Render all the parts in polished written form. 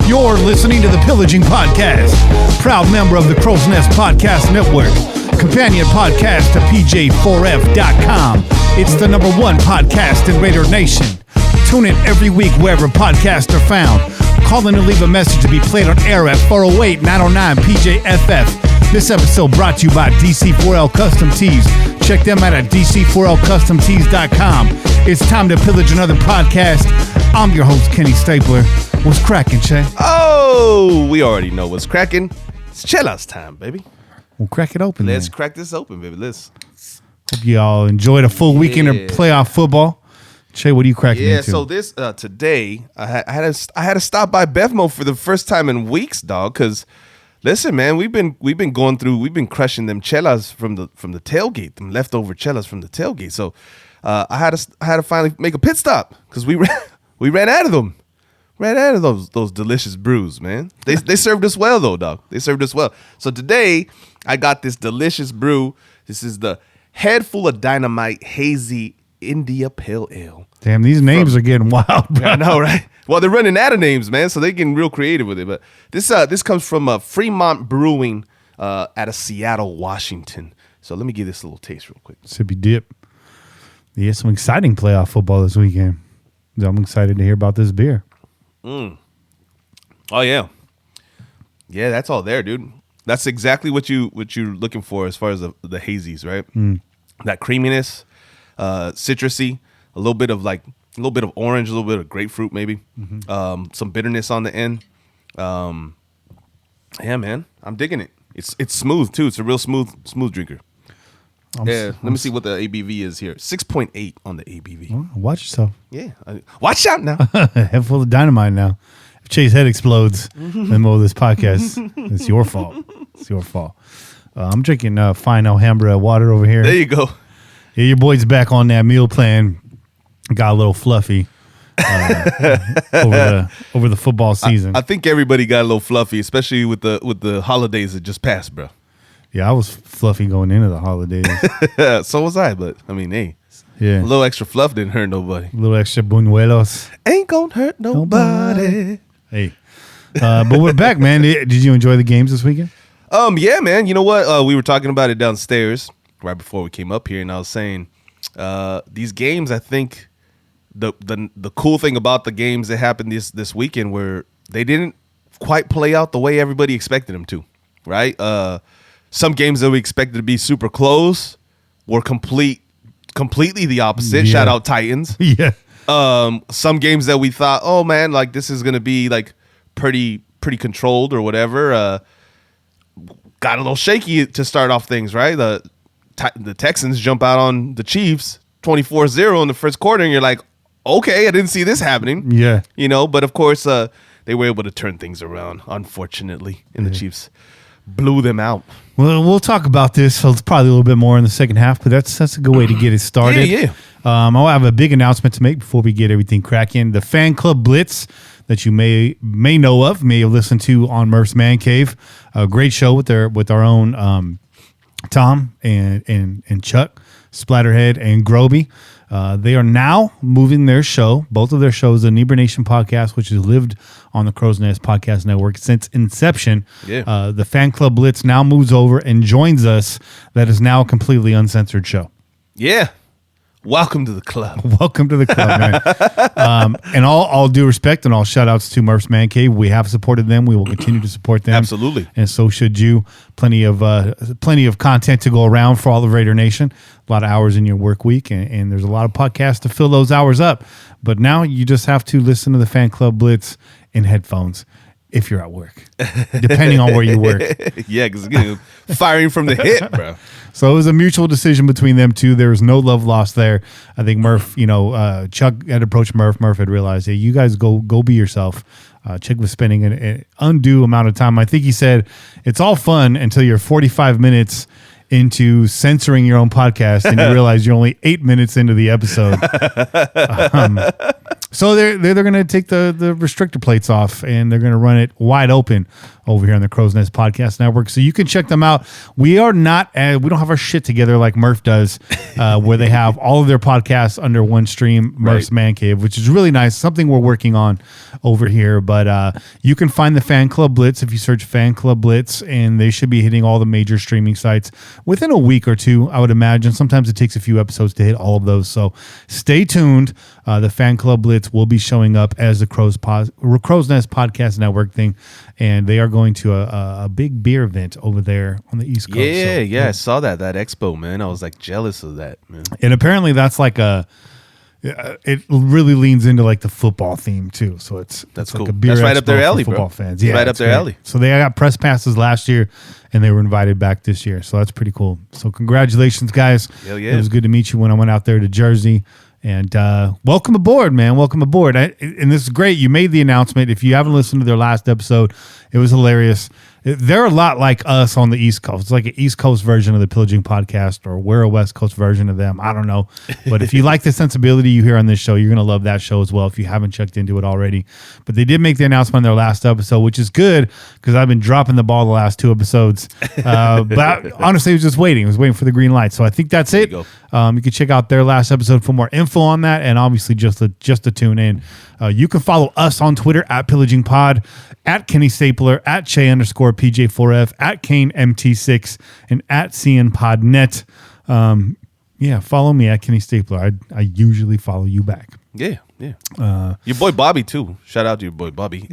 You're listening to the Pillaging Podcast, proud member of the Crow's Nest Podcast Network, companion podcast to PJ4F.com. It's the number one podcast in Raider Nation. Tune in every week wherever podcasts are found. Call in to leave a message to be played on air at 408-909-PJFF. This episode brought to you by DC4L Custom Tees. Check them out at DC4LCustomTees.com. It's time to pillage another podcast. I'm your host, Kenny Stapler. What's cracking, Che? Oh, we already know what's cracking. It's Chella's time, baby. We'll crack it open. Let's crack this open, baby. Let's. Hope y'all enjoyed a full weekend of playoff football. Che, what are you cracking into? So this today, I had to stop by Bevmo for the first time in weeks, dog. Because listen, man, we've been crushing them Chelas from the tailgate, them leftover Chelas from the tailgate. So I had to finally make a pit stop because we ran out of them. Ran out of those delicious brews, man. They served us well, though, dog. They served us well. So today, I got this delicious brew. This is the Head Full of Dynamite Hazy India Pale Ale. Damn, these names are getting wild, bro. I know, right? Well, they're running out of names, man, so they're getting real creative with it. But this comes from Fremont Brewing out of Seattle, Washington. So let me give this a little taste real quick. Sippy dip. Yeah, some exciting playoff football this weekend. I'm excited to hear about this beer. Oh, yeah. Yeah, that's all there, dude. That's exactly what you're looking for as far as the hazies, right? That creaminess, citrusy, a little bit of orange, a little bit of grapefruit, maybe. Some bitterness on the end. Yeah, man, I'm digging it. It's smooth too. It's a real smooth drinker. Let me see what the ABV is here. 6.8 on the ABV. Well, watch yourself. Yeah, watch out now. Head full of dynamite now. If Che's head explodes in the middle of this podcast, it's your fault. It's your fault. I'm drinking fine Alhambra water over here. There you go. Yeah, your boy's back on that meal plan. Got a little fluffy over the football season. I think everybody got a little fluffy, especially with the holidays that just passed, bro. Yeah, I was fluffy going into the holidays. So was I, but I mean, hey, yeah, a little extra fluff didn't hurt nobody. A little extra buñuelos ain't gonna hurt nobody. Hey, but we're back, man. Did you enjoy the games this weekend? Yeah, man. You know what? We were talking about it downstairs right before we came up here, and I was saying these games. I think the cool thing about the games that happened this weekend were they didn't quite play out the way everybody expected them to, right? Some games that we expected to be super close were completely the opposite. Yeah. Shout out Titans. Yeah. Some games that we thought, oh man, like this is gonna be like pretty controlled or whatever. Got a little shaky to start off things, right? The Texans jump out on the Chiefs 24-0 in the first quarter, and you're like, okay, I didn't see this happening. Yeah. You know, but of course they were able to turn things around, unfortunately, and the Chiefs blew them out. Well, we'll talk about this. So it's probably a little bit more in the second half, but that's a good way to get it started. Yeah. I'll have a big announcement to make before we get everything cracking. The fan Club Blitz that you may know of, may have listened to on Murphs Man Cave, a great show with our own Tom and Chuck, Splatterhead and Groby. They are now moving their show, both of their shows, the Inebriation Podcast, which has lived on the Crow's Nest Podcast Network since inception. Yeah. The Fan Club Blitz now moves over and joins us. That is now a completely uncensored show. Yeah. Welcome to the club. Welcome to the club, man. And all due respect and all shout outs to Murphs Man Cave. We have supported them. We will continue to support them. Absolutely. And so should you. Plenty of content to go around for all of Raider Nation. A lot of hours in your work week, and there's a lot of podcasts to fill those hours up. But now you just have to listen to the Fan Club Blitz in headphones if you're at work, depending on where you work. Yeah, because firing from the hip, bro. So it was a mutual decision between them two. There was no love lost there. I think Murph, Chuck had approached Murph. Murph had realized, hey, you guys go be yourself. Chuck was spending an undue amount of time. I think he said it's all fun until you're 45 minutes into censoring your own podcast and you realize you're only 8 minutes into the episode. So they're going to take the restrictor plates off and they're going to run it wide open over here on the Crow's Nest Podcast Network. So you can check them out. We are not, we don't have our shit together like Murph does, where they have all of their podcasts under one stream, Murph's Man Cave, which is really nice. Something we're working on over here. But you can find the Fan Club Blitz if you search Fan Club Blitz, and they should be hitting all the major streaming sites within a week or two, I would imagine. Sometimes it takes a few episodes to hit all of those. So stay tuned. The Fan Club Blitz will be showing up as the Crow's Nest Podcast Network thing, and they are going to a big beer event over there on the East Coast. Yeah, I saw that expo, man. I was like jealous of that, man. And apparently that's like it really leans into like the football theme too. So that's cool. Like a beer that's right up their alley, football bro. fans. Yeah, right up their alley. So they got press passes last year, and they were invited back this year. So that's pretty cool. So congratulations, guys. Hell yeah. It was good to meet you when I went out there to Jersey. And welcome aboard, man. Welcome aboard. And this is great. You made the announcement. If you haven't listened to their last episode, it was hilarious. They're a lot like us on the East Coast. It's like an East Coast version of the Pillaging Podcast, or we're a West Coast version of them. I don't know. But if you like the sensibility you hear on this show, you're going to love that show as well if you haven't checked into it already. But they did make the announcement on their last episode, which is good because I've been dropping the ball the last 2 episodes. But honestly, I was just waiting. I was waiting for the green light. So I think that's it. You can check out their last episode for more info on that, and obviously just to tune in. You can follow us on Twitter at Pillaging Pod, at Kenny Stapler, at Che_PJ4F, at Kane MT6, and at CNPodNet. Follow me at Kenny Stapler. I usually follow you back. Yeah. Your boy Bobby too. Shout out to your boy Bobby.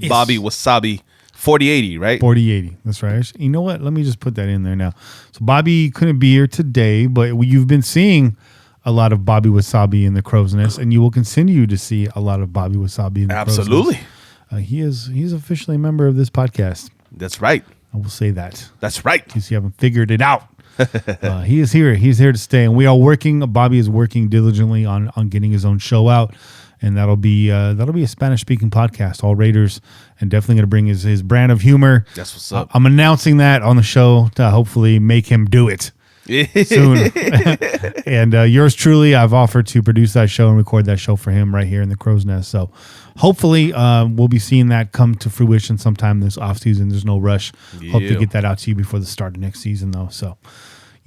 Bobby Wasabi 4080, right? 4080. That's right. You know what? Let me just put that in there now. So Bobby couldn't be here today, but you've been seeing a lot of Bobby Wasabi in the Crow's Nest, and you will continue to see a lot of Bobby Wasabi in the Crow's Nest. Absolutely. He's officially a member of this podcast. That's right. I will say that. That's right. In case you haven't figured it out. He is here. He's here to stay, and we are working. Bobby is working diligently on getting his own show out, and that'll be a Spanish-speaking podcast, all Raiders, and definitely going to bring his brand of humor. That's what's up. I'm announcing that on the show to hopefully make him do it. Soon. And yours truly, I've offered to produce that show and record that show for him right here in the Crow's Nest. So hopefully we'll be seeing that come to fruition sometime this offseason. There's no rush. Hope to get that out to you before the start of next season, though. So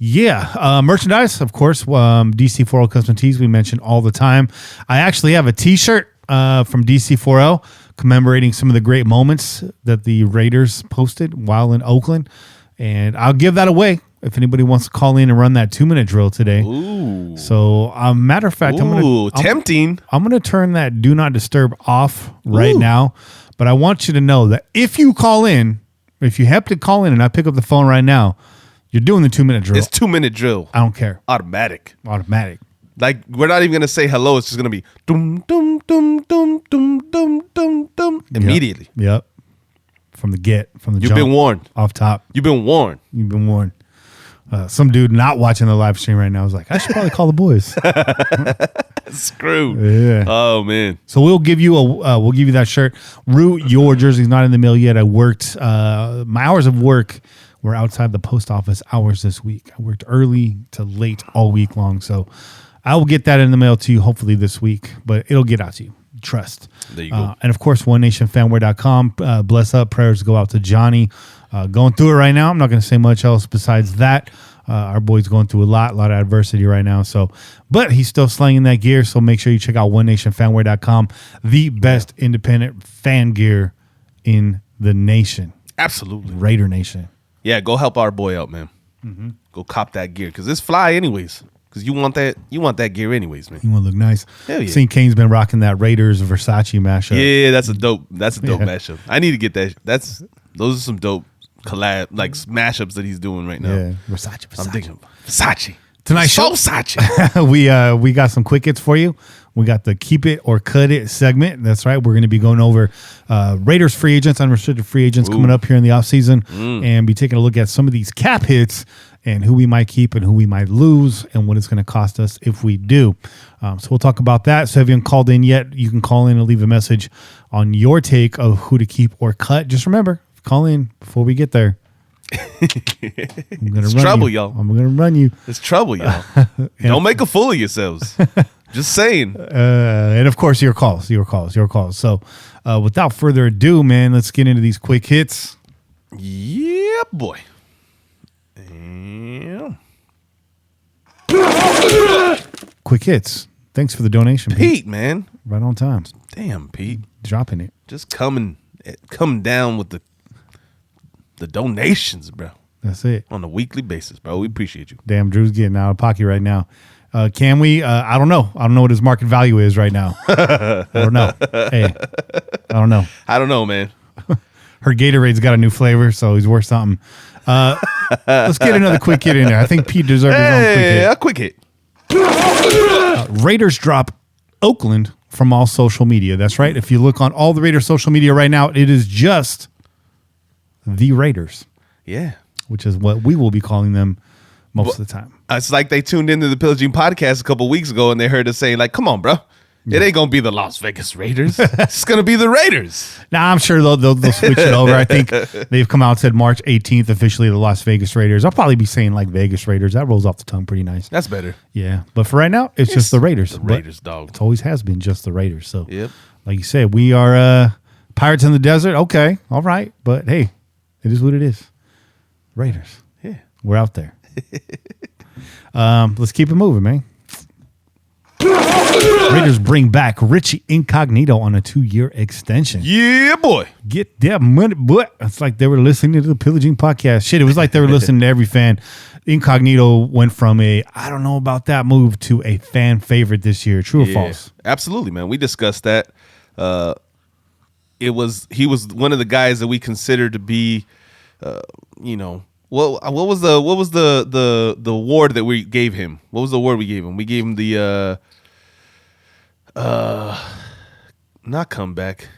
merchandise, of course, DC4L Custom Tees we mention all the time. I actually have a t-shirt from DC4L commemorating some of the great moments that the Raiders posted while in Oakland, and I'll give that away if anybody wants to call in and run that 2-minute drill today. Ooh. So, matter of fact, tempting. I'm going to turn that do not disturb off right now. But I want you to know that if you call in, if you have to call in and I pick up the phone right now, you're doing the 2-minute drill. It's 2-minute drill. I don't care. Automatic. Like, we're not even going to say hello. It's just going to be dum, dum, dum, dum, dum, dum, dum, dum, immediately. Yep. From the You've jump, been warned. Off top. You've been warned. Some dude not watching the live stream right now was like, I should probably call the boys. Screwed. Yeah. Oh man. So we'll give you that shirt. Root, your jersey's not in the mail yet. I worked my hours of work were outside the post office hours this week. I worked early to late all week long. So I will get that in the mail to you hopefully this week, but it'll get out to you. Trust. There you go. And of course, OneNationFanwear.com. Bless up. Prayers go out to Johnny. Going through it right now. I'm not going to say much else besides that. Our boy's going through a lot of adversity right now. But he's still slanging that gear. So make sure you check out OneNationFanwear.com, the best independent fan gear in the nation. Absolutely. Raider Nation. Yeah, go help our boy out, man. Mm-hmm. Go cop that gear because it's fly anyways. Because you want that gear anyways, man. You want to look nice. Hell yeah. Seen Kane's been rocking that Raiders Versace mashup. Yeah, that's a dope mashup. I need to get that. Those are some dope collab mashups that he's doing right now. Yeah, Versace. I'm thinking Versace. Tonight's show, Versace. we got some quick hits for you. We got the Keep It or Cut It segment. That's right. We're going to be going over Raiders free agents, unrestricted free agents coming up here in the offseason and be taking a look at some of these cap hits and who we might keep and who we might lose and what it's going to cost us if we do. So we'll talk about that. So if you haven't called in yet, you can call in and leave a message on your take of who to keep or cut. Just remember, call in before we get there. It's trouble, y'all. I'm going to run you. It's trouble, y'all. Don't make a fool of yourselves. Just saying. And of course, your calls. So without further ado, man, let's get into these quick hits. Yeah, boy. Yeah. Quick hits. Thanks for the donation, Pete, man. Right on time. Damn, Pete. Dropping it. Just coming down with the donations, bro. That's it. On a weekly basis, bro. We appreciate you. Damn, Drew's getting out of pocket right now. Can we? I don't know. I don't know what his market value is right now. I don't know. Hey, I don't know. I don't know, man. Her Gatorade's got a new flavor, so he's worth something. Let's get another quick hit in there. I think Pete deserves his own quick hit. A quick hit. Raiders drop Oakland from all social media. That's right. If you look on all the Raiders social media right now, it is just the Raiders. Yeah. Which is what we will be calling them most of the time. It's like they tuned into the Pillaging podcast a couple weeks ago and they heard us say, like, come on, bro. It ain't going to be the Las Vegas Raiders. It's going to be the Raiders. Now, I'm sure they'll switch it over. I think they've come out and said March 18th, officially the Las Vegas Raiders. I'll probably be saying like Vegas Raiders. That rolls off the tongue pretty nice. That's better. Yeah. But for right now, it's just the Raiders. The Raiders, dog. It always has been just the Raiders. So, yep. Like you said, we are pirates in the desert. Okay. All right. But hey, it is what it is. Raiders. Yeah. We're out there. Let's keep it moving, man. Raiders bring back Richie Incognito on a 2-year extension. Yeah, boy. Get that money, boy. It's like they were listening to the Pillaging podcast. Shit, it was like they were listening to every fan. Incognito went from I don't know about that move to a fan favorite this year. True or false? Absolutely, man. We discussed that. He was one of the guys that we considered to be, what was the award that we gave him? What was the award we gave him? We gave him the not comeback.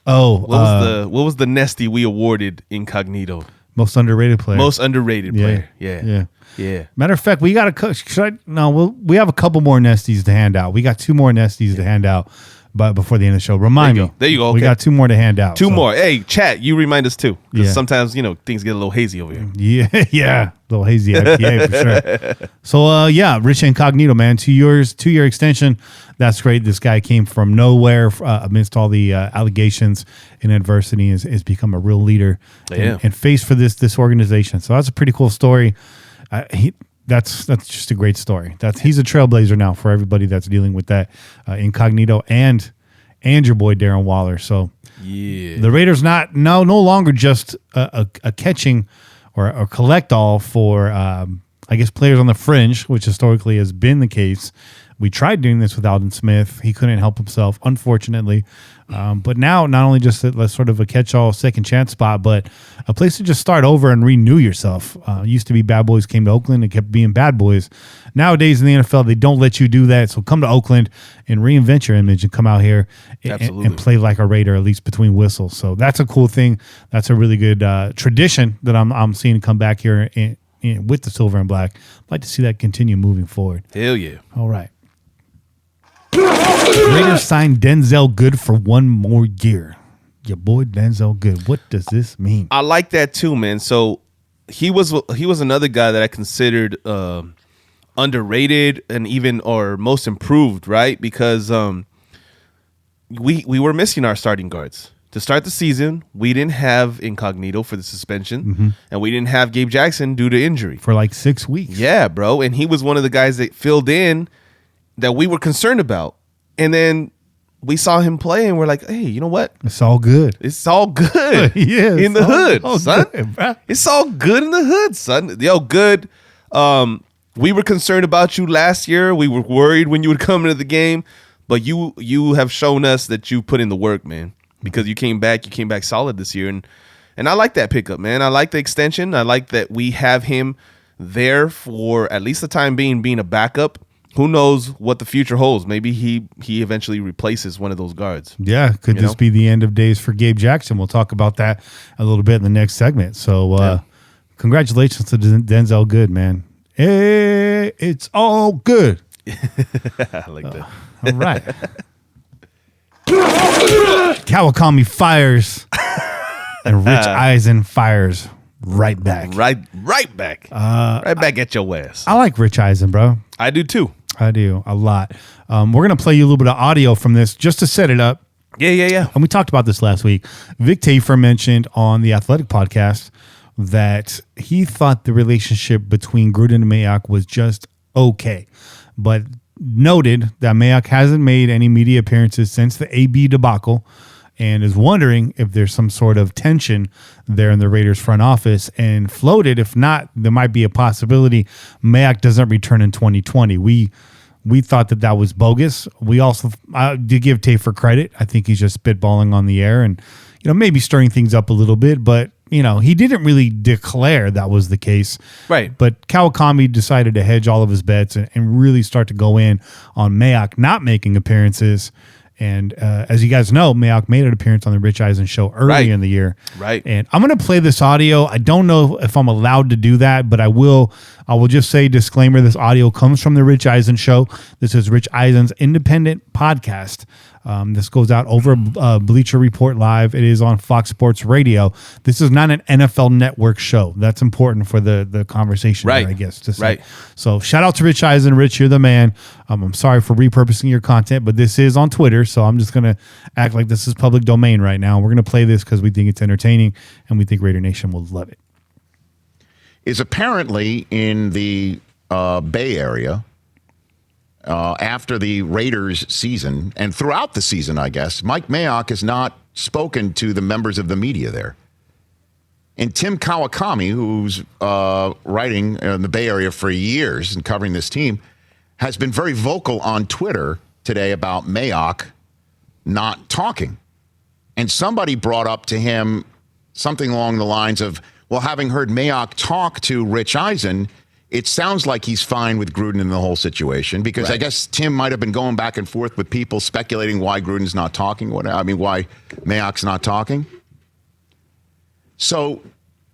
Oh, what was the nesty we awarded Incognito? Most underrated player. Most underrated player. Yeah. Matter of fact, we got we have a couple more nesties to hand out. We got 2 more nesties to hand out. But before the end of the show, remind me. There you go. Okay. We got 2 more to hand out. 2 more. Hey, chat, you remind us too. Because Yeah. sometimes, things get a little hazy over here. Yeah. A little hazy IPA for sure. So, Rich Incognito, man. 2 years, 2-year extension. That's great. This guy came from nowhere amidst all the allegations and adversity. Has become a real leader and face for this organization. So that's a pretty cool story. That's just a great story. He's a trailblazer now for everybody that's dealing with that Incognito and your boy Darren Waller. So the Raiders no longer just a catching or collect all for I guess players on the fringe, which historically has been the case. We tried doing this with Alden Smith. He couldn't help himself, unfortunately. But now, not only just a sort of a catch-all second chance spot, but a place to just start over and renew yourself. Used to be bad boys came to Oakland and kept being bad boys. Nowadays in the NFL, they don't let you do that. So come to Oakland and reinvent your image and come out here and play like a Raider, at least between whistles. So that's a cool thing. That's a really good tradition that I'm seeing come back here with the silver and black. I'd like to see that continue moving forward. Hell yeah. All right. Raiders signed Denzelle Good for 1 more year. Your boy Denzelle Good. What does this mean? I like that too, man. So he was another guy that I considered underrated and or most improved, right? Because we were missing our starting guards. To start the season, we didn't have Incognito for the suspension, and we didn't have Gabe Jackson due to injury. For like 6 weeks. Yeah, bro. And he was one of the guys that filled in that we were concerned about. And then we saw him play and we're like, hey, you know what? It's all good. It's all good. Yeah, in the hood, son. Good, it's all good in the hood, son. Yo, Good. We were concerned about you last year. We were worried when you would come into the game. But you have shown us that you put in the work, man. Because you came back solid this year. And I like that pickup, man. I like the extension. I like that we have him there for at least the time being a backup. Who knows what the future holds? Maybe he eventually replaces one of those guards. Yeah, could this be the end of days for Gabe Jackson? We'll talk about that a little bit in the next segment. So congratulations to Denzelle Good, man. Hey, it's all good. I like that. All right. Kawakami fires and Rich Eisen fires right back. Right back. Right back at your ass. I like Rich Eisen, bro. I do too. I do a lot. We're going to play you a little bit of audio from this just to set it up. Yeah. And we talked about this last week. Vic Tafur mentioned on the Athletic podcast that he thought the relationship between Gruden and Mayock was just okay, but noted that Mayock hasn't made any media appearances since the AB debacle and is wondering if there's some sort of tension there in the Raiders front office, and floated, if not, there might be a possibility Mayock doesn't return in 2020. We thought that was bogus. We also did give Tafur credit. I think he's just spitballing on the air and, maybe stirring things up a little bit, but he didn't really declare that was the case. Right. But Kawakami decided to hedge all of his bets and really start to go in on Mayock not making appearances. And as you guys know, Mayock made an appearance on the Rich Eisen show early in the year. Right. And I'm going to play this audio. I don't know if I'm allowed to do that, but I will just say, disclaimer, this audio comes from the Rich Eisen show. This is Rich Eisen's independent podcast. This goes out over Bleacher Report Live. It is on Fox Sports Radio. This is not an NFL Network show. That's important for the conversation, right? Here, I guess to say. Right. So shout out to Rich Eisen. Rich, you're the man. I'm sorry for repurposing your content, but this is on Twitter, so I'm just gonna act like this is public domain right now. We're gonna play this because we think it's entertaining and we think Raider Nation will love it. Is apparently in the Bay Area. After the Raiders season and throughout the season, I guess, Mike Mayock has not spoken to the members of the media there. And Tim Kawakami, who's writing in the Bay Area for years and covering this team, has been very vocal on Twitter today about Mayock not talking. And somebody brought up to him something along the lines of, well, having heard Mayock talk to Rich Eisen, it sounds like he's fine with Gruden in the whole situation, because I guess Tim might have been going back and forth with people speculating why Gruden's not talking. Why Mayock's not talking. So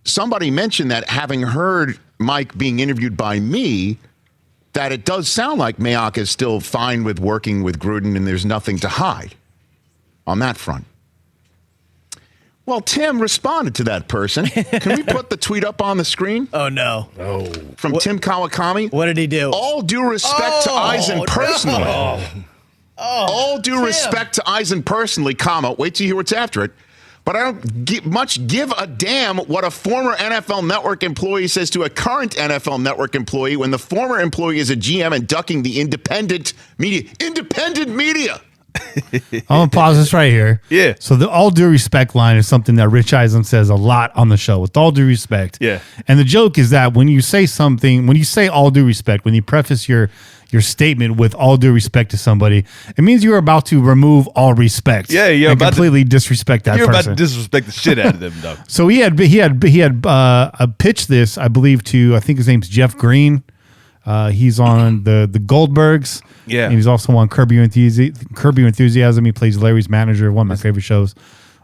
somebody mentioned that, having heard Mike being interviewed by me, that it does sound like Mayock is still fine with working with Gruden and there's nothing to hide on that front. Well, Tim responded to that person. Can we put the tweet up on the screen? Oh, no. Oh. From Tim Kawakami. What did he do? All due respect to Eisen personally. No. All due respect to Eisen personally, comma, wait till you hear what's after it. But I don't give a damn what a former NFL Network employee says to a current NFL Network employee when the former employee is a GM and ducking the independent media. Independent media! I'm going to pause this right here. Yeah. So the all due respect line is something that Rich Eisen says a lot on the show, with all due respect. Yeah. And the joke is that when you say something, when you say all due respect, when you preface your statement with all due respect to somebody, it means you're about to remove all respect. Yeah, you're and about completely disrespect that You're person. about to disrespect the shit out of them, dog. So he had pitched this, I believe, to, I think his name's Jeff Green. He's on the Goldbergs. Yeah. And he's also on Curb Your Enthusiasm. He plays Larry's manager, one of my favorite shows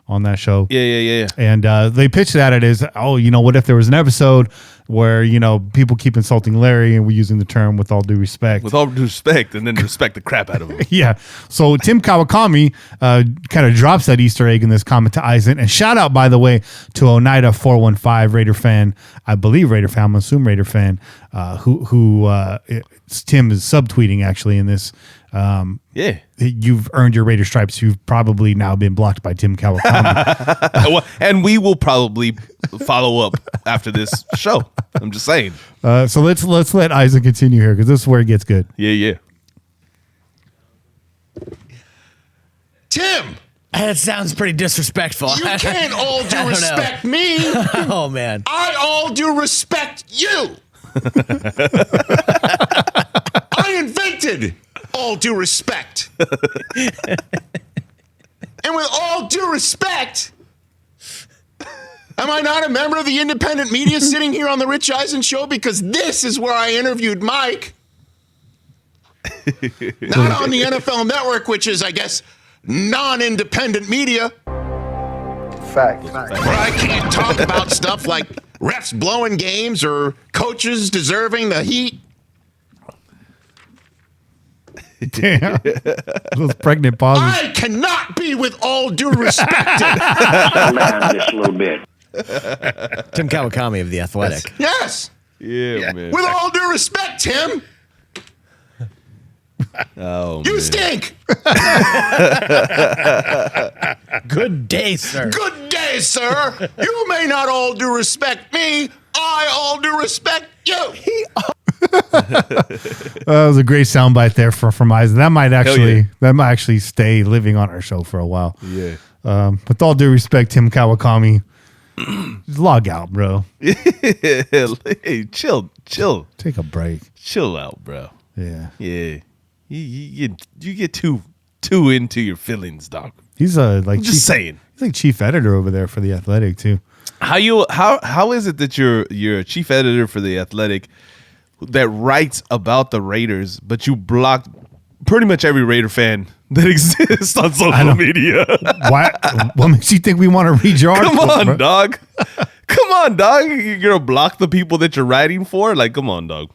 on that show. Yeah. And they pitched that as, what if there was an episode where, people keep insulting Larry and we're using the term with all due respect. With all due respect, and then respect the crap out of him. Yeah. So Tim Kawakami kind of drops that Easter egg in this comment to Eisen. And shout out, by the way, to Oneida 415, Raider fan. I believe Raider fan. I'm assuming Raider fan. Tim is subtweeting actually in this. Yeah. You've earned your Raider stripes. You've probably now been blocked by Tim Kawakami. And we will probably follow up after this show. I'm just saying. So let's let Eisen continue here, because this is where it gets good. Yeah. Tim! That sounds pretty disrespectful. You can't all due respect me. Oh, man. I all due respect you. I invented all due respect. And with all due respect, am I not a member of the independent media sitting here on the Rich Eisen show? Because this is where I interviewed Mike. Not on the NFL Network, which is, I guess, non-independent media. Fact. Where I can't talk about stuff like refs blowing games or coaches deserving the heat. Damn. Those pregnant pauses. I cannot be, with all due respect. Slow down just a little bit. Tim Kawakami of The Athletic. Yes. Yeah, man. With all due respect, Tim. Oh, You man. stink. Good day, sir. Good day, sir. You may not all do respect me. I all do respect you. That was a great soundbite there from Eisen. That might actually stay living on our show for a while. Yeah. With all due respect, Tim Kawakami, just log out, bro. Hey, chill. Take a break. Chill out, bro. Yeah. Yeah. You get too into your feelings, dog. He's like Just saying. He's like chief editor over there for The Athletic too. How is it that you're a chief editor for The Athletic that writes about the Raiders, but you blocked pretty much every Raider fan that exists on social media? Why? What makes you think we want to read your article? Come on, bro? dog. Come on, dog. You're gonna block the people that you're writing for? Like, come on, dog.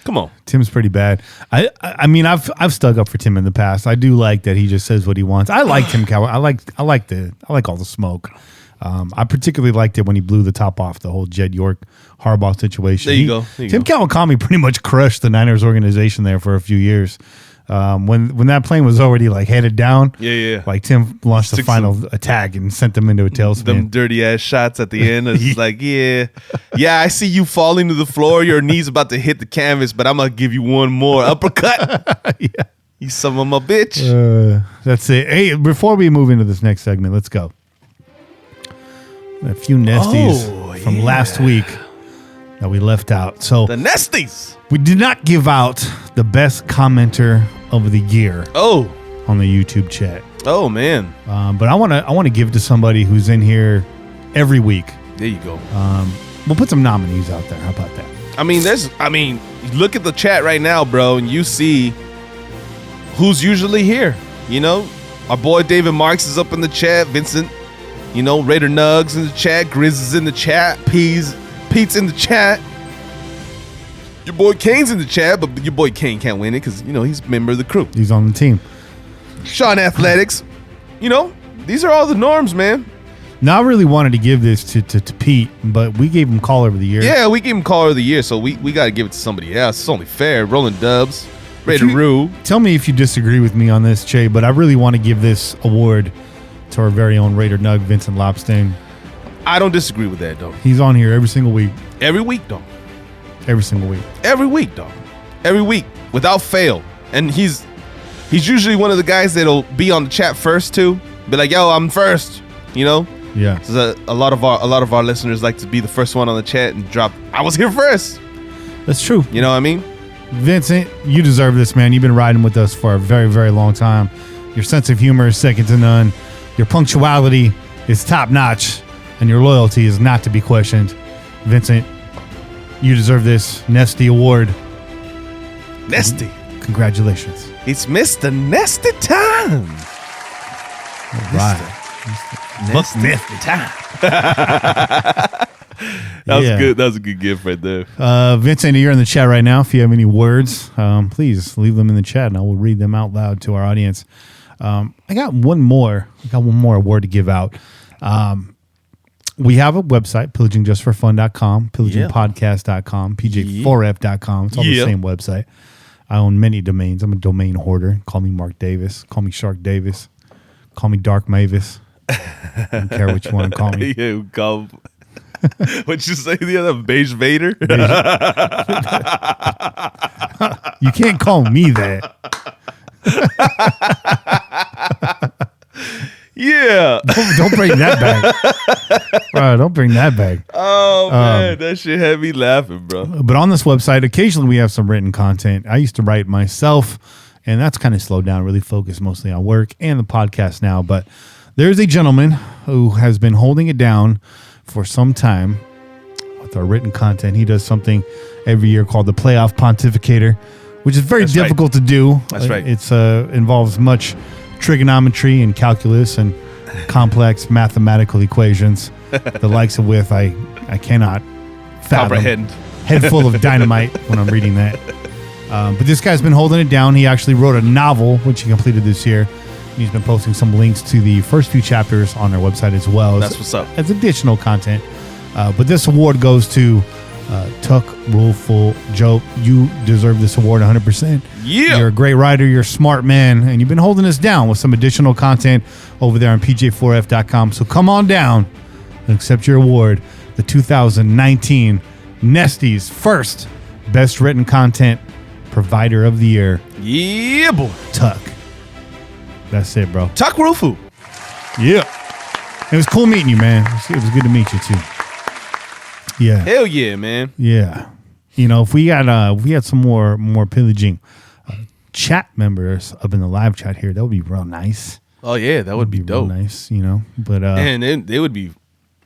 Come on. Tim's pretty bad. I mean, I've stuck up for Tim in the past. I do like that he just says what he wants. I like Tim Cow. I like all the smoke. I particularly liked it when he blew the top off the whole Jed York Harbaugh situation. There you go. Tim Kawakami pretty much crushed the Niners organization there for a few years. When that plane was already like headed down, Yeah. like Tim launched the final attack and sent them into a tailspin. Them dirty ass shots at the end. It's like, yeah, I see you falling to the floor. Your knee's about to hit the canvas, but I'm gonna give you one more uppercut. Yeah. You son of a bitch. That's it. Hey, before we move into this next segment, let's go. A few nesties from last week that we left out. So The Nesties. we did not give out the best commenter of the year Oh on the YouTube chat, man. but I want to give it to somebody who's in here every week. There you go. We'll put some nominees out there. How about that? I mean, look at the chat right now, bro, and you see who's usually here. You know, our boy David Marks is up in the chat. Vincent, you know, Raider Nugs in the chat. Grizz is in the chat. Pete's in the chat. Your boy Kane's in the chat, but your boy Kane can't win it because, you know, he's a member of the crew. He's on the team. Sean Athletics, you know, these are all the norms, man. Now I really wanted to give this to Pete, but we gave him caller of the year. Yeah, we gave him caller of the year, so we got to give it to somebody else. It's only fair. Rolling Dubs, Raider Roo. Tell me if you disagree with me on this, Che, but I really want to give this award to our very own Raider Nug, Vincent Lobstein. I don't disagree with that, though. He's on here every single week. Every week, though. Every single week. Every week, dog. Every week, without fail. And he's usually one of the guys that'll be on the chat first too. Be like, yo, I'm first. You know? Yeah. So a lot of our listeners like to be the first one on the chat and drop, I was here first. That's true. You know what I mean? Vincent, you deserve this, man. You've been riding with us for a very, very long time. Your sense of humor is second to none. Your punctuality is top notch. And your loyalty is not to be questioned. Vincent, you deserve this Nesty Award. Nesty. Congratulations. It's Mr. Nesty time. All right. Nesty time. That was good. That was a good gift right there. Vincent, you're in the chat right now. If you have any words, please leave them in the chat and I will read them out loud to our audience. I got one more award to give out. We have a website, pillagingjustforfun.com, pillagingpodcast.com, pj4f.com. It's all the same website. I own many domains. I'm a domain hoarder. Call me Mark Davis. Call me Shark Davis. Call me Dark Mavis. I don't care what you want to call me. Yeah, call. What'd you say the other? Beige Vader? You can't call me that. Yeah. Don't bring that back. Bro, don't bring that back. Oh, man. That shit had me laughing, bro. But on this website, occasionally we have some written content. I used to write myself, and that's kind of slowed down, really focused mostly on work and the podcast now. But there's a gentleman who has been holding it down for some time with our written content. He does something every year called the Playoff Pontificator, which is very difficult to do. That's right. It's involves much trigonometry and calculus and complex mathematical equations, the likes of which I cannot fathom. Comprehend. Head full of dynamite when I'm reading that. But this guy's been holding it down. He actually wrote a novel, which he completed this year. He's been posting some links to the first few chapters on our website as well. That's what's up. As additional content. But this award goes to Tuck, Ruleful, Joe, you deserve this award 100%. Yeah. You're a great writer. You're a smart man. And you've been holding us down with some additional content over there on pj4f.com. So come on down and accept your award, the 2019 Nesty's first Best Written Content Provider of the Year. Yeah, boy. Tuck. That's it, bro. Tuck Rufu. Yeah. It was cool meeting you, man. It was good to meet you, too. Yeah. Hell yeah, man. Yeah. You know, if we had some more pillaging chat members up in the live chat here, that would be real nice. Oh, yeah, that would be dope. Real nice, you know. But and they would be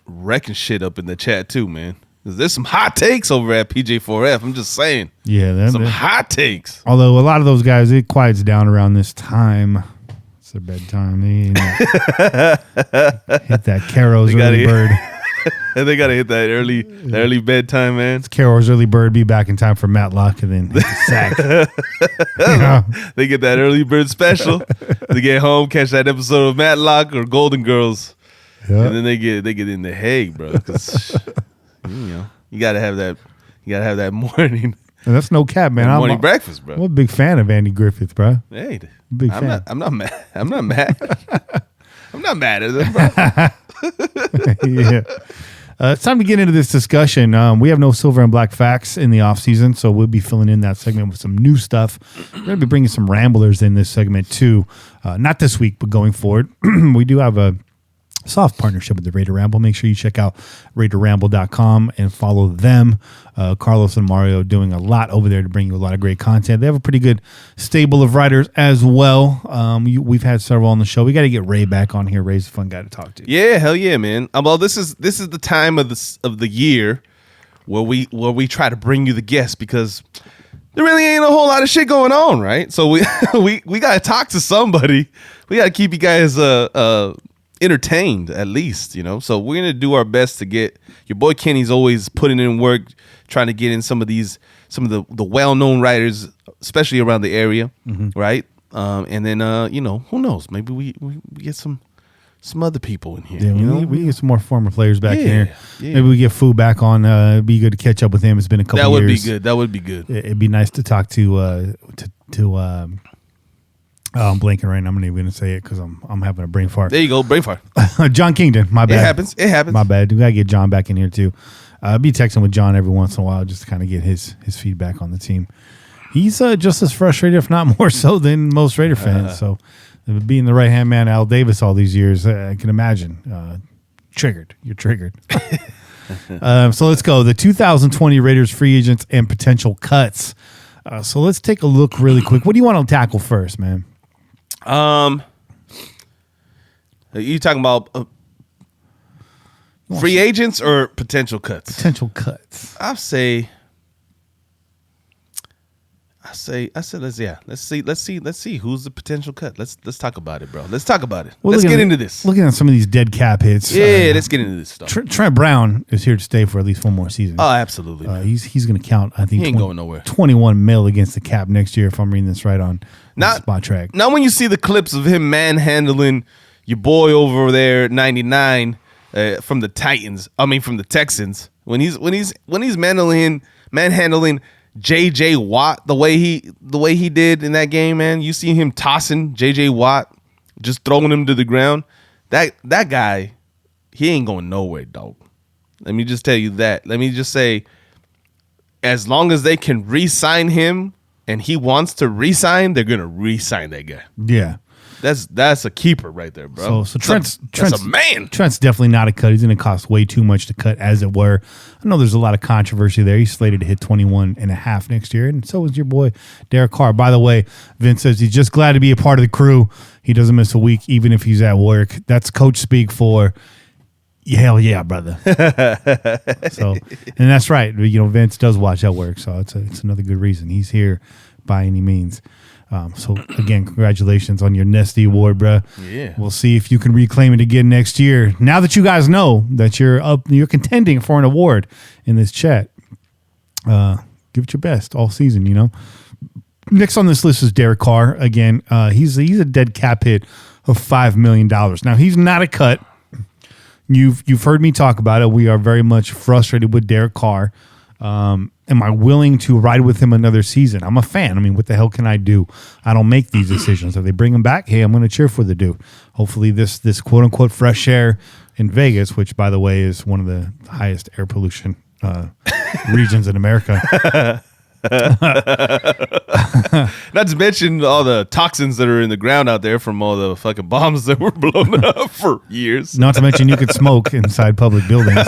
wrecking shit up in the chat, too, man. 'Cause there's some hot takes over at PJ4F. I'm just saying. Yeah. Some hot takes. Although a lot of those guys, it quiets down around this time. It's their bedtime. They hit that Caro's early bird. They gotta hit that early bedtime, man. It's Caro's early bird. Be back in time for Matlock and then hit the sack. You know? They get that early bird special. They get home, catch that episode of Matlock or Golden Girls, Yeah. and then they get in the hay, bro. 'Cause, you gotta have that. You gotta have that morning. And that's no cap, man. Morning breakfast, bro. I'm a big fan of Andy Griffith, bro. Hey, Big fan. I'm not mad. I'm not mad. I'm not mad at them, bro. Yeah. It's time to get into this discussion. We have no silver and black facts in the off season, so we'll be filling in that segment with some new stuff. We're going to be bringing some ramblers in this segment too. Not this week, but going forward. We do have a soft partnership with the Raider Ramble. Make sure you check out RaiderRamble.com and follow them. Carlos and Mario doing a lot over there to bring you a lot of great content. They have a pretty good stable of writers as well. We've had several on the show. We got to get Ray back on here. Ray's a fun guy to talk to. Yeah, hell yeah, man. Well, this is the time of the year where we try to bring you the guests because there really ain't a whole lot of shit going on, right? So we we got to talk to somebody. We got to keep you guys entertained at least, you know. So we're gonna do our best to get your boy Kenny's always putting in work, trying to get in some of the well-known writers, especially around the area, right? And then who knows? Maybe we get some other people in here. Yeah, we get some more former players back in here. Yeah. Maybe we get Fu back on. It'd be good to catch up with him. It's been a couple years. That would be good. It'd be nice to talk to I'm blanking right now. I'm not even going to say it because I'm having a brain fart. There you go, brain fart. John Kingdon, my bad. It happens. My bad. We got to get John back in here too. I'll be texting with John every once in a while just to kind of get his feedback on the team. He's just as frustrated, if not more so, than most Raider fans. So being the right-hand man, Al Davis, all these years, I can imagine. Triggered. You're triggered. So let's go. The 2020 Raiders free agents and potential cuts. So let's take a look really quick. What do you want to tackle first, man? Are you talking about free agents or potential cuts? Potential cuts. I say let's see who's the potential cut. Let's talk about it, bro. Let's talk about it. Well, let's get into this. Looking at some of these dead cap hits. Yeah, let's get into this stuff. Trent Brown is here to stay for at least one more season. Oh, absolutely. He's going to count, I think, He ain't going nowhere. 21 mil against the cap next year, if I'm reading this right on Spot Track. Now, when you see the clips of him manhandling your boy over there, 99, from the Texans, when he's manhandling J.J. Watt the way he did in that game, man. You see him tossing J.J. Watt, just throwing him to the ground. That guy, he ain't going nowhere, dog. Let me just tell you that. Let me just say, as long as they can re-sign him and he wants to re-sign, they're gonna re-sign that guy. Yeah. That's a keeper right there, bro. So Trent's a man. Trent's definitely not a cut. He's going to cost way too much to cut, as it were. I know there's a lot of controversy there. He's slated to hit 21.5 next year, and so is your boy Derek Carr. By the way, Vince says he's just glad to be a part of the crew. He doesn't miss a week, even if he's at work. That's coach speak for hell yeah, brother. So, and that's right. You know, Vince does watch at work, so it's another good reason he's here by any means. So again, congratulations on your Nesty Award, bro. Yeah. We'll see if you can reclaim it again next year. Now that you guys know that you're contending for an award in this chat, give it your best all season, you know. Next on this list is Derek Carr. Again, he's a dead cap hit of $5 million. Now, he's not a cut. You've heard me talk about it. We are very much frustrated with Derek Carr. Am I willing to ride with him another season? I'm a fan. I mean, what the hell can I do? I don't make these decisions. If they bring him back, hey, I'm going to cheer for the dude. Hopefully this quote unquote fresh air in Vegas, which by the way is one of the highest air pollution regions in America. Not to mention all the toxins that are in the ground out there from all the fucking bombs that were blown up for years. Not to mention you could smoke inside public buildings.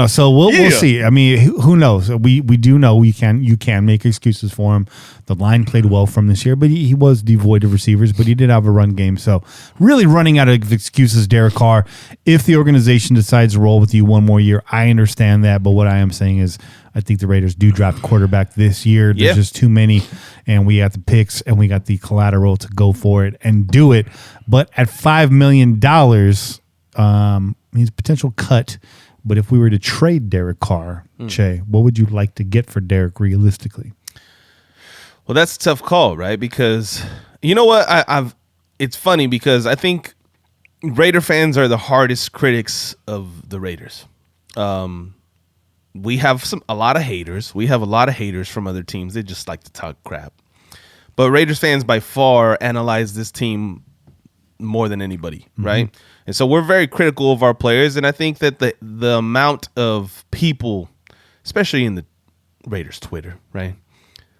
So we'll see. I mean, who knows? We do know you can make excuses for him. The line played well from this year, but he was devoid of receivers, but he did have a run game. So really running out of excuses, Derek Carr. If the organization decides to roll with you one more year, I understand that. But what I am saying is I think the Raiders do draft quarterback this year. There's just too many, and we got the picks and we got the collateral to go for it and do it. But at $5 million, he's a potential cut. But if we were to trade Derek Carr, Che, what would you like to get for Derek realistically? Well, that's a tough call, right? Because you know what? It's funny because I think Raider fans are the hardest critics of the Raiders. We have a lot of haters. We have a lot of haters from other teams. They just like to talk crap. But Raiders fans by far analyze this team more than anybody, right? And so we're very critical of our players, and I think that the amount of people, especially in the Raiders Twitter, right,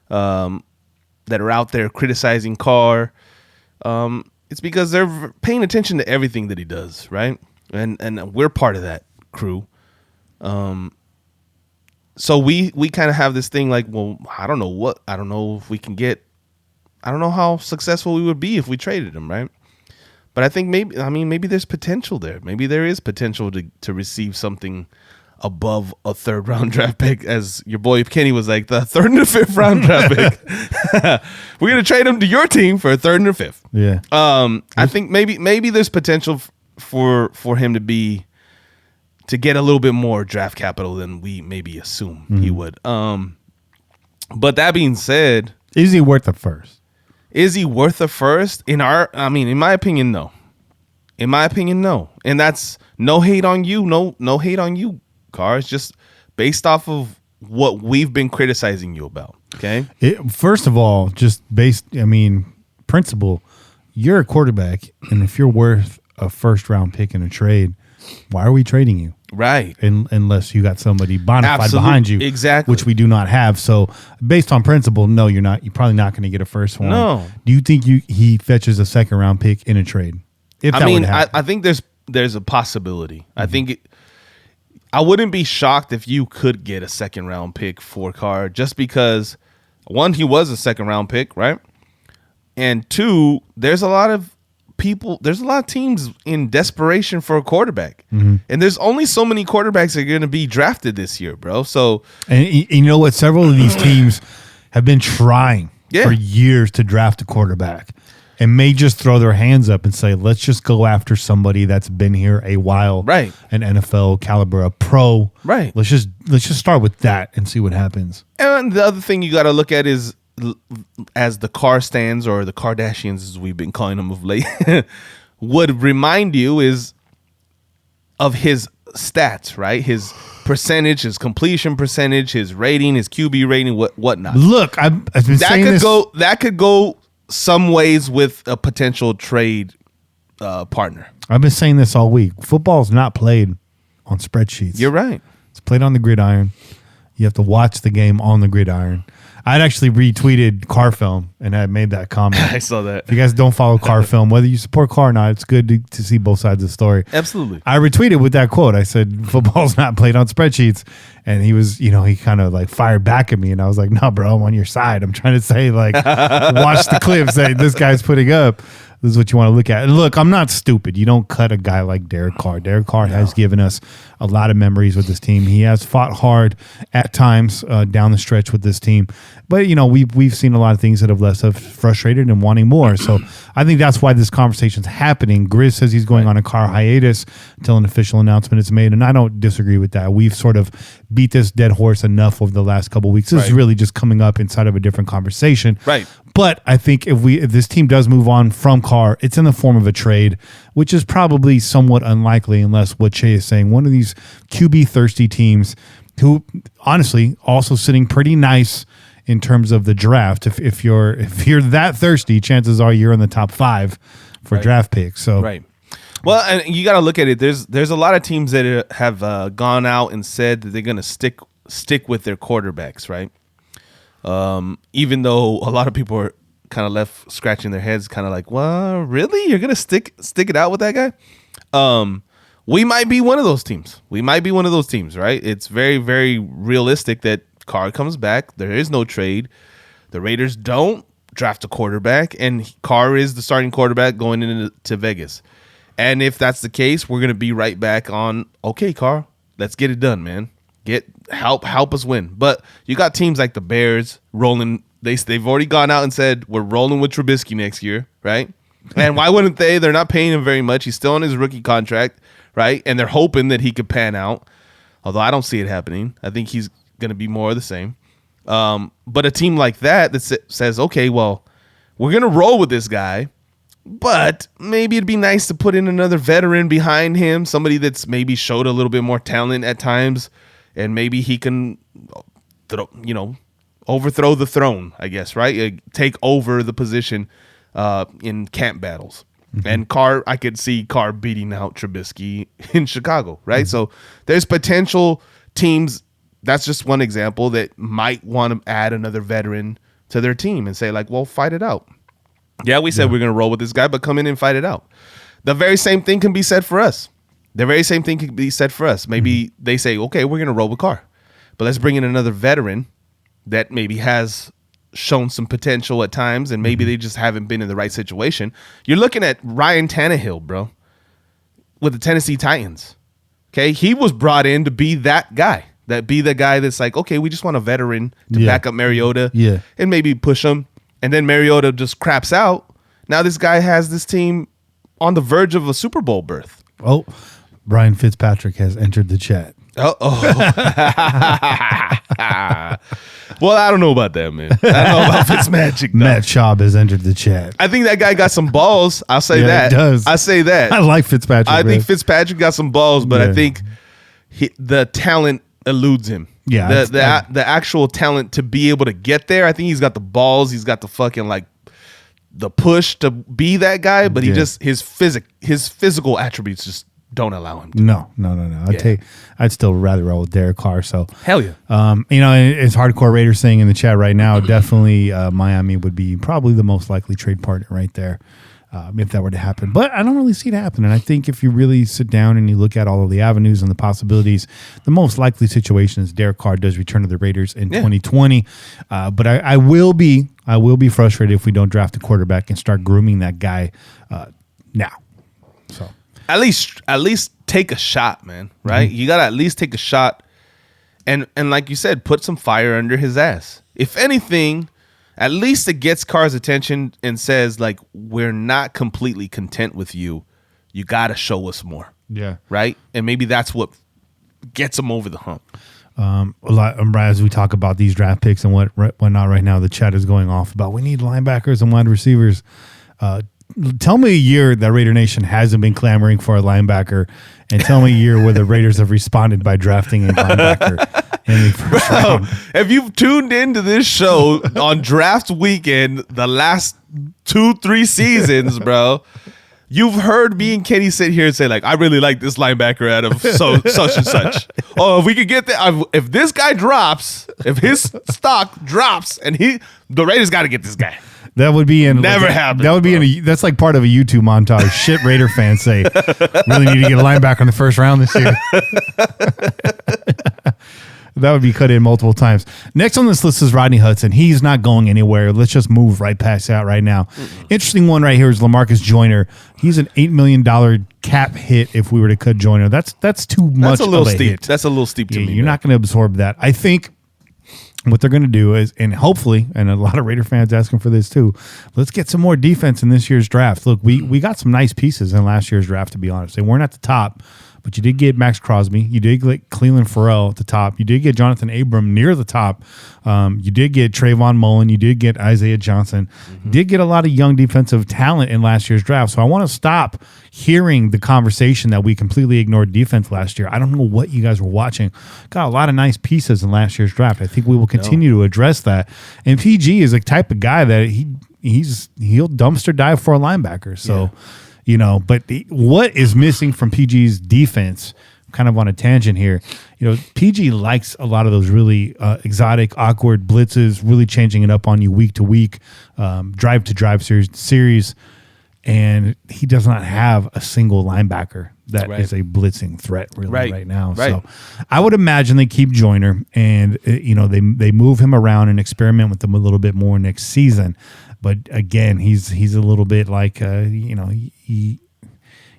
that are out there criticizing Carr, it's because they're paying attention to everything that he does, right? And we're part of that crew. So we kind of have this thing like, well, I don't know if we can get, I don't know how successful we would be if we traded him, right? But I think maybe there's potential there. Maybe there is potential to receive something above a third round draft pick, as your boy Kenny was like, the third and the fifth round draft pick. We're gonna trade him to your team for a third and a fifth. Yeah. I think maybe there's potential for him to get a little bit more draft capital than we maybe assume he would. But that being said, is he worth the first? Is he worth a first? In my opinion, no. In my opinion, no. And that's no hate on you. No hate on you, Carr. It's just based off of what we've been criticizing you about. Okay. First of all, just principle, you're a quarterback. And if you're worth a first round pick in a trade, why are we trading you? Right. Unless you got somebody bona fide behind you. Exactly. Which we do not have. So based on principle, no, you're not. You're probably not going to get a first one. No. Do you think he fetches a second round pick in a trade? I think there's a possibility. I think I wouldn't be shocked if you could get a second round pick for Carr, just because one, he was a second round pick, right? And two, there's a lot of teams in desperation for a quarterback. And there's only so many quarterbacks that are going to be drafted this year, bro. So, and you know what? Several of these teams have been trying for years to draft a quarterback and may just throw their hands up and say, let's just go after somebody that's been here a while. Right. An NFL caliber, a pro. Right. Let's just start with that and see what happens. And the other thing you got to look at is, as the Carr stands, or the Kardashians as we've been calling them of late, would remind you is of his stats, right? His percentage, his completion percentage, his rating, his QB rating, whatnot. Look, I've been saying this. That could go some ways with a potential trade partner. I've been saying this all week. Football's not played on spreadsheets. You're right. It's played on the gridiron. You have to watch the game on the gridiron. I'd actually retweeted Carr Film and I made that comment. I saw that. If you guys don't follow Carr Film, whether you support Carr or not, it's good to see both sides of the story. Absolutely. I retweeted with that quote. I said, football's not played on spreadsheets. And he was, he kind of like fired back at me. And I was like, no, bro, I'm on your side. I'm trying to say, like, watch the clips that this guy's putting up. This is what you want to look at. And look, I'm not stupid. You don't cut a guy like Derek Carr. Derek Carr has given us a lot of memories with this team. He has fought hard at times down the stretch with this team. But, we've seen a lot of things that have left us frustrated and wanting more. So I think that's why this conversation's happening. Grizz says he's going on a Carr hiatus until an official announcement is made. And I don't disagree with that. We've sort of beat this dead horse enough over the last couple of weeks. This is really just coming up inside of a different conversation. Right. But I think if this team does move on from Carr, it's in the form of a trade, which is probably somewhat unlikely unless what Che is saying, one of these QB thirsty teams who honestly also sitting pretty nice in terms of the draft. If you're that thirsty, chances are you're in the top 5 for draft picks. So right. Well, and you got to look at it. There's a lot of teams that have gone out and said that they're going to stick with their quarterbacks, right? Even though a lot of people are kind of left scratching their heads, kind of like, well, really? You're going to stick it out with that guy? We might be one of those teams. Right? It's very, very realistic that Carr comes back. There is no trade. The Raiders don't draft a quarterback, and Carr is the starting quarterback going into Vegas. And if that's the case, we're going to be right back on, okay, Carr, let's get it done, man. Help us win. But you got teams like the Bears rolling. They've already gone out and said, we're rolling with Trubisky next year, right? And why wouldn't they? They're not paying him very much. He's still on his rookie contract, right? And they're hoping that he could pan out, although I don't see it happening. I think he's going to be more of the same. But a team like that says, okay, well, we're going to roll with this guy, but maybe it'd be nice to put in another veteran behind him, somebody that's maybe showed a little bit more talent at times, and maybe he can, overthrow the throne, I guess, right? Take over the position in camp battles. Mm-hmm. And Carr, I could see Carr beating out Trubisky in Chicago, right? Mm-hmm. So there's potential teams. That's just one example that might want to add another veteran to their team and say, like, well, fight it out. Yeah, we said we're going to roll with this guy, but come in and fight it out. The very same thing can be said for us. Maybe they say, okay, we're going to roll with Carr, but let's bring in another veteran that maybe has shown some potential at times, and maybe they just haven't been in the right situation. You're looking at Ryan Tannehill, bro, with the Tennessee Titans. Okay, he was brought in to be that guy. The guy that's like, okay, we just want a veteran to back up Mariota and maybe push him. And then Mariota just craps out. Now this guy has this team on the verge of a Super Bowl berth. Oh, Brian Fitzpatrick has entered the chat. Well, I don't know about that, man. I don't know about Fitzmagic. Matt Schaub has entered the chat. I think that guy got some balls. I'll say that. He does. I say that. I like Fitzpatrick. I think Fitzpatrick got some balls, but I think the talent eludes him. Yeah, the actual talent to be able to get there. I think he's got the balls. He's got the fucking the push to be that guy, but he just his physical attributes just don't allow him to. No. I'd still rather roll with Derek Carr. So hell yeah. It's hardcore Raiders saying in the chat right now. Definitely, Miami would be probably the most likely trade partner right there. If that were to happen. But I don't really see it happening. I think if you really sit down and you look at all of the avenues and the possibilities, the most likely situation is Derek Carr does return to the Raiders in 2020. But I will be frustrated if we don't draft a quarterback and start grooming that guy now. So at least take a shot, man. Right? Mm-hmm. You got to at least take a shot, and like you said, put some fire under his ass. If anything, at least it gets Carr's attention and says, like, we're not completely content with you. You got to show us more. Yeah. Right? And maybe that's what gets him over the hump. A lot as we talk about these draft picks and whatnot right now, the chat is going off about we need linebackers and wide receivers. Tell me a year that Raider Nation hasn't been clamoring for a linebacker, and tell me a year where the Raiders have responded by drafting a linebacker. Bro, if you've tuned into this show on draft weekend the last 2-3 seasons, bro, you've heard me and Kenny sit here and say, like, I really like this linebacker out of such and such. Oh, if we could get that, if this guy drops, if his stock drops, and the Raiders got to get this guy. That would be in never happened. That would be that's like part of a YouTube montage. Shit, Raider fans say really need to get a linebacker in the first round this year. That would be cut in multiple times. Next on this list is Rodney Hudson. He's not going anywhere. Let's just move right past that right now. Interesting one right here is LaMarcus Joyner. He's an $8 million cap hit if we were to cut Joyner. That's too much. That's a little of a steep. hit. That's a little steep to me. You're not going to absorb that. I think what they're going to do is, and hopefully, and a lot of Raider fans asking for this too, let's get some more defense in this year's draft. Look, we got some nice pieces in last year's draft, to be honest. They weren't at the top, but you did get Max Crosby. You did get Cleveland Farrell at the top. You did get Jonathan Abram near the top. You did get Trayvon Mullen. You did get Isaiah Johnson. You did get a lot of young defensive talent in last year's draft. So I want to stop hearing the conversation that we completely ignored defense last year. I don't know what you guys were watching. Got a lot of nice pieces in last year's draft. I think we will continue to address that. And PG is a type of guy that he'll dumpster dive for a linebacker. So, but what is missing from PG's defense, kind of on a tangent here, PG likes a lot of those really exotic, awkward blitzes, really changing it up on you week to week, drive to drive series. And he does not have a single linebacker that is a blitzing threat right now. Right. So I would imagine they keep Joyner and, they move him around and experiment with him a little bit more next season. But again, he's a little bit like, you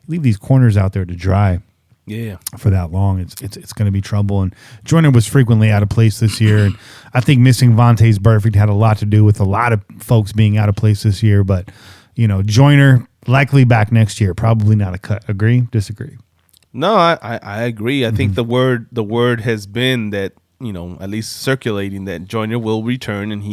leave these corners out there to dry. Yeah, for that long, it's going to be trouble. And Joyner was frequently out of place this year, and I think missing Vontaze Burfict had a lot to do with a lot of folks being out of place this year. But Joyner likely back next year, probably not a cut. Agree? Disagree? No, I agree. I think the word has been that at least circulating that Joyner will return, and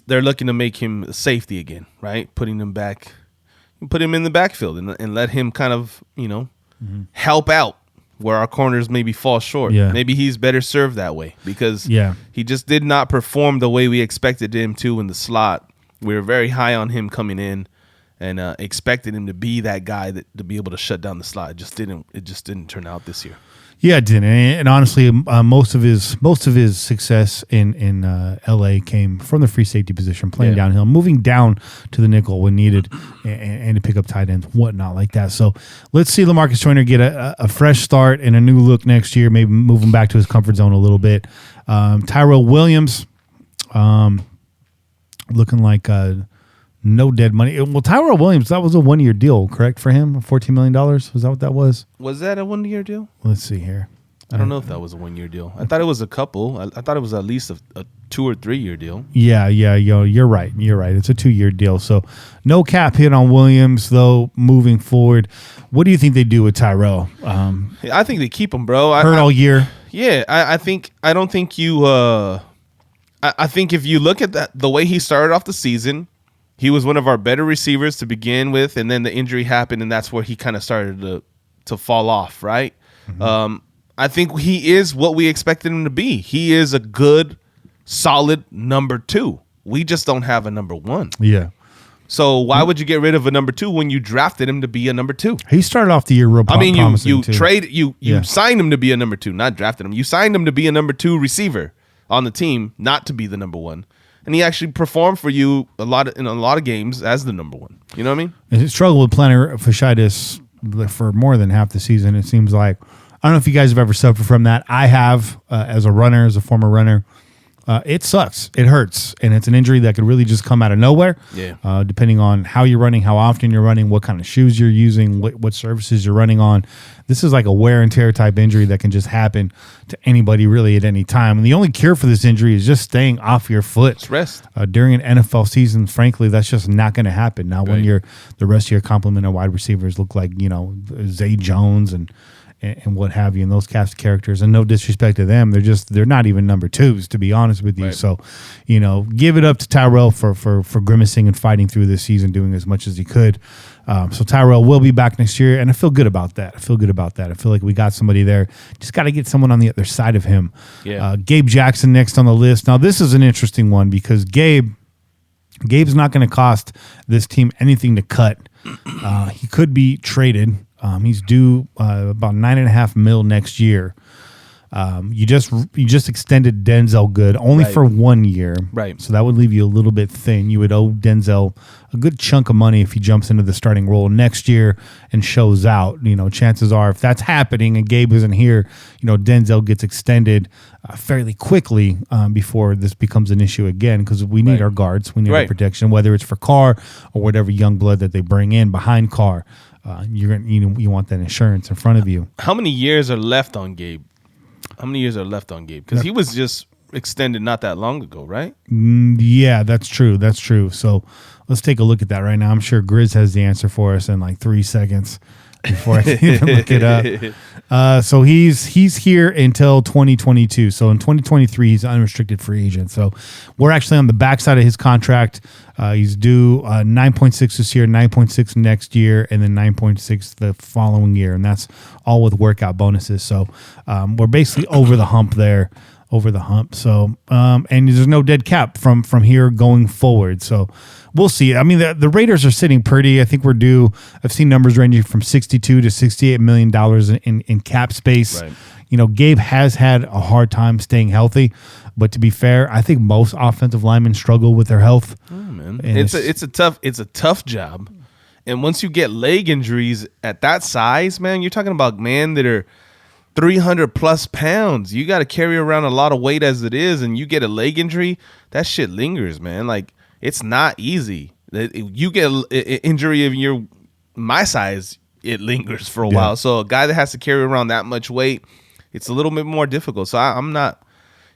they're looking to make him a safety again, right? Put him in the backfield and let him kind of help out where our corners maybe fall short. Yeah. Maybe he's better served that way because he just did not perform the way we expected him to in the slot. We were very high on him coming in and expected him to be that guy to be able to shut down the slot. It just didn't turn out this year. Yeah, it didn't. And honestly, most of his success in LA came from the free safety position, playing downhill, moving down to the nickel when needed, and to pick up tight ends, whatnot like that. So let's see Lamarcus Joyner get a fresh start and a new look next year. Maybe move him back to his comfort zone a little bit. Tyrell Williams, looking like no dead money. Well, Tyrell Williams, that was a 1-year deal, correct, for him? $14 million? Was that what that was? Was that a 1-year deal? Let's see here. I don't know if that was a 1-year deal. I thought it was a couple. I thought it was at least a 2 or 3 year deal. Yeah, you're right. It's a 2-year deal. So no cap hit on Williams, though, moving forward. What do you think they do with Tyrell? I think they keep him, bro. Hurt all year? Yeah, I think if you look at the way he started off the season, he was one of our better receivers to begin with, and then the injury happened, and that's where he kind of started to fall off, right? Mm-hmm. I think he is what we expected him to be. He is a good, solid number 2. We just don't have a number 1. Yeah. So why would you get rid of a number 2 when you drafted him to be a number 2? He started off the year real promising. You signed him to be a number 2, not drafted him. You signed him to be a number 2 receiver on the team, not to be the number 1. And he actually performed for you in a lot of games as the number 1. You know what I mean? And he struggled with plantar fasciitis for more than half the season, it seems like. I don't know if you guys have ever suffered from that. I have, as a former runner. It sucks. It hurts. And it's an injury that could really just come out of nowhere. Yeah. Depending on how you're running, how often you're running, what kind of shoes you're using, what surfaces you're running on. This is like a wear and tear type injury that can just happen to anybody really at any time. And the only cure for this injury is just staying off your foot. It's rest. During an NFL season, frankly, that's just not going to happen. Now, when the rest of your complement of wide receivers look like, Zay Jones and what have you, and those cast of characters, and no disrespect to them, they're not even number 2s, to be honest with you. Right. So, give it up to Tyrell for grimacing and fighting through this season, doing as much as he could. So Tyrell will be back next year, and I feel good about that. I feel like we got somebody there. Just got to get someone on the other side of him. Yeah. Gabe Jackson next on the list. Now, this is an interesting one because Gabe's not going to cost this team anything to cut. He could be traded. He's due about $9.5 million next year. You just extended Denzelle Good only for 1 year, right? So that would leave you a little bit thin. You would owe Denzelle a good chunk of money if he jumps into the starting role next year and shows out. Chances are, if that's happening and Gabe isn't here, Denzelle gets extended fairly quickly before this becomes an issue again, because we need our guards, we need our protection, whether it's for Carr or whatever young blood that they bring in behind Carr. You want that insurance in front of you. How many years are left on Gabe? Because he was just extended not that long ago, right? Yeah, that's true. So let's take a look at that right now. I'm sure Grizz has the answer for us in like 3 seconds. before I even look it up. So he's here until 2022. So in 2023, he's an unrestricted free agent. So we're actually on the backside of his contract. He's due 9.6 this year, 9.6 next year, and then 9.6 the following year. And that's all with workout bonuses. So we're basically over the hump there. So, and there's no dead cap from here going forward. So we'll see. I mean, the Raiders are sitting pretty. I think we're due. I've seen numbers ranging from $62 to $68 million in cap space. Right. You know, Gabe has had a hard time staying healthy, but to be fair, I think most offensive linemen struggle with their health. Oh, man. And It's a tough job. And once you get leg injuries at that size, man, you're talking about that are 300 plus pounds. You got to carry around a lot of weight as it is, and you get a leg injury, that shit lingers, man. Like, it's not easy. You get an injury of my size, it lingers for a while. So a guy that has to carry around that much weight, it's a little bit more difficult. So I'm not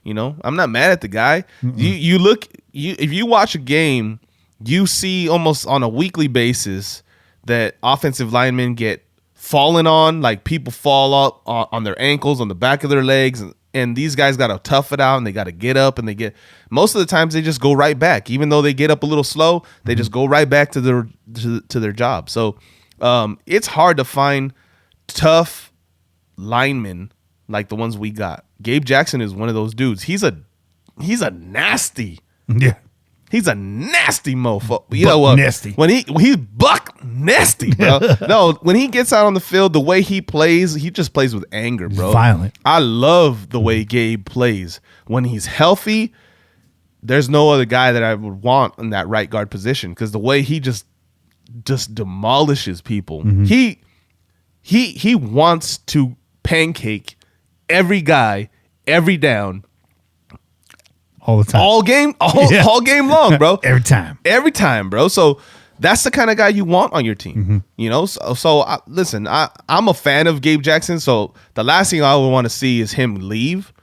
mad at the guy. If you watch a game, you see almost on a weekly basis that offensive linemen get falling on, like people fall up on their ankles, on the back of their legs, and these guys got to tough it out, and they got to get up, and most of the times they just go right back. Even though they get up a little slow, they just go right back to their job. So it's hard to find tough linemen like the ones we got. Gabe Jackson is one of those dudes. He's a nasty. Yeah. He's a nasty mofo. You know what? Nasty. When he's buck nasty, bro. No, when he gets out on the field, the way he plays, he just plays with anger, bro. Violent. I love the way Gabe plays. When he's healthy, there's no other guy that I would want in that right guard position, because the way he just demolishes people. Mm-hmm. He wants to pancake every guy, every down. All the time. All game long, bro. Every time, bro. So that's the kind of guy you want on your team. Mm-hmm. You know, listen, I'm a fan of Gabe Jackson, so the last thing I would want to see is him leave.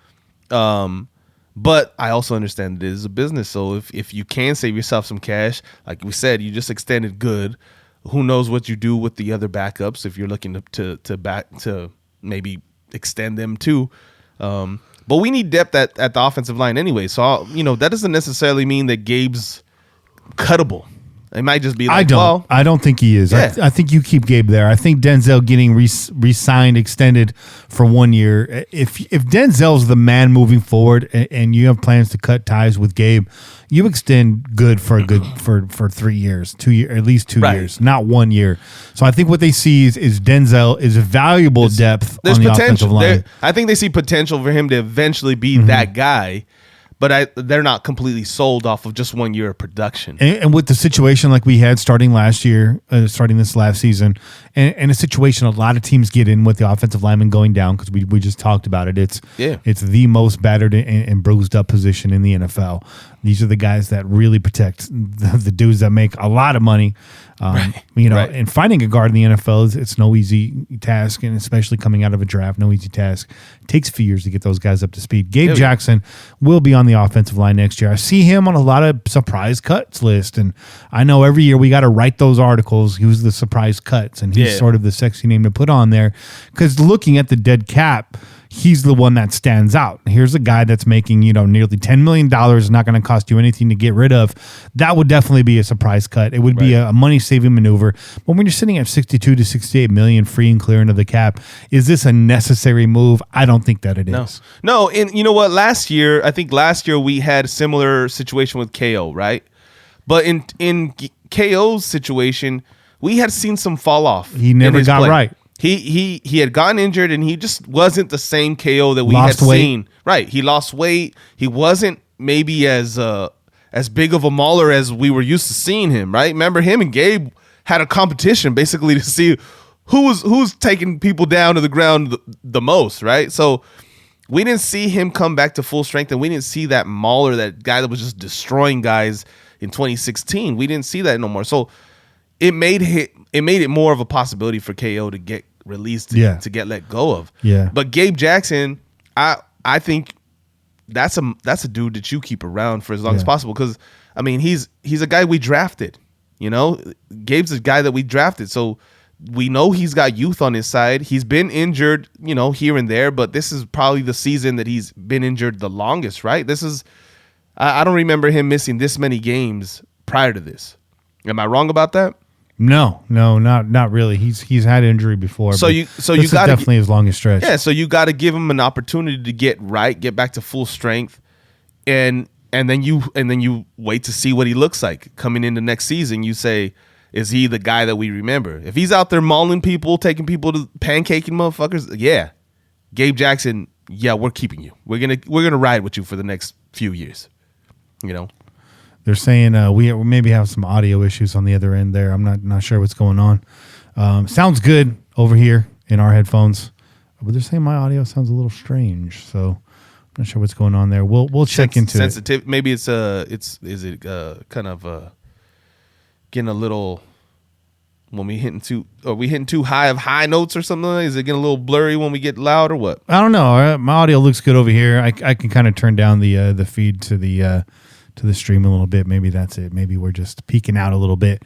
But I also understand it is a business, so if you can save yourself some cash, like we said, you just extended Good. Who knows what you do with the other backups if you're looking to maybe extend them too. But we need depth at the offensive line anyway. So, that doesn't necessarily mean that Gabe's cuttable. It might just be like, I don't think he is. Yeah. I think you keep Gabe there. I think Denzelle getting re-signed, extended for 1 year. If Denzel's the man moving forward and you have plans to cut ties with Gabe, you extend Good for 3 years, 2 years, at least 2 years, not 1 year. So I think what they see is Denzelle is a valuable depth on the offensive line. I think they see potential for him to eventually be that guy. But they're not completely sold off of just 1 year of production. And with the situation like we had starting this last season, and a situation a lot of teams get in with the offensive lineman going down, because we just talked about it. It's the most battered and bruised up position in the NFL. These are the guys that really protect the dudes that make a lot of money. And finding a guard in the NFL it's no easy task, and especially coming out of a draft, no easy task. It takes a few years to get those guys up to speed. Gabe Jackson will be on the offensive line next year. I see him on a lot of surprise cuts list, and I know every year we got to write those articles. Who's the surprise cuts, and he's sort of the sexy name to put on there, because looking at the dead cap, he's the one that stands out. Here's a guy that's making, nearly $10 million, not going to cost you anything to get rid of. That would definitely be a surprise cut. It would be a money-saving maneuver. But when you're sitting at 62 to 68 million free and clear into the cap, is this a necessary move? I don't think that it is. No, and you know what? Last year we had a similar situation with KO, right? But in KO's situation, we had seen some fall off. He never got right. He had gotten injured, and he just wasn't the same KO that we had seen. Right, he lost weight. He wasn't maybe as big of a mauler as we were used to seeing him. Right, remember him and Gabe had a competition basically to see who's taking people down to the ground the most. Right, so we didn't see him come back to full strength, and we didn't see that mauler, that guy that was just destroying guys in 2016. We didn't see that no more. So it made it more of a possibility for KO to get released, to get let go of. Yeah. But Gabe Jackson, I think that's a dude that you keep around for as long as possible, because I mean he's a guy we drafted. Gabe's a guy that we drafted, so We know he's got youth on his side. He's been injured, here and there, but this is probably the season that he's been injured the longest, right? I don't remember him missing this many games prior to this. Am I wrong about that? No, not really. He's had injury before. So you this got is definitely his longest stretch. Yeah, so you got to give him an opportunity to get back to full strength, and then you wait to see what he looks like coming into next season. You say, is he the guy that we remember? If he's out there mauling people, taking people to pancaking motherfuckers, yeah, Gabe Jackson, yeah, we're keeping you. We're gonna ride with you for the next few years. They're saying we maybe have some audio issues on the other end there. I'm not sure what's going on. Sounds good over here in our headphones, but they're saying my audio sounds a little strange. So I'm not sure what's going on there. We'll check into sensitive. It. Maybe is it kind of getting a little when we hitting too high of high notes or something? Is it getting a little blurry when we get loud or what? I don't know. My audio looks good over here. I can kind of turn down the feed to the stream a little bit. Maybe that's it. Maybe we're just peeking out a little bit.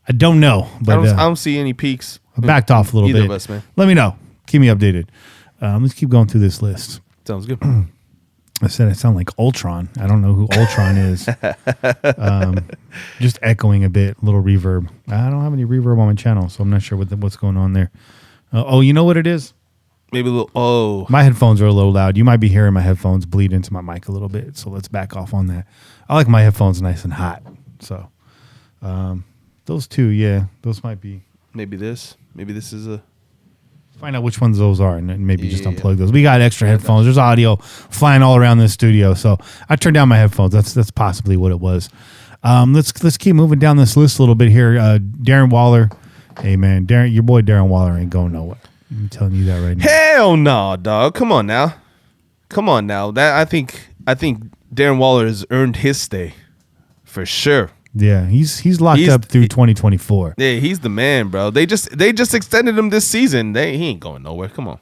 I don't know. But I don't see any peaks. I backed off a little bit. Either of us, man. Let me know. Keep me updated. Let's keep going through this list. Sounds good. I said I sound like Ultron. I don't know who Ultron is. Just echoing a bit, a little reverb. I don't have any reverb on my channel, so I'm not sure what's going on there. You know what it is? Maybe a little. Oh, my headphones are a little loud. You might be hearing my headphones bleed into my mic a little bit, so let's back off on that. I like my headphones nice and hot. So those two, yeah, those might be. Maybe this is a. Find out which ones those are, and then maybe just unplug those. We got extra headphones. There's audio flying all around this studio, so I turned down my headphones. That's possibly what it was. Let's keep moving down this list a little bit here. Darren Waller, hey man, your boy Darren Waller ain't going nowhere. I'm telling you that right now. Hell no, dog. Come on now. That I think Darren Waller has earned his stay for sure. Yeah, he's locked up through 2024. Yeah, he's the man, bro. They just extended him this season. He ain't going nowhere. Come on.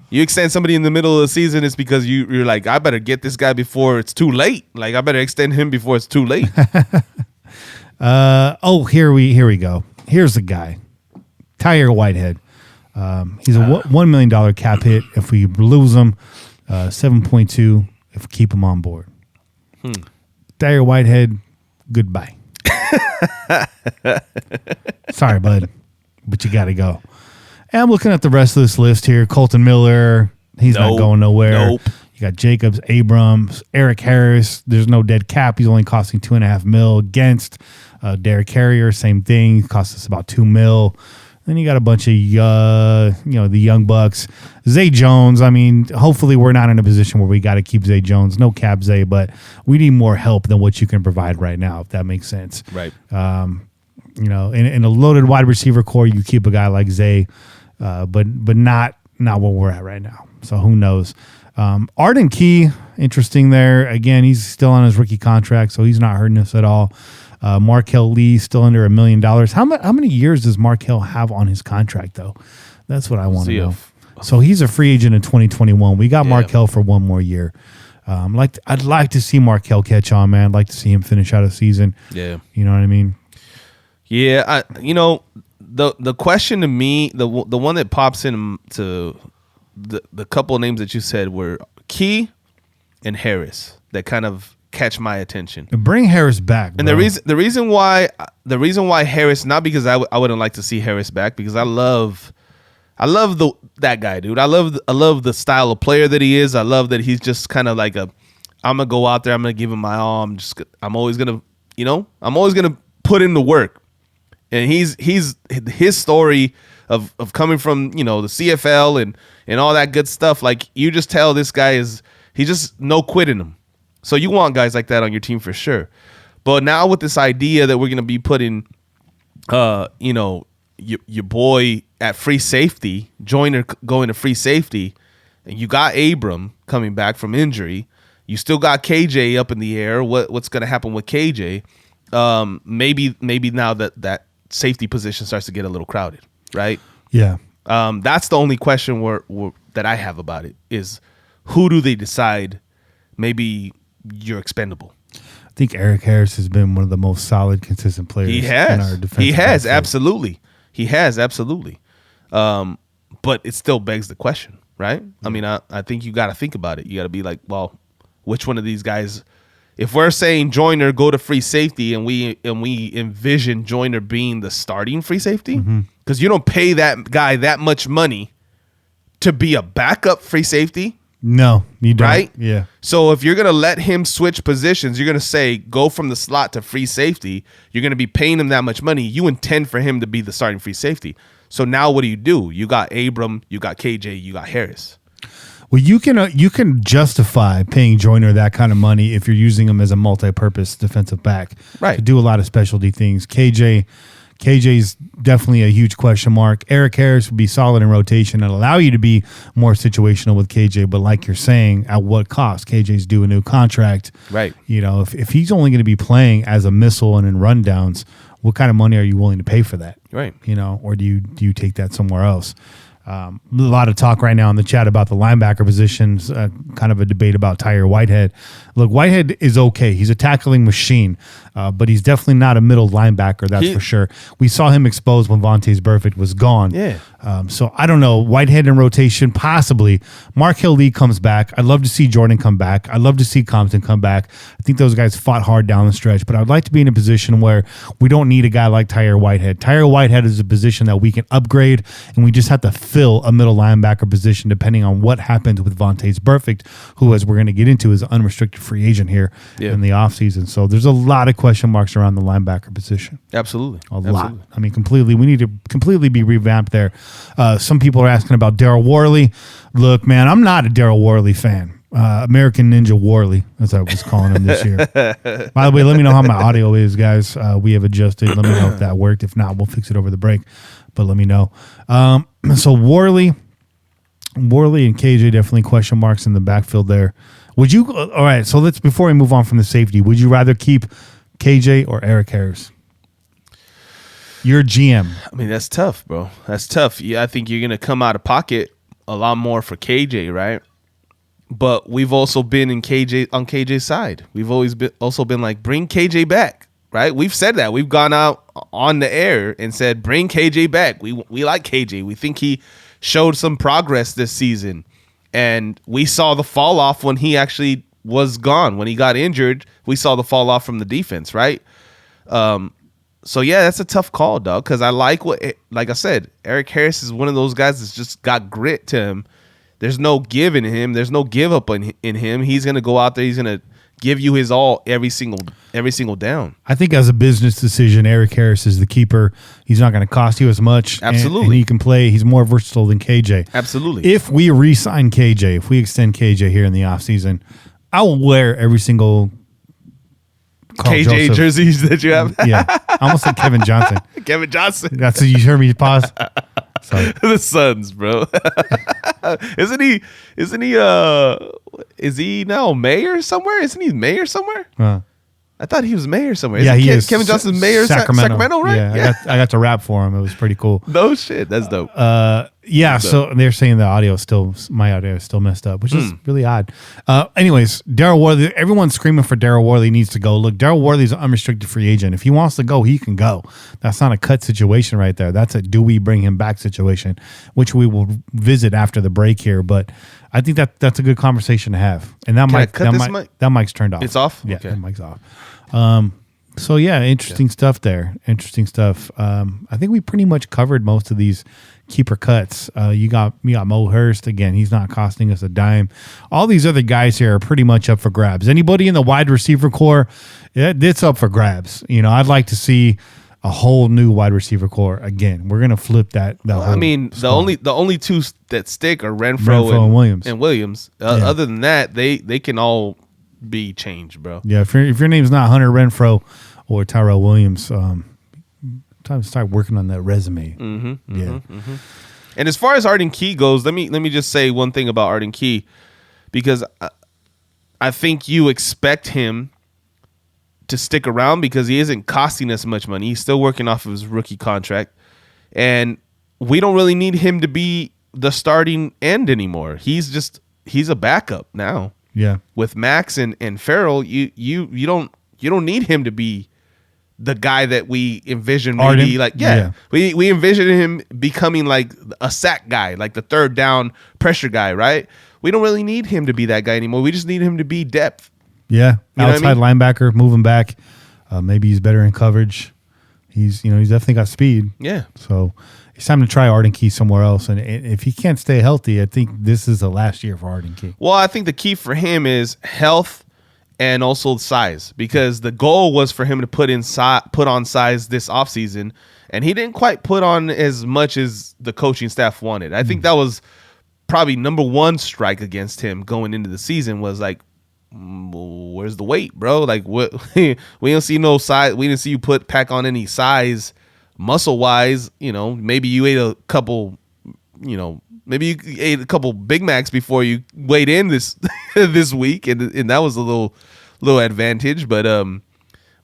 You extend somebody in the middle of the season, it's because you're like, I better get this guy before it's too late. Like, I better extend him before it's too late. Here we go. Here's the guy, Tyrell Whitehead. He's a $1 million cap hit if we lose him. 7.2 if we keep him on board. Tyrell Whitehead, goodbye. Sorry, bud, but you got to go. And I'm looking at the rest of this list here. Colton Miller, he's not going nowhere. Nope. You got Jacobs, Abrams, Eric Harris. There's no dead cap. He's only costing $2.5 million against. Derek Carrier, same thing. Cost us about $2 million. Then you got a bunch of, the young bucks. Zay Jones, I mean, hopefully we're not in a position where we got to keep Zay Jones. No cap Zay, but we need more help than what you can provide right now, if that makes sense. Right. In a loaded wide receiver core, you keep a guy like Zay, but not where we're at right now. So who knows? Arden Key, interesting there. Again, he's still on his rookie contract, so he's not hurting us at all. Markel Lee still under $1 million. How many years does Markel have on his contract, though? That's what I want to know. So he's a free agent in 2021. We got Markel for one more year. I'd like to see Markel catch on, man. I'd like to see him finish out a season. Yeah. You know what I mean? Yeah. The question to me, the one that pops into the couple of names that you said were Key and Harris that kind of catch my attention. And bring Harris back, bro. And the reason why Harris, not because I wouldn't like to see Harris back, because I love that guy, dude. I love the style of player that he is. I love that he's just kind of like I'm gonna go out there, I'm gonna give him my all. I'm always gonna put in the work. And his story of coming from, the CFL and all that good stuff, like you just tell this guy he's just no quit in him. So you want guys like that on your team for sure. But now with this idea that we're going to be putting, your boy at free safety, Joyner going to free safety, and you got Abram coming back from injury. You still got KJ up in the air. What's going to happen with KJ? Maybe now that safety position starts to get a little crowded, right? Yeah. That's the only question that I have about it is who do they decide maybe you're expendable? I think Eric Harris has been one of the most solid, consistent players. He in our has. defensive He has, backfield. absolutely. He has, absolutely. But it still begs the question, right? I mean, I think you got to think about it. You got to be like, well, which one of these guys? If we're saying Joyner go to free safety, and we envision Joyner being the starting free safety, because you don't pay that guy that much money to be a backup free safety. No, you don't. Right? Yeah. So if you're going to let him switch positions, you're going to say go from the slot to free safety. You're going to be paying him that much money. You intend for him to be the starting free safety. So now what do? You got Abram, you got KJ, you got Harris. Well, you can justify paying Joyner that kind of money if you're using him as a multi-purpose defensive back. Right. To do a lot of specialty things. KJ's definitely a huge question mark. Eric Harris would be solid in rotation and allow you to be more situational with KJ, but like you're saying, at what cost? KJ's due a new contract. Right. You know, if he's only going to be playing as a missile and in rundowns, what kind of money are you willing to pay for that? Right. You know, or do you take that somewhere else? A lot of talk right now in the chat about the linebacker positions, kind of a debate about Tyrell Whitehead. Look, Whitehead is okay. He's a tackling machine, but he's definitely not a middle linebacker, that's for sure. We saw him exposed when Vontaze Burfict was gone. Yeah. So I don't know. Whitehead in rotation, possibly. Markel Lee comes back. I'd love to see Jordan come back. I'd love to see Compton come back. I think those guys fought hard down the stretch, but I'd like to be in a position where we don't need a guy like Tyrell Whitehead. Tyrell Whitehead is a position that we can upgrade, and we just have to fill a middle linebacker position depending on what happens with Vontaze Burfict, who, as we're going to get into, is an unrestricted free agent here in the offseason. So there's a lot of question marks around the linebacker position. Absolutely. A lot. I mean, completely. We need to completely be revamped there. Some people are asking about Daryl Worley. Look, man, I'm not a Daryl Worley fan. American Ninja Worley, as I was calling him this year. By the way, let me know how my audio is, guys. We have adjusted. Let me know if that worked. If not, we'll fix it over the break. But let me know. So Worley and KJ definitely question marks in the backfield there. Would you? All right. So before we move on from the safety, would you rather keep KJ or Eric Harris? You're GM. I mean, that's tough, bro. That's tough. Yeah, I think you're gonna come out of pocket a lot more for KJ, right? But we've also been on KJ's side. We've always been like, bring KJ back, right? We've said that. We've gone out on the air and said, bring KJ back. We like KJ. We think he showed some progress this season, and we saw the fall off when he actually was gone. When he got injured, we saw the fall off from the defense, right? So yeah, that's a tough call, dog. Because like I said, Eric Harris is one of those guys that's just got grit to him. There's no give in him. There's no give up in him. He's gonna go out there. He's gonna give you his all every single down. I think as a business decision, Eric Harris is the keeper. He's not going to cost you as much. Absolutely. And he can play. He's more versatile than KJ. Absolutely. If we re-sign KJ, if we extend KJ here in the offseason, I will wear every single Carl KJ Joseph jerseys that you have. Yeah. I almost said Kevin Johnson. Kevin Johnson. That's you heard me pause. Sorry. The Suns, bro. Is he now mayor somewhere? Isn't he mayor somewhere? I thought he was mayor somewhere. Yeah, he is. Kevin Johnson's mayor of Sacramento, right? Yeah, I got to rap for him. It was pretty cool. No shit. That's dope. So they're saying my audio is still messed up, which is really odd. Anyways, Daryl Worley, everyone's screaming for Daryl Worley needs to go. Look, Daryl Worley's an unrestricted free agent. If he wants to go, he can go. That's not a cut situation right there. That's a do we bring him back situation, which we will visit after the break here. But I think that's a good conversation to have. And that mic's turned off. It's off? Yeah, Okay. that mic's off. So yeah, interesting stuff there. Interesting stuff. I think we pretty much covered most of these keeper cuts. You got Mo Hurst again. He's not costing us a dime. All these other guys here are pretty much up for grabs. Anybody in the wide receiver core, it's up for grabs. You know, I'd like to see a whole new wide receiver core again. We're gonna flip that. I mean, the only two that stick are Renfro and Williams. Other than that, they can all be changed, bro. Yeah, if your name's not Hunter Renfro or Tyrell Williams, time to start working on that resume. And as far as Arden Key goes, let me just say one thing about Arden Key, because I think you expect him to stick around because he isn't costing us much money. He's still working off of his rookie contract, and we don't really need him to be the starting end anymore. He's a backup now. Yeah, with Max and Farrell, you You don't need him to be the guy that we envision. Arden? Maybe like we envision him becoming like a sack guy, like the third down pressure guy, right? We don't really need him to be that guy anymore. We just need him to be depth. Yeah, You know what I outside linebacker, moving back. Maybe he's better in coverage. He's definitely got speed. Yeah. So it's time to try Arden Key somewhere else. And if he can't stay healthy, I think this is the last year for Arden Key. Well, I think the key for him is health and also size, because the goal was for him to put on size this offseason, and he didn't quite put on as much as the coaching staff wanted. I think that was probably number one strike against him going into the season, was like, where's the weight, bro? Like, what? We didn't see no size. We didn't see you pack on any size muscle wise. Maybe you ate a couple, maybe you ate a couple Big Macs before you weighed in this this week, and that was a little advantage. But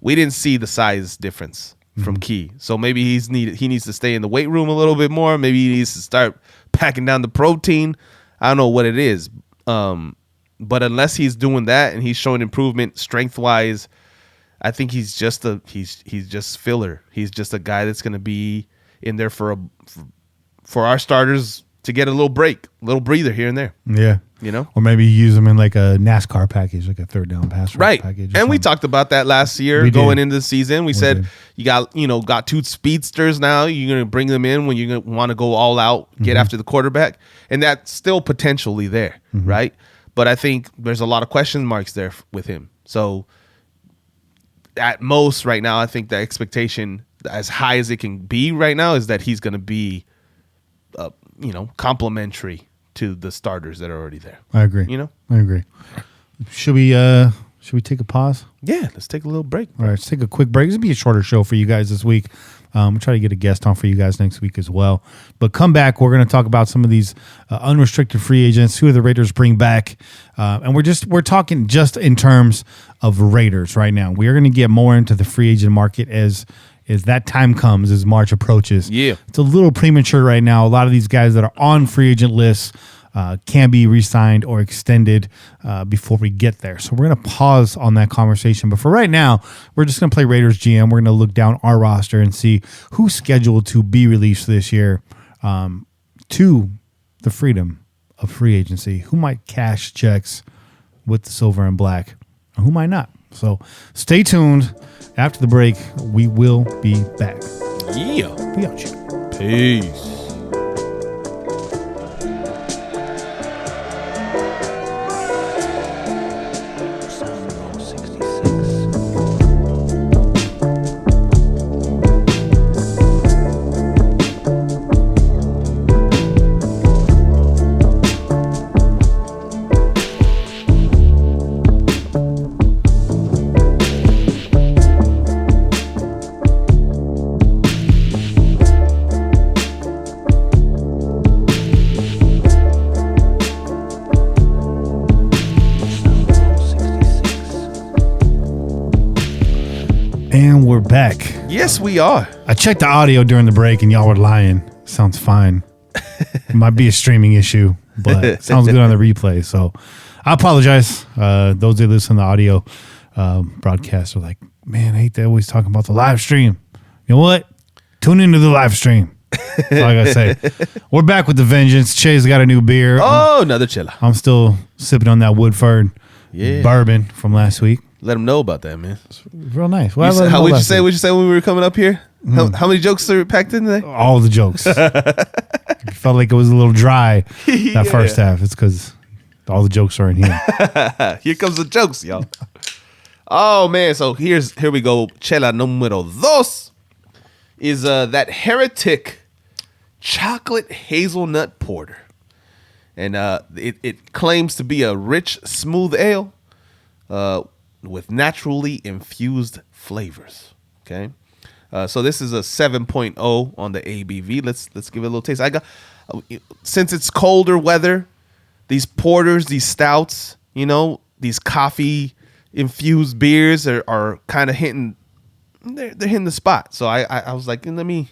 we didn't see the size difference from Key. So maybe he needs to stay in the weight room a little bit more. Maybe he needs to start packing down the protein. I don't know what it is. But unless he's doing that and he's showing improvement strength wise, I think he's just filler. He's just a guy that's going to be in there for our starters to get a little breather here and there. Yeah. Or maybe you use him in like a NASCAR package, like a third down pass rush package. And we talked about that last year going into the season. We said you got two speedsters now. You're going to bring them in when you want to go all out, get after the quarterback. And that's still potentially there, right? But I think there's a lot of question marks there with him. So at most right now, I think the expectation, as high as it can be right now, is that he's going to be, complimentary to the starters that are already there. I agree. I agree. Should we take a pause? Yeah, let's take a little break. All right, let's take a quick break. This will be a shorter show for you guys this week. We'll try to get a guest on for you guys next week as well. But come back. We're going to talk about some of these unrestricted free agents. Who do the Raiders bring back? And we're talking just in terms of Raiders right now. We are going to get more into the free agent market as that time comes, as March approaches. Yeah. It's a little premature right now. A lot of these guys that are on free agent lists can be re-signed or extended before we get there. So we're going to pause on that conversation. But for right now, we're just going to play Raiders GM. We're going to look down our roster and see who's scheduled to be released this year to the freedom of free agency. Who might cash checks with the silver and black, and who might not. So stay tuned. After the break, we will be back. Yeah. We out here. Peace. And we're back. Yes, we are. I checked the audio during the break, and y'all were lying. Sounds fine. It might be a streaming issue, but it sounds good on the replay. So I apologize. Those that listen to the audio broadcast are like, man, I hate they always talking about the live stream. You know what? Tune into the live stream. That's all I gotta say. We're back with the vengeance. Che's got a new beer. Oh, another chiller. I'm still sipping on that Woodford bourbon from last week. Let them know about that, man. Real nice. How would you say? What'd you say when we were coming up here? How many jokes are packed in today? All the jokes. It felt like it was a little dry that first half. It's because all the jokes are in here. Here comes the jokes, y'all. Oh man, so here we go. Chela numero dos is that Heretic chocolate hazelnut porter, and it claims to be a rich, smooth ale with naturally infused flavors. Okay, so this is a 7.0 on the ABV. Let's give it a little taste. Since it's colder weather, these porters, these stouts, these coffee infused beers are kind of hitting. They're hitting the spot. So I was like, let me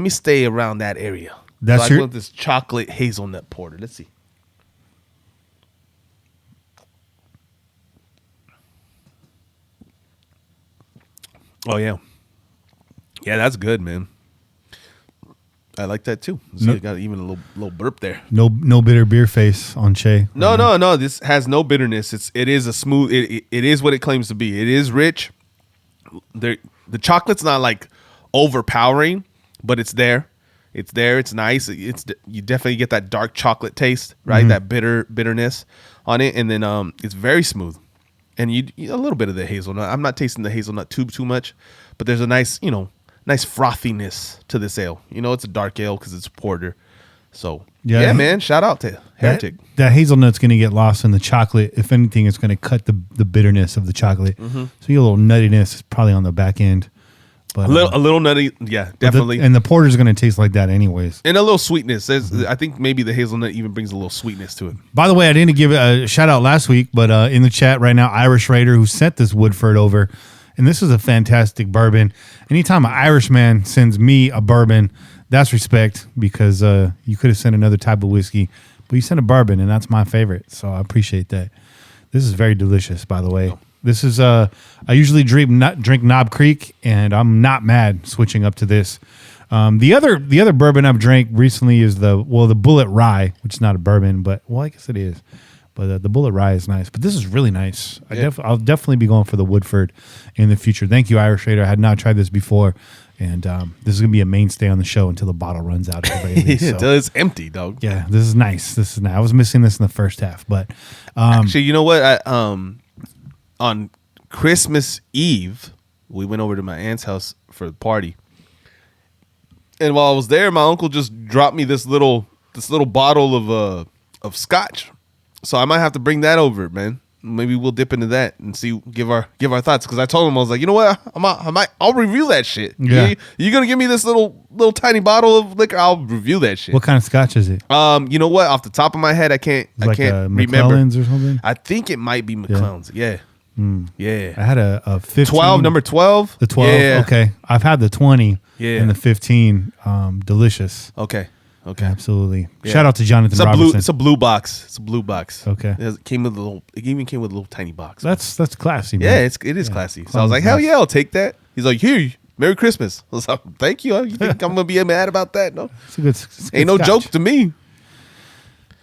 stay around that area. That's so I want this chocolate hazelnut porter. Let's see. Oh yeah, yeah, that's good, man. I like that too. See, I got even a little burp there. No bitter beer face on Che. No. This has no bitterness. It is a smooth. It is what it claims to be. It is rich. The chocolate's not like overpowering, but it's there. It's there. It's nice. You definitely get that dark chocolate taste, right? That bitterness on it, and then it's very smooth, and you a little bit of the hazelnut. I'm not tasting the hazelnut too much, but there's a nice nice frothiness to this ale. It's a dark ale because it's porter. So yeah, man, shout out to Heretic. That hazelnut's going to get lost in the chocolate. If anything, it's going to cut the bitterness of the chocolate. So you get a little nuttiness probably on the back end. But a little nutty, yeah, definitely. And the porter's going to taste like that anyways. And a little sweetness. I think maybe the hazelnut even brings a little sweetness to it. By the way, I didn't give a shout out last week, but in the chat right now, Irish Raider, who sent this Woodford over, and this is a fantastic bourbon. Anytime an Irishman sends me a bourbon, that's respect, because you could have sent another type of whiskey, but you sent a bourbon, and that's my favorite. So I appreciate that. This is very delicious, by the way. This is I usually drink Knob Creek, and I'm not mad switching up to this. The other bourbon I've drank recently is the Bullet Rye, which is not a bourbon, but I guess it is. But the Bullet Rye is nice. But this is really nice. I'll definitely be going for the Woodford in the future. Thank you, Irish Raider. I had not tried this before, and this is gonna be a mainstay on the show until the bottle runs out. Until it's empty, dog. Yeah, this is nice. This is nice. I was missing this in the first half, but actually, you know what? On Christmas Eve, we went over to my aunt's house for the party, and while I was there, my uncle just dropped me this little bottle of scotch. So I might have to bring that over, man. Maybe we'll dip into that and give our thoughts. Because I told him, I was like, you know what, I'll review that shit. Yeah, you gonna give me this little tiny bottle of liquor? I'll review that shit. What kind of scotch is it? You know what? Off the top of my head, I can't remember. McClellan's or something. I think it might be McClellan's. Yeah. Yeah. I had a 15. 12, number 12. The 12. Yeah. Okay. I've had the 20. Yeah. And the 15. Delicious. Okay. Absolutely. Yeah. Shout out to Jonathan Robinson. It's a blue box. Okay. It even came with a little tiny box. That's classy, man. Yeah, it is classy. So I was like, hell yeah, I'll take that. He's like, here, Merry Christmas. I was like, thank you. You think I'm gonna be mad about that? No. It's a good Ain't no scotch. joke to me.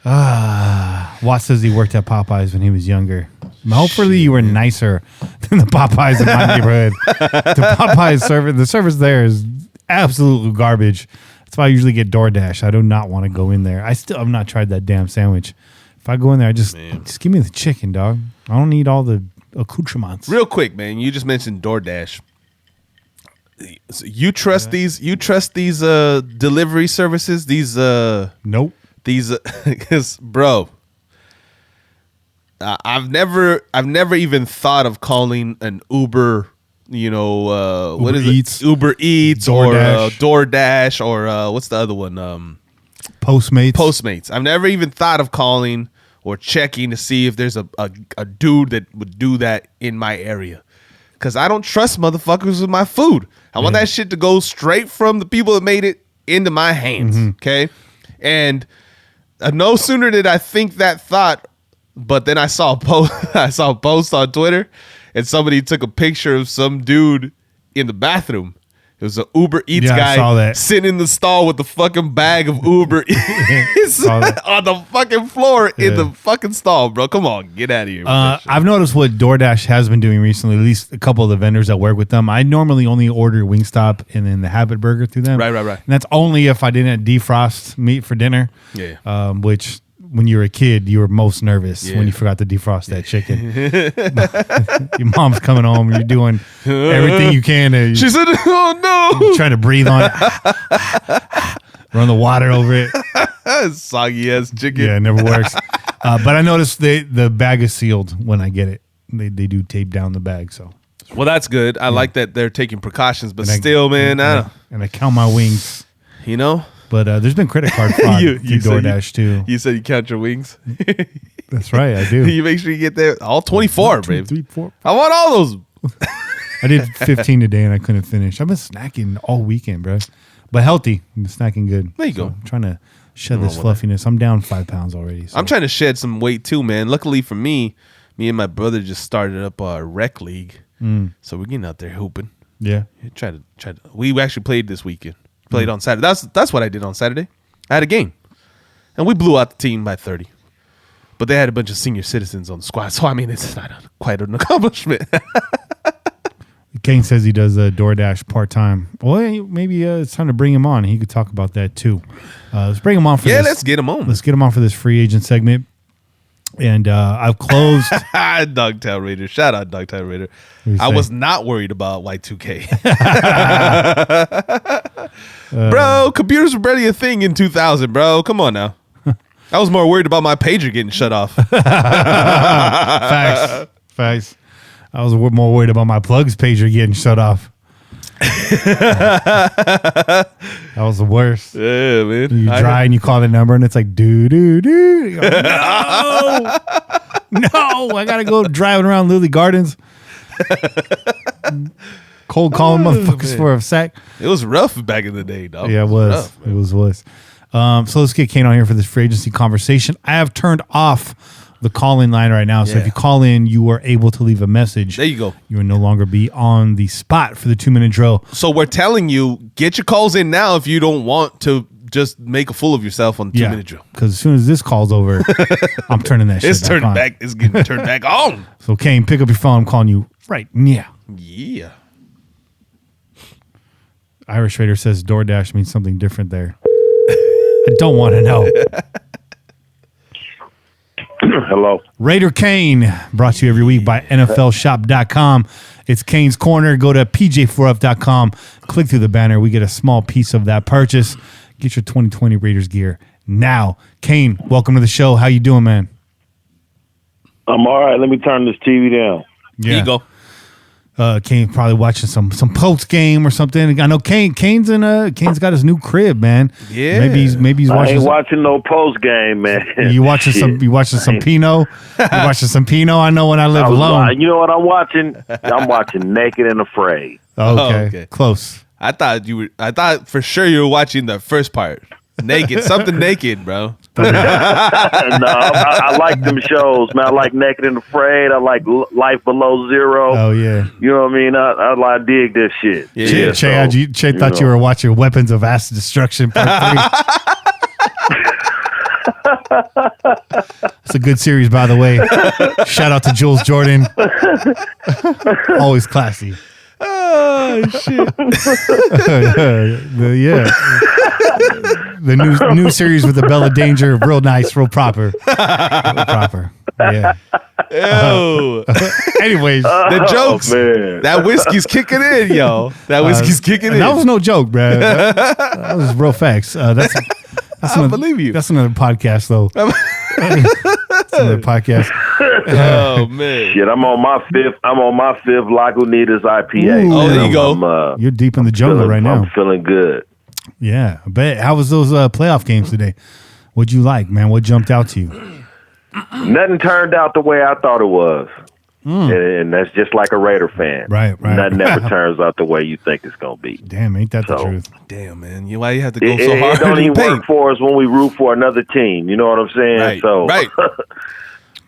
Watts says he worked at Popeyes when he was younger. Hopefully you were nicer than the Popeyes in my neighborhood. The Popeyes service there is absolute garbage. That's why I usually get DoorDash. I do not want to go in there. I still have not tried that damn sandwich. If I go in there, I just give me the chicken, dog. I don't need all the accoutrements. Real quick, man. You just mentioned DoorDash. You trust these? You trust these delivery services? These nope. These because bro, I've never even thought of calling an Uber. What is Eats. it? Uber Eats DoorDash. or DoorDash or what's the other one? Postmates. I've never even thought of calling or checking to see if there's a dude that would do that in my area. Because I don't trust motherfuckers with my food. I want that shit to go straight from the people that made it into my hands. Okay? And no sooner did I think that thought, but then I saw a post on Twitter, and somebody took a picture of some dude in the bathroom. It was an Uber Eats guy sitting in the stall with the fucking bag of Uber Eats on the fucking floor in the fucking stall, bro. Come on, get out of here. I've noticed what DoorDash has been doing recently, at least a couple of the vendors that work with them. I normally only order Wingstop and then the Habit Burger through them. Right. And that's only if I didn't defrost meat for dinner. Yeah. Which, when you were a kid, you were most nervous when you forgot to defrost that chicken. Your mom's coming home. You're doing everything you can to. She said, "Oh no!" You're trying to breathe on it, run the water over it. Soggy ass chicken. Yeah, it never works. But I noticed the bag is sealed when I get it. They do tape down the bag. So. Well, that's good. I like that they're taking precautions, but still, man, and I count my wings. You know. But there's been credit card fraud through DoorDash too. You said you count your wings. That's right, I do. You make sure you get there all 24, babe. 3, 4. I want all those. I did 15 today and I couldn't finish. I've been snacking all weekend, bro. But healthy. I'm snacking good. There you go. I'm trying to shed this fluffiness. I'm down 5 pounds already. So. I'm trying to shed some weight too, man. Luckily for me and my brother just started up a rec league. So we're getting out there hooping. Yeah. Try to. We actually played this weekend. Played on Saturday. That's what I did on Saturday. I had a game, and we blew out the team by 30. But they had a bunch of senior citizens on the squad, so I mean, it's not quite an accomplishment. Kane says he does DoorDash part-time. Well, maybe it's time to bring him on. He could talk about that too. Let's bring him on for this. Yeah, let's get him on. Let's get him on for this free agent segment. And I've closed. Dogtail Raider. Shout out Dogtail Raider. I was not worried about Y2K. Bro, computers were barely a thing in 2000, bro. Come on now. I was more worried about my pager getting shut off. Facts. I was more worried about my plugs pager getting shut off. That was the worst. Yeah, man. You try and you call the number and it's like, no, I gotta go driving around Lily Gardens, cold calling motherfuckers for a sec. It was rough back in the day, dog. Yeah, it was. It was. So let's get Kane on here for this free agency conversation. I have turned off the call-in line right now. So if you call in, you are able to leave a message. There you go. You will no longer be on the spot for the 2-minute drill. So we're telling you, get your calls in now if you don't want to just make a fool of yourself on the 2-minute drill. Because as soon as this call's over, I'm turning that shit back on. It's getting turned back on. So Kane, pick up your phone. I'm calling you right now. Yeah. Irish Raider says DoorDash means something different there. I don't want to know. Hello. Raider Kane, brought to you every week by NFLShop.com. It's Kane's Corner. Go to PJ4F.com. Click through the banner. We get a small piece of that purchase. Get your 2020 Raiders gear now. Kane, welcome to the show. How you doing, man? I'm all right. Let me turn this TV down. Here you go. Kane probably watching some post game or something. I know Kane's got his new crib, man. Yeah, maybe he's watching. I ain't watching no post game, man. You watching some Pinot? You watching some Pinot? I know when I live alone. You know what I'm watching? I'm watching Naked and Afraid. Okay, close. I thought for sure you were watching the first part. Naked, something naked, bro. No, I like them shows, man. I like Naked and Afraid. I like Life Below Zero. Oh yeah, you know what I mean. I dig this shit. Yeah, Che thought you were watching Weapons of Mass Destruction Part 3. It's a good series, by the way. Shout out to Jules Jordan. Always classy. Oh shit! The new series with the Bella Danger, real nice, real proper. Yeah. Anyways, the jokes. That whiskey's kicking in, yo. That whiskey's kicking in. That was no joke, bro. That was real facts. That's I believe you. That's another podcast, though. That's another podcast. Oh man, shit! I'm on my fifth Lagunitas IPA. Ooh, there you go. You're deep in the jungle right now. I'm feeling good. Yeah, I bet. How was those playoff games today? What'd you like, man? What jumped out to you? Nothing turned out the way I thought it was. And that's just like a Raider fan. Right. Nothing ever turns out the way you think it's going to be. Damn, ain't that the truth? Damn, man. Why you have to go so hard? It don't even work for us when we root for another team. You know what I'm saying? Right. So, right.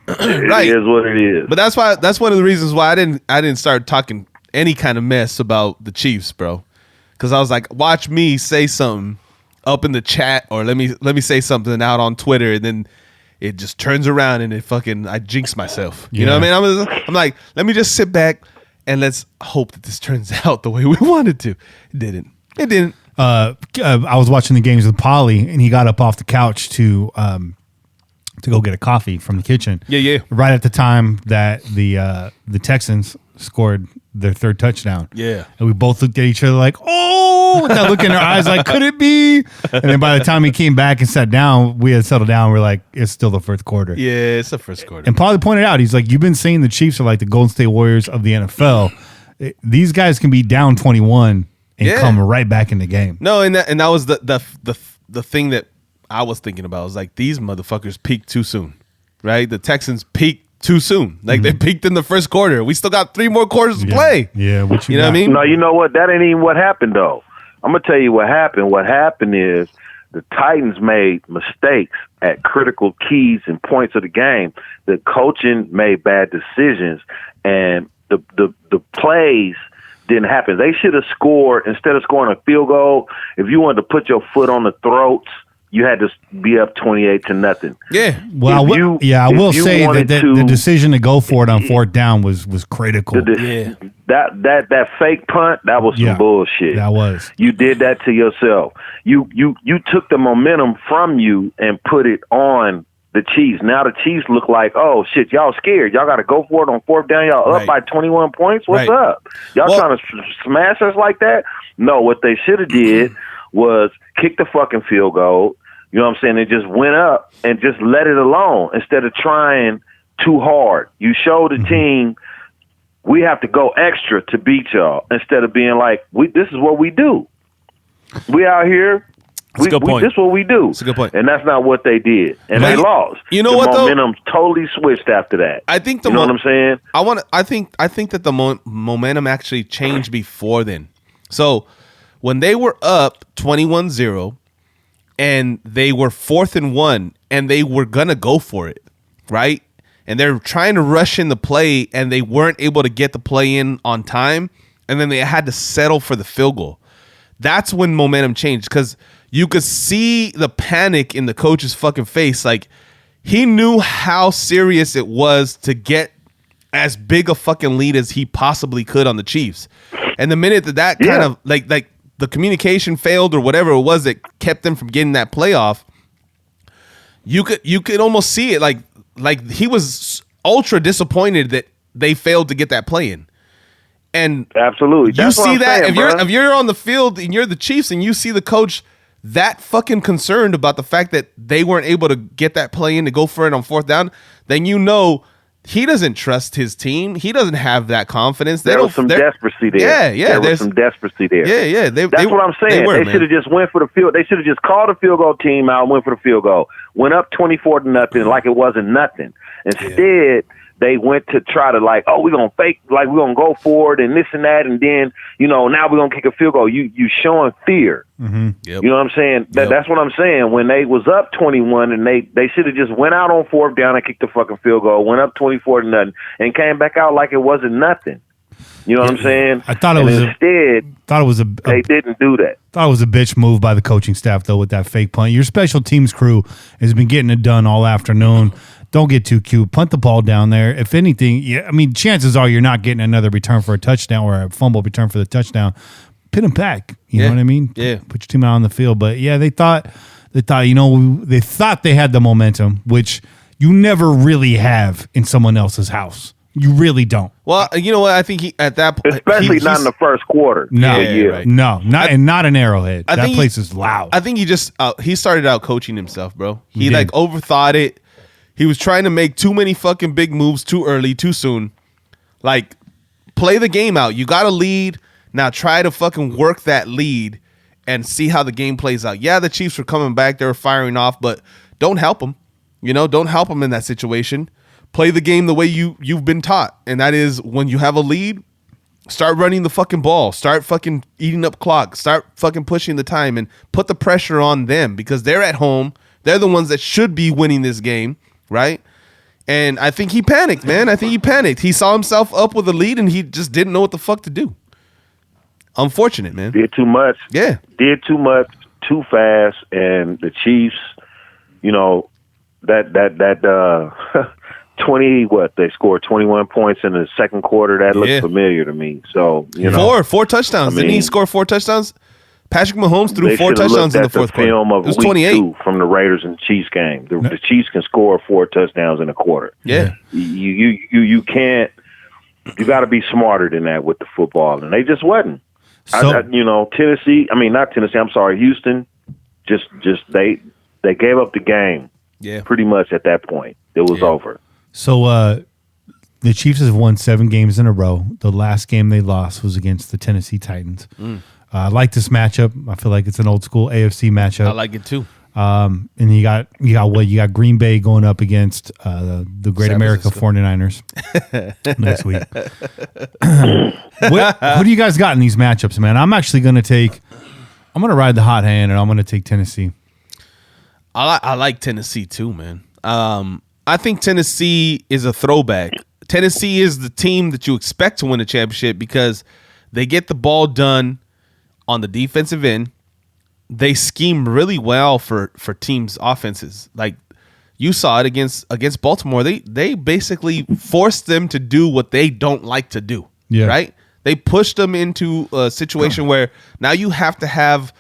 It is what it is. But that's one of the reasons why I didn't start talking any kind of mess about the Chiefs, bro. Because I was like, watch me say something up in the chat, or let me say something out on Twitter, and then it just turns around and I jinx myself. You know what I mean? I'm like, let me just sit back and let's hope that this turns out the way we wanted to. It didn't. I was watching the games with Polly, and he got up off the couch to go get a coffee from the kitchen. Yeah. Right at the time that the Texans scored their third touchdown. Yeah. And we both looked at each other like, oh, with that look in our eyes like, could it be? And then by the time he came back and sat down, we had settled down. We're like, it's still the first quarter. Yeah, it's the first quarter. And Paulie pointed out, he's like, you've been saying the Chiefs are like the Golden State Warriors of the NFL. These guys can be down 21 and come right back in the game. No, and that was the thing that I was thinking about. I was like, these motherfuckers peaked too soon, right? The Texans peaked too soon. Like they peaked in the first quarter. We still got 3 more quarters to play. Yeah, what you know what I mean? No, you know what? That ain't even what happened though. I'm gonna tell you what happened. What happened is the Titans made mistakes at critical keys and points of the game. The coaching made bad decisions, and the plays didn't happen. They should have scored instead of scoring a field goal. If you wanted to put your foot on the throats, you had to be up 28-0. Yeah. Well, I will say that the decision to go for it on fourth down was critical. That fake punt, that was some bullshit. That was. You did that to yourself. You took the momentum from you and put it on the Chiefs. Now the Chiefs look like, oh shit, y'all scared. Y'all got to go for it on fourth down. Y'all up by 21 points. What's up? Y'all trying to smash us like that? No, what they should have did was kick the fucking field goal. You know what I'm saying? It just went up and just let it alone instead of trying too hard. You show the team we have to go extra to beat y'all instead of being like, this is what we do. We out here. That's a good point. This is what we do. That's a good point. And that's not what they did. And they lost. You know the what, though? momentum totally switched after that. I think you know what I'm saying? I think that the momentum actually changed before then. So when they were up 21-0 and they were 4th and 1 and they were gonna go for it, right? And they're trying to rush in the play and they weren't able to get the play in on time, and then they had to settle for the field goal. That's when momentum changed, because you could see the panic in the coach's fucking face. Like, he knew how serious it was to get as big a fucking lead as he possibly could on the Chiefs. And the minute that kind of like the communication failed or whatever it was that kept them from getting that playoff, you could almost see it. Like he was ultra disappointed that they failed to get that play in. And absolutely, you see that if you're on the field and you're the Chiefs and you see the coach that fucking concerned about the fact that they weren't able to get that play in to go for it on fourth down, then you know he doesn't trust his team. He doesn't have that confidence. There was some desperacy there. Yeah. There was some desperacy there. Yeah. That's what I'm saying. They should have just went for the field. They should have just called the field goal team out and went for the field goal. Went up 24-0 like it wasn't nothing. Instead, they went to try to we're going to fake, we're going to go for it and this and that. And then, now we're going to kick a field goal. You showing fear. Mm-hmm. Yep. You know what I'm saying? That's what I'm saying. When they was up 21 and they should have just went out on fourth down and kicked the fucking field goal, went up 24-0 and came back out like it wasn't nothing. You know what I'm saying? I thought it was they didn't do that. Thought it was a bitch move by the coaching staff though with that fake punt. Your special teams crew has been getting it done all afternoon. Don't get too cute. Punt the ball down there. If anything, chances are you're not getting another return for a touchdown or a fumble return for the touchdown. Pin them back. You know what I mean? Yeah. Put your team out on the field. But yeah, they thought they had the momentum, which you never really have in someone else's house. You really don't. Well, you know what? I think at that point, especially not in the first quarter. No, right. No, not an Arrowhead. That place is loud. I think he started out coaching himself, bro. He overthought it. He was trying to make too many fucking big moves too early, too soon. Play the game out. You got a lead. Now try to fucking work that lead and see how the game plays out. Yeah, the Chiefs were coming back. They were firing off, but don't help them. Don't help them in that situation. Play the game the way you've been taught. And that is, when you have a lead, start running the fucking ball. Start fucking eating up clock. Start fucking pushing the time and put the pressure on them, because they're at home. They're the ones that should be winning this game. Right? And I think he panicked, man. He saw himself up with a lead and he just didn't know what the fuck to do. Unfortunate, man. Did too much. Yeah. Did too much, too fast, and the Chiefs, that 20, they scored 21 points in the second quarter. That looks familiar to me. So, Four touchdowns. Didn't he score 4 touchdowns? Patrick Mahomes threw 4 touchdowns in the fourth quarter. It was 28 from the Raiders and Chiefs game. The Chiefs can score 4 touchdowns in a quarter. Yeah, you can't. You got to be smarter than that with the football, and they just wasn't. Tennessee. Not Tennessee. I'm sorry, Houston. Just they gave up the game. Yeah, pretty much at that point it was over. So the Chiefs have won 7 games in a row. The last game they lost was against the Tennessee Titans. I like this matchup. I feel like it's an old school AFC matchup. I like it too. And you got Green Bay going up against the Great America 49ers next week. Who do you guys got in these matchups, man? I'm actually going to ride the hot hand, and I'm going to take Tennessee. I like Tennessee too, man. I think Tennessee is a throwback. Tennessee is the team that you expect to win a championship because They get the ball done on the defensive end. They scheme really well for teams' offenses. Like you saw it against Baltimore. They basically forced them to do what they don't like to do. Yeah. Right? They pushed them into a situation where now you have to have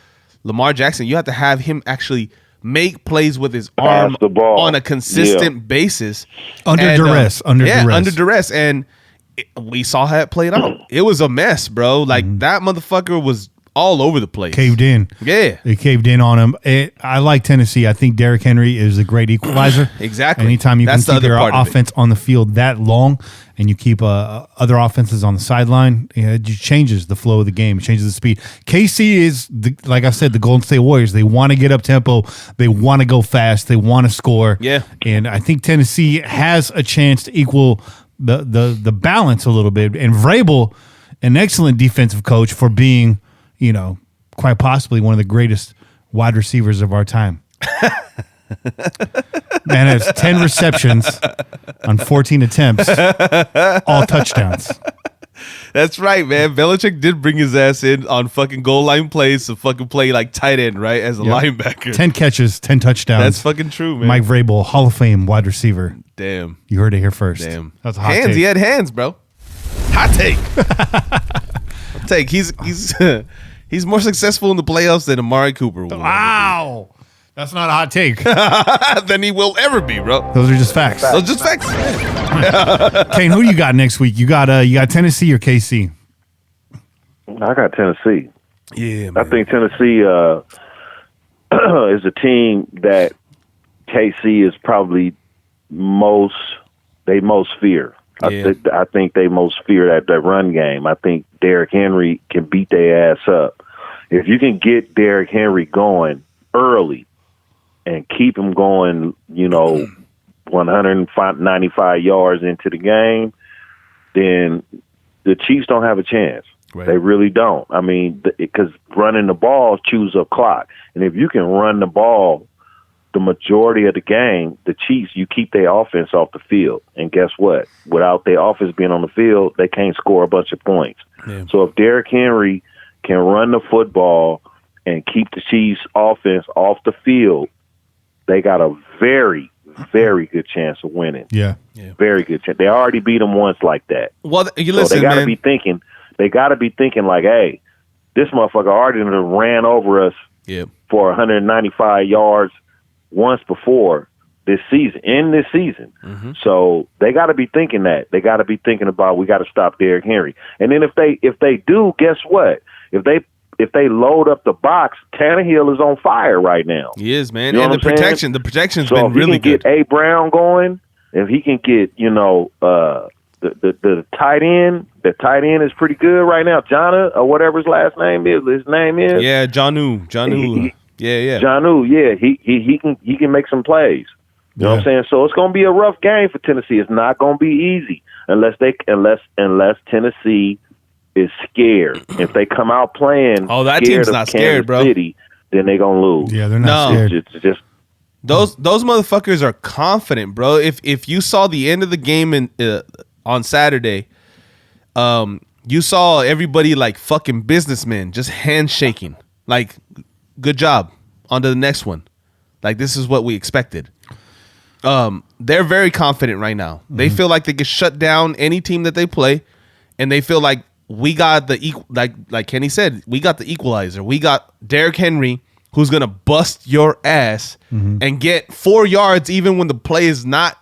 Lamar Jackson. You have to have him actually make plays with his arm the ball on a consistent basis. Under duress. Under duress. And we saw how it played out. It was a mess, bro. Like that motherfucker was all over the place. Caved in. Yeah. They caved in on him. I like Tennessee. I think Derrick Henry is a great equalizer. Exactly. Anytime you That's can the keep other your part of it. offense on the field that long and you keep other offenses on the sideline, it just changes the flow of the game. It changes the speed. KC is, like I said, the Golden State Warriors. They want to get up tempo. They want to go fast. They want to score. Yeah. And I think Tennessee has a chance to equal the balance a little bit. And Vrabel, an excellent defensive coach for being, quite possibly one of the greatest wide receivers of our time. Man has 10 receptions on 14 attempts, all touchdowns. That's right, man. Belichick did bring his ass in on fucking goal line plays to fucking play like tight end, right? As a linebacker. 10 catches, 10 touchdowns. That's fucking true, man. Mike Vrabel, Hall of Fame wide receiver. Damn. You heard it here first. Damn. That's a hot hands. take. He had hands, bro. Hot take. Hot take. He's he's more successful in the playoffs than Amari Cooper will. Wow. That's not a hot take. Than he will ever be, bro. Those are just facts. Those just facts. Kane, who you got next week? You got Tennessee or KC? I got Tennessee. Yeah, man. I think Tennessee is a team that KC is probably most fear. Yeah. I think they most fear that run game. I think Derrick Henry can beat their ass up. If you can get Derrick Henry going early and keep him going, 195 yards into the game, then the Chiefs don't have a chance. Right. They really don't. I mean, because running the ball chews up clock. And if you can run the ball the majority of the game, the Chiefs, you keep their offense off the field. And guess what? Without their offense being on the field, they can't score a bunch of points. Yeah. So if Derrick Henry can run the football and keep the Chiefs offense off the field, they got a very, very good chance of winning. Yeah. Very good chance. They already beat them once like that. Well, you So listen, they got to man. be thinking. They got to be thinking like, hey, this motherfucker already ran over us Yeah. for 195 yards once before this season. Mm-hmm. So they got to be thinking that. They got to be thinking about we got to stop Derrick Henry. And then if they do, guess what? If they load up the box, Tannehill is on fire right now. He is, man. You know And what I'm saying? the protection's So been if he really can good. get A. Brown going, if he can get, the tight end is pretty good right now. Jonna, or whatever his last name is. His name is Yeah, Jonnu. Yeah. Jonnu. Yeah, he can make some plays. You know what I'm saying? So it's gonna be a rough game for Tennessee. It's not gonna be easy unless Tennessee is scared. If they come out playing, that scared team's of not scared, Kansas bro. City, then they're gonna lose. Yeah, they're not No. scared. It's just Those motherfuckers are confident, bro. If you saw the end of the game on Saturday, you saw everybody like fucking businessmen just handshaking. Like, good job. On to the next one. Like, this is what we expected. They're very confident right now. They feel like they can shut down any team that they play, and they feel like we got the like Kenny said, we got the equalizer. We got Derrick Henry, who's gonna bust your ass and get 4 yards even when the play is not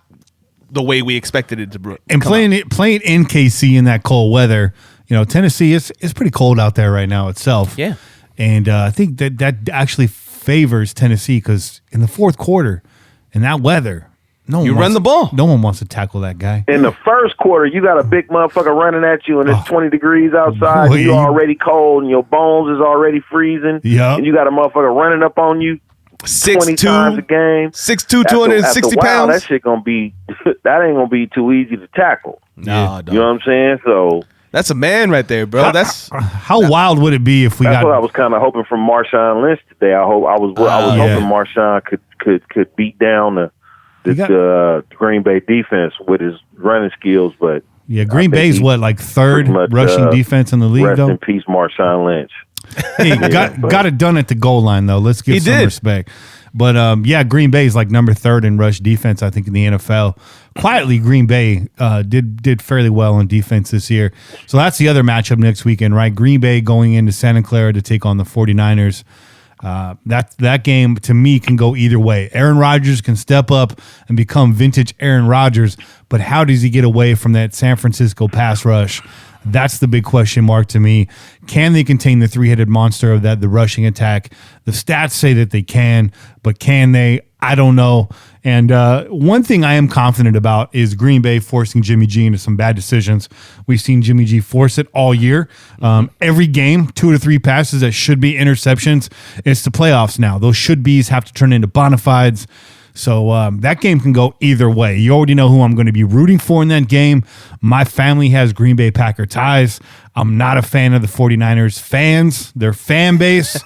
the way we expected it to. And playing in KC in that cold weather, Tennessee is pretty cold out there right now itself. Yeah. And I think that actually favors Tennessee because in the fourth quarter, in that weather, You run the ball. No one wants to tackle that guy. in the first quarter, you got a big motherfucker running at you, and it's 20 degrees outside. Boy, You're already cold, and your bones is already freezing. Yeah. And you got a motherfucker running up on you 20 times a 6'2", game. 6'2", 260 after a while, pounds. that shit gonna be that ain't gonna be too easy to tackle. Nah, You know what I'm saying? So that's a man right there, bro. That's How wild would it be if we that's got what I was kind of hoping from Marshawn Lynch today. I was yeah. hoping Marshawn could beat down the Green Bay defense with his running skills, but Yeah, Green Bay's like third pretty much, rushing defense in the league, rest though. in peace, Marshawn Lynch. He got it done at the goal line, though. Let's give some respect. But yeah, Green Bay is like number 3rd in rush defense, I think, in the NFL. Quietly, Green Bay did fairly well on defense this year. So that's the other matchup next weekend, right? Green Bay going into Santa Clara to take on the 49ers. That game, to me, can go either way. Aaron Rodgers can step up and become vintage Aaron Rodgers, but how does he get away from that San Francisco pass rush? That's the big question mark to me. Can they contain the three-headed monster of the rushing attack? The stats say that they can, but can they? I don't know. And one thing I am confident about is Green Bay forcing Jimmy G into some bad decisions. We've seen Jimmy G force it all year. Every game, 2 to 3 passes that should be interceptions. It's the playoffs now. Those should-be's have to turn into bona fides. So that game can go either way. You already know who I'm going to be rooting for in that game. My family has Green Bay Packer ties. I'm not a fan of the 49ers fans, their fan base.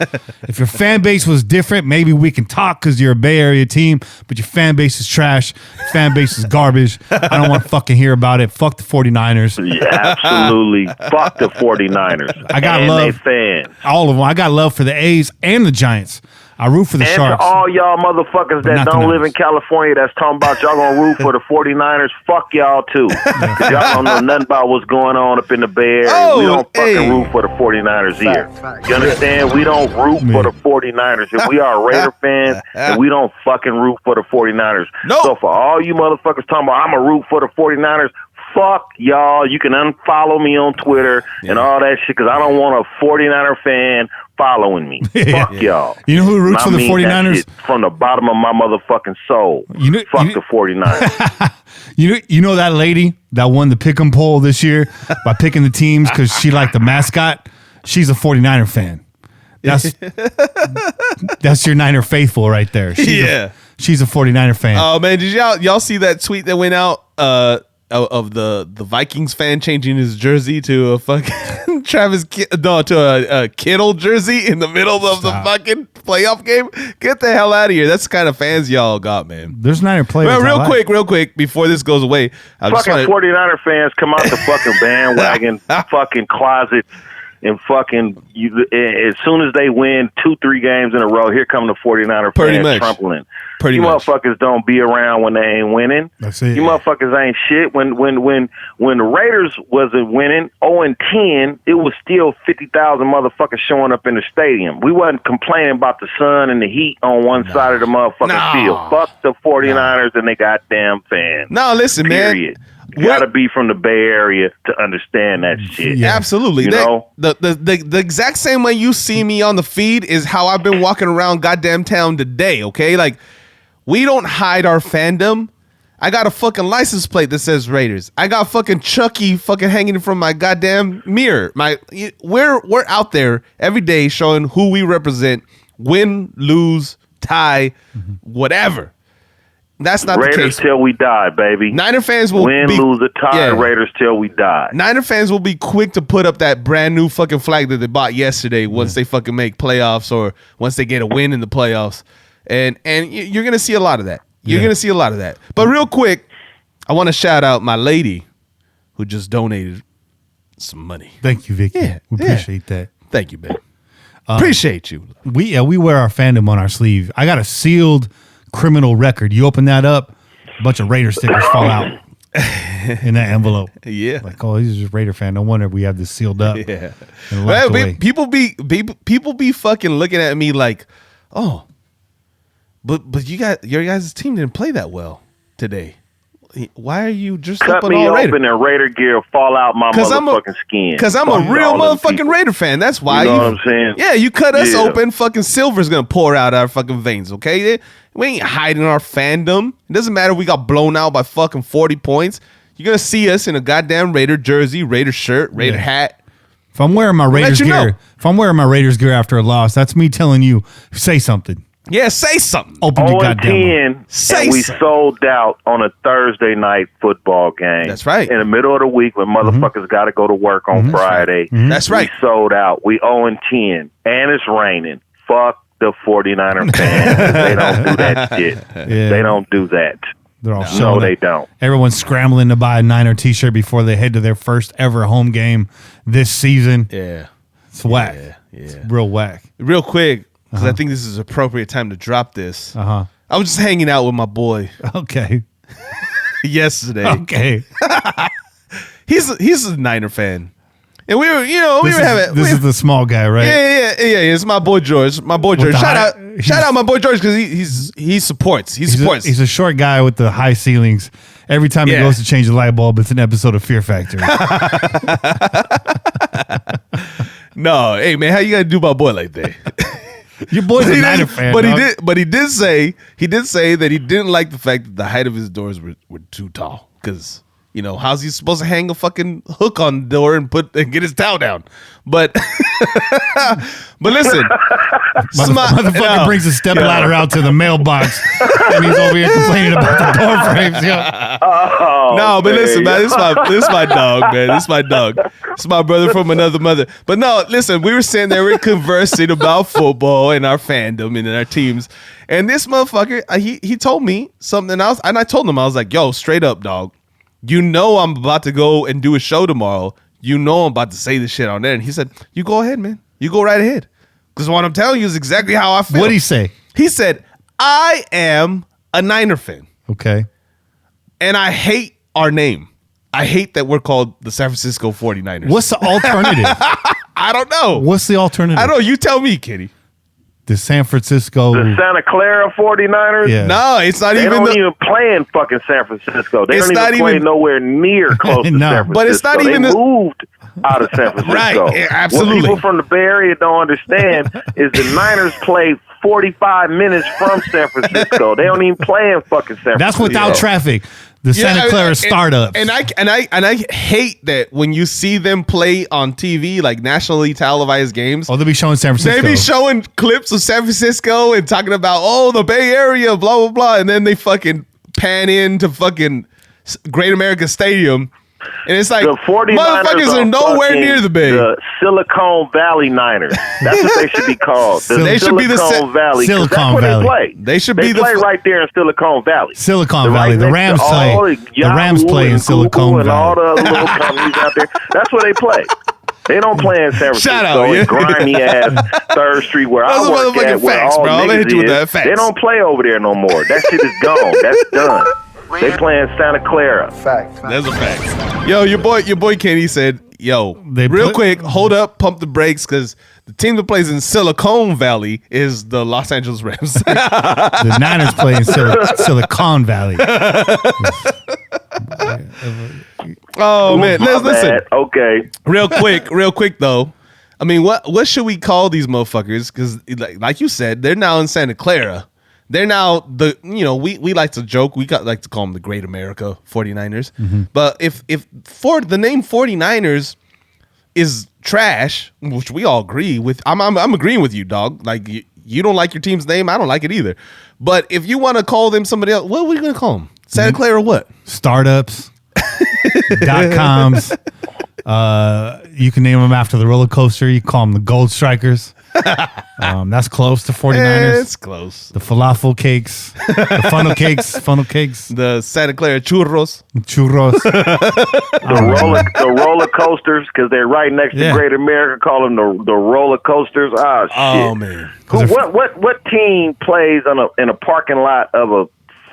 If your fan base was different, maybe we can talk because you're a Bay Area team, but your fan base is trash. Fan base is garbage. I don't want to fucking hear about it. Fuck the 49ers. Yeah, absolutely. Fuck the 49ers. I got and love. They fans. All of them. I got love for the A's and the Giants. I root for the and Sharks. to all y'all motherfuckers that don't live in California that's talking about y'all gonna root for the 49ers, fuck y'all too. 'Cause y'all don't know nothing about what's going on up in the Bay Area. We don't fucking root for the 49ers here. You understand? We don't root for the 49ers. If we are Raider fans, and we don't fucking root for the 49ers. Nope. So for all you motherfuckers talking about I'm a root for the 49ers, fuck y'all. You can unfollow me on Twitter and all that shit because I don't want a 49er fan following me. Fuck y'all. You know who roots for the mean 49ers? that shit from the bottom of my motherfucking soul. Fuck the 49ers. You know that lady that won the pick'em poll this year by picking the teams because she liked the mascot? She's a 49er fan. That's your Niner faithful right there. She's a 49er fan. Oh man, did y'all see that tweet that went out of the Vikings fan changing his jersey to a fucking to a Kittle jersey in the middle of the fucking playoff game? Get the hell out of here. That's the kind of fans y'all got, man. There's Niner players. Well, real quick before this goes away, fucking 49er fans come out the fucking bandwagon, fucking closet. And fucking, as soon as they win 2-3 games in a row, here come the 49er fans trampling. You motherfuckers don't be around when they ain't winning. That's it. You motherfuckers ain't shit. When the Raiders wasn't winning 0-10, it was still 50,000 motherfuckers showing up in the stadium. We wasn't complaining about the sun and the heat on one side of the motherfucking field. Fuck the 49ers and they goddamn fans. No, listen, period. man. You gotta be from the Bay Area to understand that shit. Yeah, absolutely. You know? The exact same way you see me on the feed is how I've been walking around goddamn town today, okay? Like, we don't hide our fandom. I got a fucking license plate that says Raiders. I got fucking Chucky fucking hanging from my goddamn mirror. We're out there every day showing who we represent, win, lose, tie, whatever. That's not Raiders the case. till we die, baby. Niner fans will win, lose, or tie. Raiders till we die. Niner fans will be quick to put up that brand new fucking flag that they bought yesterday once they fucking make playoffs or once they get a win in the playoffs, and you're gonna see a lot of that. You're gonna see a lot of that. But real quick, I want to shout out my lady who just donated some money. Thank you, Vicky. We appreciate that. Thank you, babe. Appreciate you. We wear our fandom on our sleeve. I got a sealed criminal record. You open that up, a bunch of Raider stickers fall out in that envelope. Yeah, like, oh, he's just a Raider fan. No wonder we have this sealed up. Yeah, well, people be fucking looking at me like, oh, but your guys' team didn't play that well today. Why are you just cut up on me all open Raider? and Raider gear fall out my motherfucking skin? Because I'm a real motherfucking Raider fan. That's why. You know what I'm saying? Yeah, you cut us open, fucking silver's gonna pour out our fucking veins. Okay, we ain't hiding our fandom. It doesn't matter if we got blown out by fucking 40 points. You're gonna see us in a goddamn Raider jersey, Raider shirt, Raider hat. If I'm wearing my Raiders gear, after a loss, that's me telling you, say something. Yeah, say something. Open your goddamn mouth. And we sold out on a Thursday night football game. That's right. In the middle of the week when motherfuckers got to go to work on Friday. That's right. We sold out. We 0-10. And it's raining. Fuck the 49er fans. They don't do that shit. Yeah. They don't do that. They're all No, showing they up. don't. Everyone's scrambling to buy a Niner T-shirt before they head to their first ever home game this season. Yeah. It's whack. Yeah. It's real whack. Real quick, because I think this is appropriate time to drop this. Uh-huh. I was just hanging out with my boy Okay. yesterday. Okay. He's a Niner fan. And we were having This is the small guy, right? Yeah. It's my boy George. My boy George. the Shout high- out my boy George because he supports. He supports. He's a short guy with the high ceilings. Every time he Yeah. goes to change the light bulb, it's an episode of Fear Factor. No, hey man, how you gonna do my boy like that? Your boy's a Niner fan, but dog. he did say that he didn't like the fact that the height of his doors were too tall. Because how's he supposed to hang a fucking hook on the door and get his towel down? But listen, Motherfucker brings a step ladder out to the mailbox, and he's over here complaining about the door frames. Yo. No, but listen, man, this is my dog, man. This is my dog. This is my brother from another mother. But no, listen, we were sitting there, we're conversing about football and our fandom and our teams. And this motherfucker, he told me something else, and I told him, I was like, yo, straight up, dog. I'm about to go and do a show tomorrow. I'm about to say this shit on there. And he said, you go ahead, man. You go right ahead. Because what I'm telling you is exactly how I feel. What'd he say? He said, I am a Niner fan. Okay. And I hate our name. I hate that we're called the San Francisco 49ers. What's the alternative? I don't know. What's the alternative? I don't know. You tell me, Kitty. The San Francisco. The Santa Clara 49ers? Yeah. No, it's not They even. don't even play in fucking San Francisco. They It's don't not even play even- nowhere near close to No. San Francisco. But it's not even They the- moved out of San Francisco. Right, yeah, absolutely. What people from the Bay Area don't understand is the Niners play 45 minutes from San Francisco. They don't even play in fucking San Francisco. That's without traffic. The Yeah, Santa Clara startups. And I hate that when you see them play on TV, like nationally televised games. they'll be showing San Francisco. They be showing clips of San Francisco and talking about, the Bay Area, blah, blah, blah. And then they fucking pan into fucking Great America Stadium. And it's like, The 49ers motherfuckers are nowhere fucking near the Bay. The Silicon Valley Niners. That's what they should be called. They should be the Silicon Valley. 'cause Silicon that's where Valley. they play. They should They be the play right there in Silicon Valley. Silicon They're Valley. right The next Rams to play. all The Rams Yahoo play in and Silicon Google and all Valley. the other little companies out there. That's where they play. They don't play in San Francisco. Shout out, yeah. Grimy ass 3rd Street where Those I are work motherfucking at. Where facts, all bro. I'm gonna hit you with niggas that is. facts. They don't play over there no more. That shit is gone. That's done. They play in Santa Clara. That's a fact. Yo, your boy Kenny said, They real put- quick, hold up, pump the brakes, because the team that plays in Silicon Valley is the Los Angeles Rams. The Niners play in Silicon Valley. Oh man, My let's listen. bad. Okay. Real quick though. I mean, what should we call these motherfuckers? Because like you said, they're now in Santa Clara. They're now we like to joke. We like to call them the Great America 49ers. But if for the name 49ers is trash, which we all agree with, I'm agreeing with you, dog. Like you don't like your team's name, I don't like it either. But if you want to call them somebody else, what are we gonna call them? Santa Clara what? Startups. .coms. You can name them after the roller coaster. You call them the Gold Strikers. That's close to 49ers. It's close. The falafel cakes. The funnel cakes. The Santa Clara churros. Churros. The roller coasters, because they're right next Yeah. to Great America. Call them the roller coasters. Oh shit! Oh man. What team plays in a parking lot of a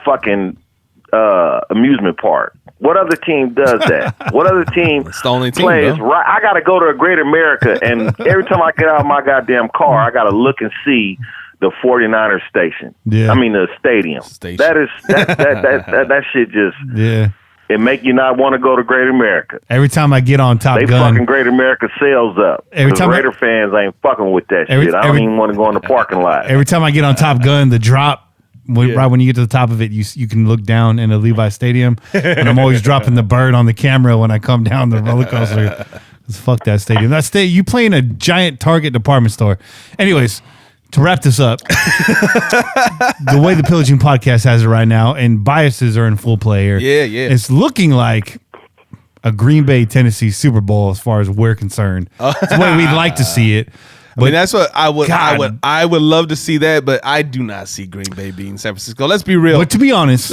fucking amusement park? What other team does that? What other team It's the only team, plays bro. right? I got to go to a Great America, and every time I get out of my goddamn car, I got to look and see the 49ers station. Yeah. I mean the stadium. That shit just Yeah. it make you not want to go to Great America. Every time I get on Top They Gun. fucking Great America sales up. Every 'Cause time I- Raider fans ain't fucking with that Every- shit. I don't every- even want to go in the parking lot. Every time I get on Top Gun, the drop, right when you get to the top of it, you can look down in the Levi Stadium. And I'm always dropping the bird on the camera when I come down the roller coaster. 'Cause fuck that stadium. You play in a giant Target department store. Anyways, to wrap this up, the way the Pillaging podcast has it right now, and biases are in full play here. Yeah. It's looking like a Green Bay, Tennessee Super Bowl as far as we're concerned. It's the way we'd like to see it. I mean, that's what I would. God. I would love to see that, but I do not see Green Bay beating San Francisco. Let's be real. But to be honest,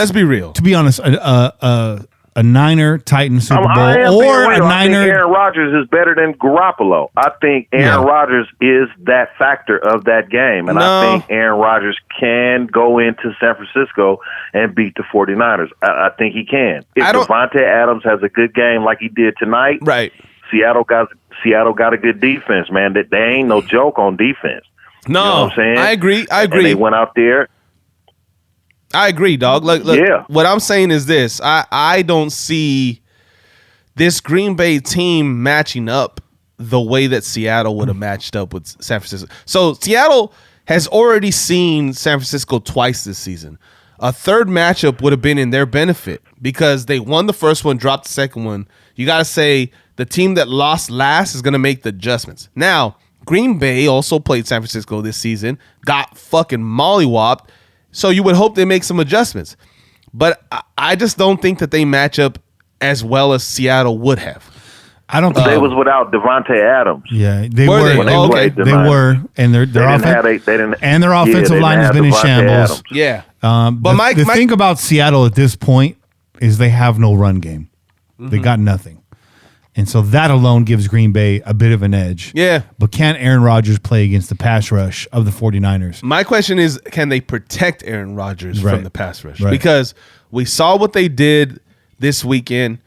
a Niner Titan Super Bowl or a I think Niner. Aaron Rodgers is better than Garoppolo. I think Aaron Rodgers is that factor of that game. And I think Aaron Rodgers can go into San Francisco and beat the 49ers. I think he can. If Devontae Adams has a good game like he did tonight, right? Seattle got a good defense, man. That they ain't no joke on defense. No, you know what I'm saying? I agree. And they went out there. I agree, dog. Look, what I'm saying is this. I don't see this Green Bay team matching up the way that Seattle would have matched up with San Francisco. So Seattle has already seen San Francisco twice this season. A third matchup would have been in their benefit because they won the first one, dropped the second one. You got to say the team that lost last is going to make the adjustments. Now, Green Bay also played San Francisco this season, got fucking mollywopped. So you would hope they make some adjustments. But I just don't think that they match up as well as Seattle would have. I don't think they was without Devontae Adams. Yeah, they were. They were, and their offensive line has been in shambles. Adams. Yeah. But the thing about Seattle at this point is they have no run game. Mm-hmm. They got nothing. And so that alone gives Green Bay a bit of an edge. Yeah. But can Aaron Rodgers play against the pass rush of the 49ers? My question is, can they protect Aaron Rodgers from the pass rush? Right. Because we saw what they did this weekend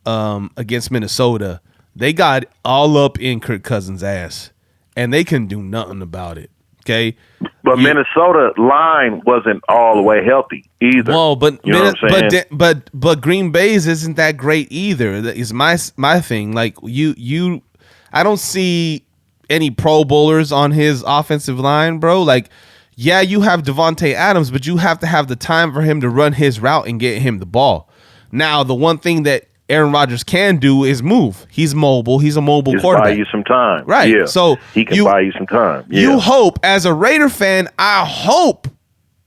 against Minnesota. They got all up in Kirk Cousins' ass, and they can do nothing about it. Okay? But Minnesota line wasn't all the way healthy either. Well, but you know what I'm saying? but Green Bay's isn't that great either. That is my thing. Like I don't see any Pro Bowlers on his offensive line, bro. Like, yeah, you have Devontae Adams, but you have to have the time for him to run his route and get him the ball. Now, the one thing that Aaron Rodgers can do is move. He's mobile. He's a mobile quarterback. Buy you some time. Right. Yeah. So he can buy you some time. Yeah. You hope, as a Raider fan, I hope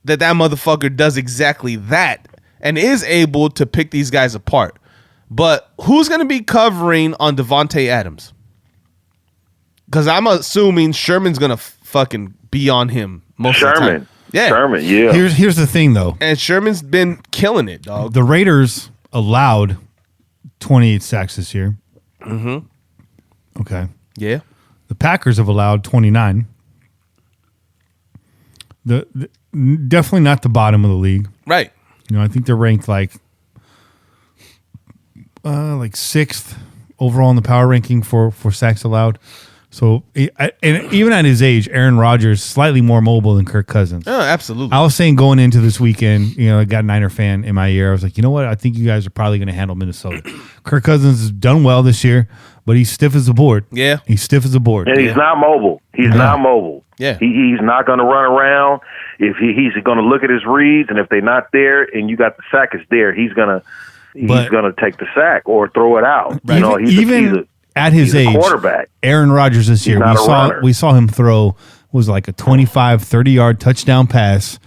that motherfucker does exactly that and is able to pick these guys apart. But who's going to be covering on Devontae Adams? Because I'm assuming Sherman's going to fucking be on him most of the time. Yeah. Sherman, yeah. Here's the thing, though. And Sherman's been killing it, dog. The Raiders allowed 28 sacks this year. Mm-hmm. Okay. Yeah. The Packers have allowed 29. The definitely not the bottom of the league. Right. You know, I think they're ranked like sixth overall in the power ranking for sacks allowed. So, and even at his age, Aaron Rodgers slightly more mobile than Kirk Cousins. Oh, absolutely. I was saying going into this weekend, you know, I got a Niner fan in my ear. I was like, you know what? I think you guys are probably going to handle Minnesota. Kirk Cousins has done well this year, but he's stiff as a board. Yeah. He's stiff as a board. And he's not mobile. He's not mobile. Yeah. He's not going to run around. If he's going to look at his reads, and if they're not there, and you got the sack is there, he's going to take the sack or throw it out. Right. You know, he's at his age, quarterback. Aaron Rodgers this year, we saw him throw was like a 25, 30-yard touchdown pass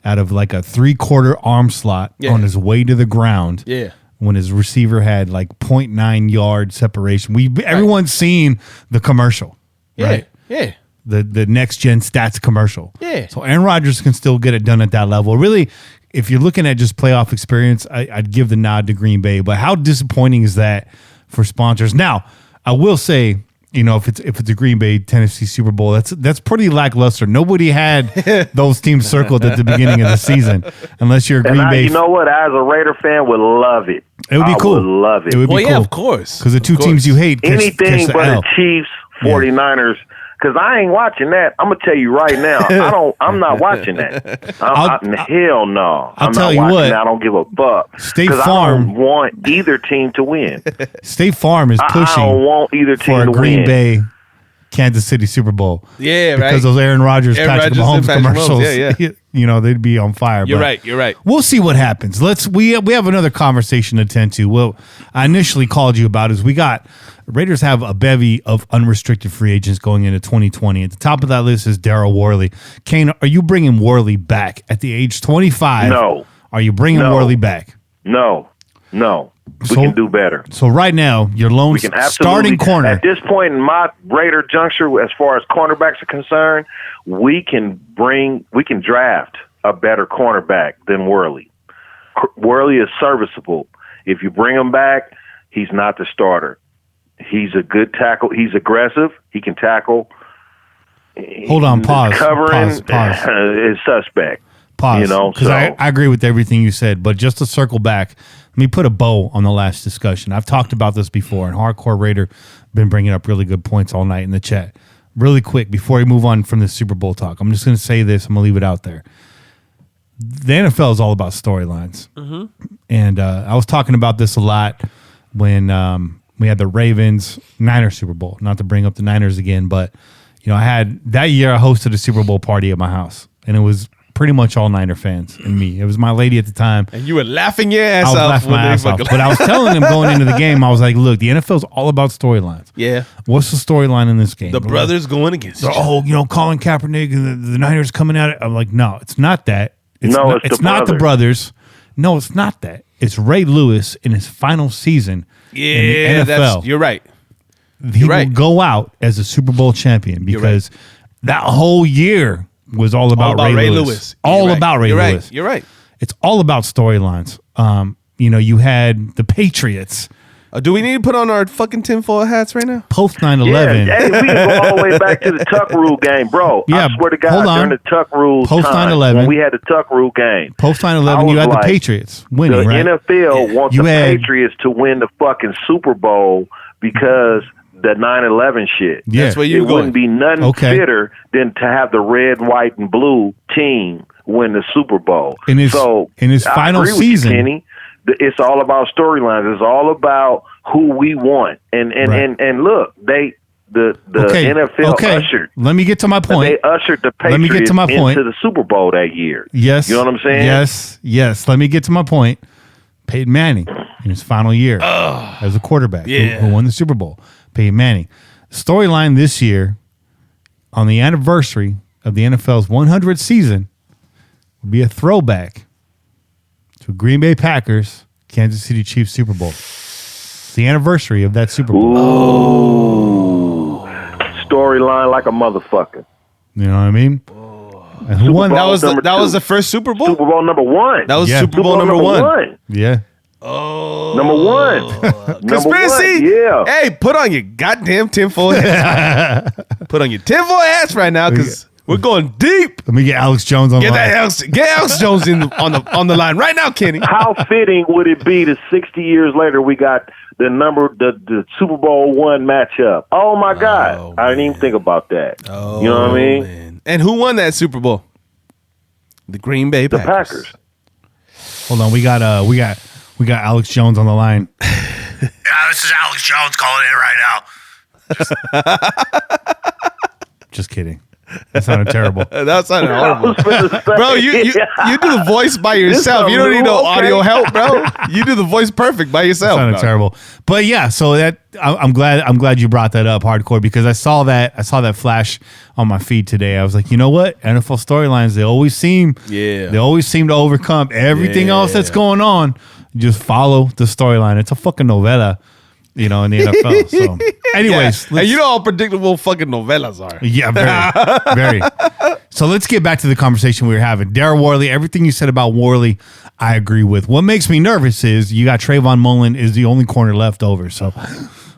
out of like a 3/4 arm slot on his way to the ground. Yeah. When his receiver had like 0.9 yard separation. Everyone's seen the commercial. Yeah. Right? Yeah. The next gen stats commercial. Yeah. So Aaron Rodgers can still get it done at that level. Really, if you're looking at just playoff experience, I'd give the nod to Green Bay. But how disappointing is that for sponsors? Now, I will say, you know, if it's a Green Bay Tennessee Super Bowl, that's pretty lackluster. Nobody had those teams circled at the beginning of the season, unless you're a Green Bay. You know what? As a Raider fan, would love it. It would be cool. Would love it. It would be cool. Yeah, of course. Because the two teams you hate anything catch but the L. the Chiefs, 49ers. Because I ain't watching that. I'm gonna tell you right now. I'm not watching that. Hell no. I'll tell you what. I don't give a fuck. State Farm. I don't want either team to win. State Farm is pushing. I don't want either team for a to Green win. Bay, Kansas City Super Bowl. Yeah, right. Because those Aaron Rodgers, Patrick Mahomes commercials. Yeah. You know, they'd be on fire. You're right. We'll see what happens. We have another conversation to attend to. Well, I initially called you about is Raiders have a bevy of unrestricted free agents going into 2020. At the top of that list is Daryl Worley. Kane, are you bringing Worley back at the age 25? No. Are you bringing Worley back? No. No, we can do better. So right now, your lone We can starting corner. At this point in my Raider juncture, as far as cornerbacks are concerned, we can draft a better cornerback than Worley. Worley is serviceable. If you bring him back, he's not the starter. He's a good tackle. He's aggressive. He can tackle. Hold on, pause. Covering Pause. is suspect. Pause. You know, because I agree with everything you said, but just to circle back, let me put a bow on the last discussion. I've talked about this before, and Hardcore Raider been bringing up really good points all night in the chat. Really quick, before we move on from the Super Bowl talk, I'm just going to say this. I'm going to leave it out there. The NFL is all about storylines. Mm-hmm. And I was talking about this a lot when we had the Ravens-Niners Super Bowl. Not to bring up the Niners again, but I had that year I hosted a Super Bowl party at my house, and it was pretty much all Niner fans and me. It was my lady at the time. And you were laughing your ass off. I was laughing my ass off. But I was telling them going into the game, I was like, look, the NFL is all about storylines. Yeah. What's the storyline in this game? The brothers going against each other. Oh, Colin Kaepernick and the Niners coming at it. I'm like, no, it's not that. It's not the brothers. No, it's not that. It's Ray Lewis in his final season in the NFL. You're right. He will go out as a Super Bowl champion because that whole year was all about Ray Lewis. All about Ray Lewis. You're right. It's all about storylines. You had the Patriots. Do we need to put on our fucking tinfoil hats right now? Post 9/11. Yeah, hey, we can go all the way back to the Tuck Rule game, bro. Yeah, I swear to God, during the Tuck Rule Post 9/11, when we had the Tuck Rule game. Post 9/11, you had the Patriots winning, right? The NFL wants the Patriots to win the fucking Super Bowl because the 9/11 shit. Yeah. That's where you wouldn't be nothing fitter than to have the red, white, and blue team win the Super Bowl. In his final season, Kenny, it's all about storylines. It's all about who we want. And look, the NFL ushered. Let me get to my point. They ushered the Patriots into the Super Bowl that year. Yes. You know what I'm saying? Yes. Let me get to my point. Peyton Manning in his final year as a quarterback who won the Super Bowl. Peyton Manning. Storyline this year on the anniversary of the NFL's 100th season would be a throwback to Green Bay Packers, Kansas City Chiefs Super Bowl. It's the anniversary of that Super Bowl. Ooh. Storyline like a motherfucker. You know what I mean? And who won? That was the first Super Bowl? Super Bowl number one. That was Super Bowl number one. Yeah. Oh. Number one. Conspiracy? Yeah. Hey, put on your goddamn tinfoil hats. Put on your tinfoil hats right now because we're going deep. Let me get Alex Jones on the line. Get Alex Jones on the line right now, Kenny. How fitting would it be that 60 years later we got the Super Bowl one matchup? Oh my God. I didn't even think about that. You know what I mean? Man. And who won that Super Bowl? The Green Bay Packers. The Packers. Hold on, we got Alex Jones on the line. Yeah, this is Alex Jones calling in right now. Just kidding. That sounded terrible. That sounded horrible. Bro, you do the voice by yourself. You don't need no audio help, bro. You do the voice perfect by yourself. That sounded terrible. But yeah, so I'm glad you brought that up, Hardcore, because I saw that flash on my feed today. I was like, you know what? NFL storylines, they always seem to overcome everything else that's going on. Just follow the storyline. It's a fucking novella, in the NFL. So, anyways, and you know how predictable fucking novellas are. Yeah, very, very. So let's get back to the conversation we were having. Darryl Worley, everything you said about Worley, I agree with. What makes me nervous is you got Trayvon Mullen is the only corner left over. So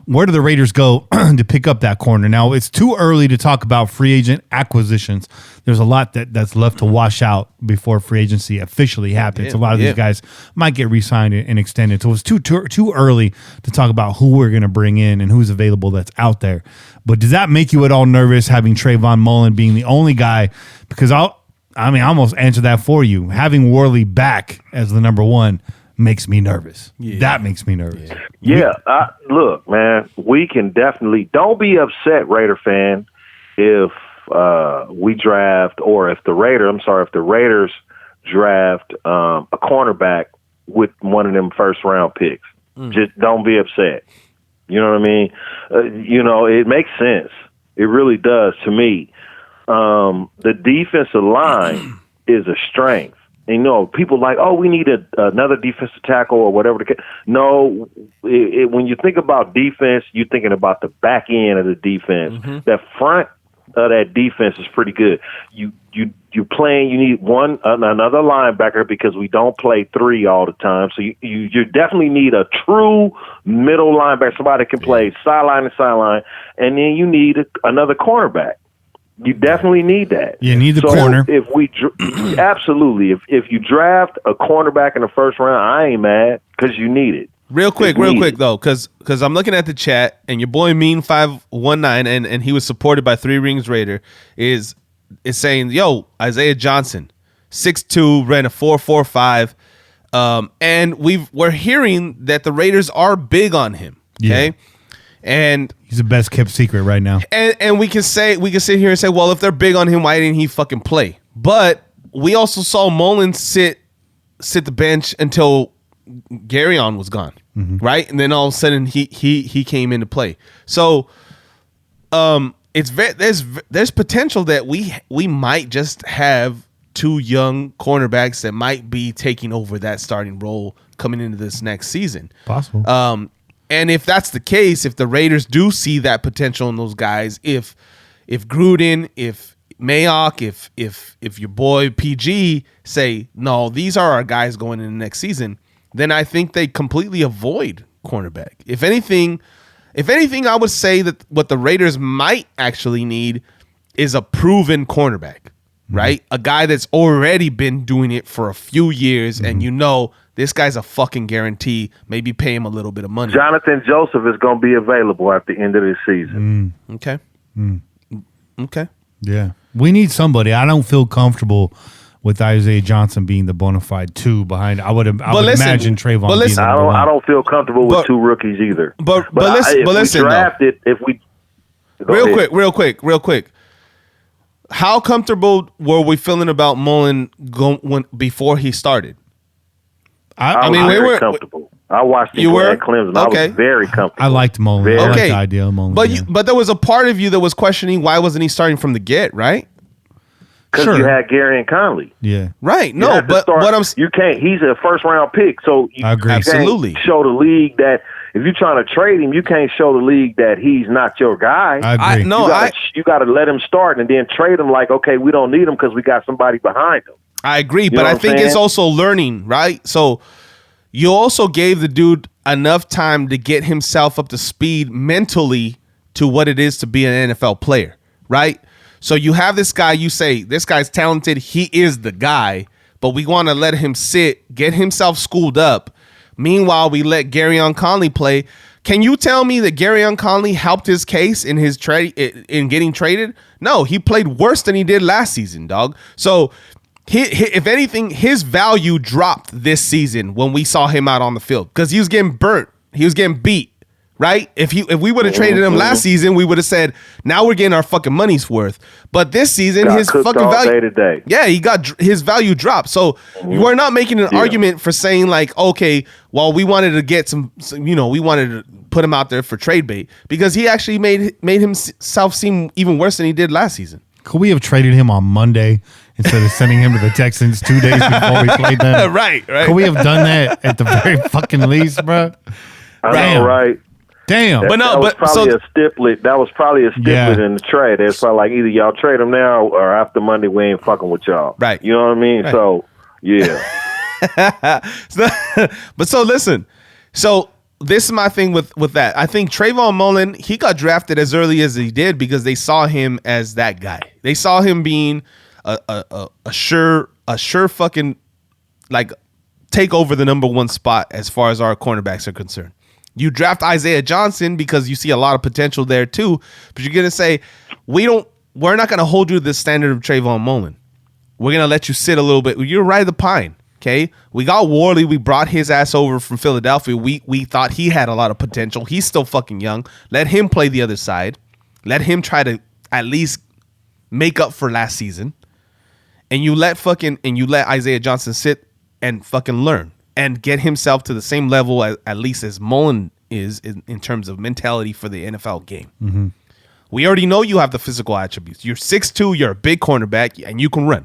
where do the Raiders go to pick up that corner? Now, it's too early to talk about free agent acquisitions. There's a lot that's left to wash out before free agency officially happens. A lot of these guys might get re-signed and extended. So it's too early to talk about who we're going to bring in and who's available that's out there. But does that make you at all nervous having Trayvon Mullen being the only guy? Because I almost answered that for you. Having Worley back as the number one makes me nervous. Yeah. That makes me nervous. Look, man, we can definitely, don't be upset, Raider fan, if we draft, or if the Raiders draft a cornerback with one of them first round picks. Just don't be upset. You know what I mean? It makes sense. It really does to me. The defensive line is a strength. And people like, oh, we need another defensive tackle or whatever. No, when you think about defense, you're thinking about the back end of the defense. Mm-hmm. That front of that defense is pretty good. You playing. You need another linebacker because we don't play 3 all the time. So you definitely need a true middle linebacker, somebody that can play sideline to sideline, and then you need another cornerback. You definitely need that. You need the corner. If we absolutely, if you draft a cornerback in the first round, I ain't mad because you need it. Real quick though, because I'm looking at the chat and your boy Mean519 and he was supported by 3 Rings Raider is saying, yo, Isaiah Johnson, 6'2", ran a 4.45, and we're hearing that the Raiders are big on him. Okay. Yeah. And he's the best kept secret right now. And we can sit here and say, well, if they're big on him, why didn't he fucking play? But we also saw Mullen sit the bench until Garyon was gone, right? And then all of a sudden he came into play. So there's potential that we might just have 2 young cornerbacks that might be taking over that starting role coming into this next season. Possible. And if that's the case, if the Raiders do see that potential in those guys, if Gruden, if Mayock, if your boy PG say, no, these are our guys going in the next season, then I think they completely avoid cornerback. If anything, I would say that what the Raiders might actually need is a proven cornerback, right? A guy that's already been doing it for a few years, and this guy's a fucking guarantee. Maybe pay him a little bit of money. Jonathan Joseph is going to be available at the end of this season. Okay. Okay. Yeah. We need somebody. I don't feel comfortable with Isaiah Johnson being the bona fide 2 behind. I would imagine Trayvon. But listen, being I don't feel comfortable with 2 rookies either. But listen, real quick. How comfortable were we feeling about Mullen before he started? I mean, we were comfortable. I watched him play at Clemson. Okay. I was very comfortable. I liked Mullen. I liked the idea of Mullen. But there was a part of you that was questioning why wasn't he starting from the get, right? Because you had Gary and Conley. Yeah. Right. No, but you can't. He's a first round pick, so I agree. Absolutely. Show the league that if you're trying to trade him, you can't show the league that he's not your guy. I agree. You got to let him start and then trade him like, okay, we don't need him because we got somebody behind him. I agree, but I think it's also learning, right? So you also gave the dude enough time to get himself up to speed mentally to what it is to be an NFL player, right? So you have this guy, you say, this guy's talented, he is the guy, but we want to let him sit, get himself schooled up. Meanwhile, we let Garyon Conley play. Can you tell me that Garyon Conley helped his case in his in getting traded? No, he played worse than he did last season, dog. So if anything, his value dropped this season when we saw him out on the field because he was getting burnt. He was getting beat, right? If we would have traded him last season, we would have said, now we're getting our fucking money's worth. But this season, his fucking value, day to day. Yeah, he got his value dropped. So we're not making an argument for saying like, okay, well, we wanted to get some, we wanted to put him out there for trade bait because he actually made himself seem even worse than he did last season. Could we have traded him on Monday instead of sending him to the Texans 2 days before we played them? Right. Could we have done that at the very fucking least, bro? I know, right? Damn. That was probably a stiplet in the trade. It's probably like either y'all trade him now or after Monday we ain't fucking with y'all. Right. You know what I mean? Right. So, yeah. But so listen. So this is my thing with that. I think Trayvon Mullen, he got drafted as early as he did because they saw him as that guy. They saw him being a sure fucking like take over the number 1 spot as far as our cornerbacks are concerned. You draft Isaiah Johnson because you see a lot of potential there too, but you're gonna say we're not gonna hold you to the standard of Trayvon Mullen. We're gonna let you sit a little bit. You're right, the pine. Okay, we got Worley. We brought his ass over from Philadelphia. We thought he had a lot of potential. He's still fucking young. Let him play the other side. Let him try to at least make up for last season. And you let Isaiah Johnson sit and fucking learn and get himself to the same level at least as Mullen is in terms of mentality for the NFL game. Mm-hmm. We already know you have the physical attributes. You're 6'2", you're a big cornerback, and you can run.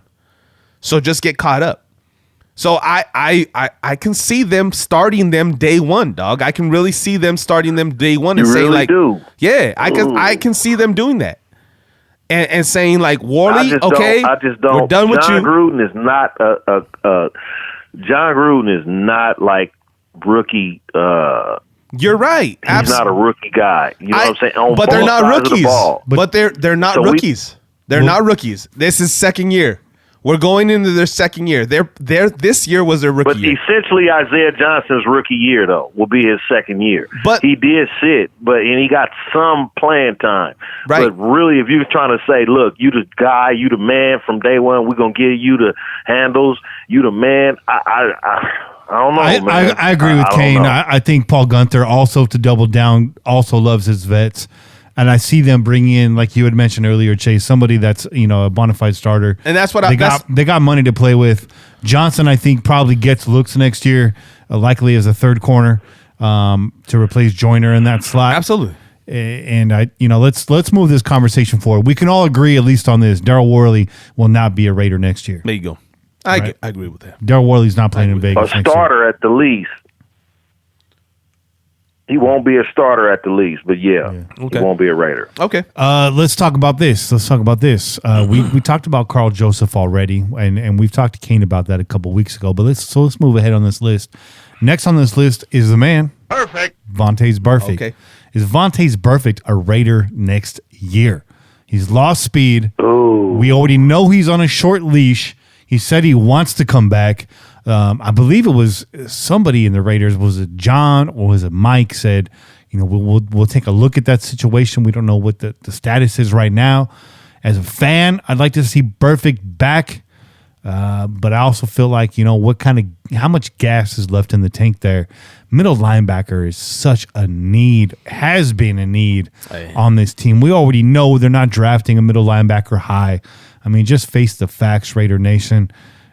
So just get caught up. So I can see them starting them day one, dog. I can really see them starting them day one and saying like, yeah, I can see them doing that. And saying like, Worley, okay, we're done with you. John Gruden is not John Gruden is not like rookie. You're right. He's not a rookie guy. You know what I'm saying? But they're not rookies. But they're not rookies. They're not rookies. This is second year. We're going into their second year. This year was their rookie year. But essentially, Isaiah Johnson's rookie year, though, will be his second year. But he did sit, and he got some playing time. Right. But really, if you're trying to say, look, you the guy, you the man from day one, we're going to give you the handles, you the man, I don't know, man. I agree with Kane. I think Paul Gunther, also to double down, also loves his vets. And I see them bring in, like you had mentioned earlier, Chase, somebody that's a bona fide starter. And that's what they got money to play with. Johnson, I think, probably gets looks next year, likely as a third corner to replace Joyner in that slot. Absolutely. And let's move this conversation forward. We can all agree, at least on this, Daryl Worley will not be a Raider next year. There you go. I agree with that. Daryl Worley's not playing in Vegas. A starter at the least. He won't be a starter at the least, but he won't be a Raider. Okay. Let's talk about this. We talked about Carl Joseph already, and we've talked to Kane about that a couple weeks ago. But let's move ahead on this list. Next on this list is the man. Perfect. Vontaze Burfict. Okay. Is Vontaze Burfict a Raider next year? He's lost speed. Ooh. We already know he's on a short leash. He said he wants to come back. I believe it was somebody in the Raiders, was it John or was it Mike, said, we'll take a look at that situation. We don't know what the status is right now. As a fan, I'd like to see Burfict back, but I also feel like, how much gas is left in the tank there. Middle linebacker is such a need, has been a need on this team. We already know they're not drafting a middle linebacker high. I mean, just face the facts, Raider Nation.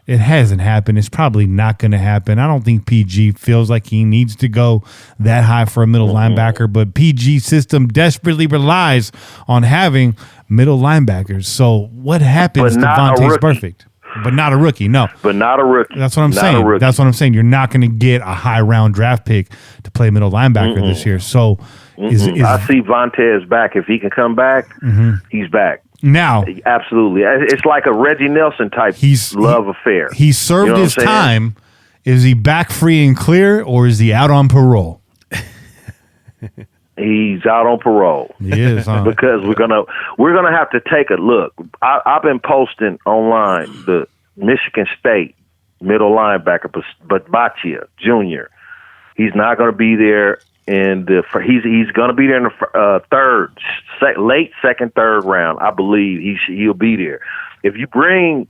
It hasn't happened. It's probably not going to happen. I don't think PG feels like he needs to go that high for a middle linebacker, but PG system desperately relies on having middle linebackers. So what happens to Vontaze Burfict? But not a rookie, no. But not a rookie. That's what I'm saying. That's what I'm saying. You're not going to get a high round draft pick to play middle linebacker this year. So I see Vontaze back. If he can come back, he's back. Now, absolutely, it's like a Reggie Nelson type love affair. He served his time. Is he back free and clear, or is he out on parole? He's out on parole. He is, huh? Because we're gonna have to take a look. I've been posting online the Michigan State middle linebacker, but Baccia Jr. He's not going to be there. And he's going to be there in the late second, third round. I believe he'll be there. If you bring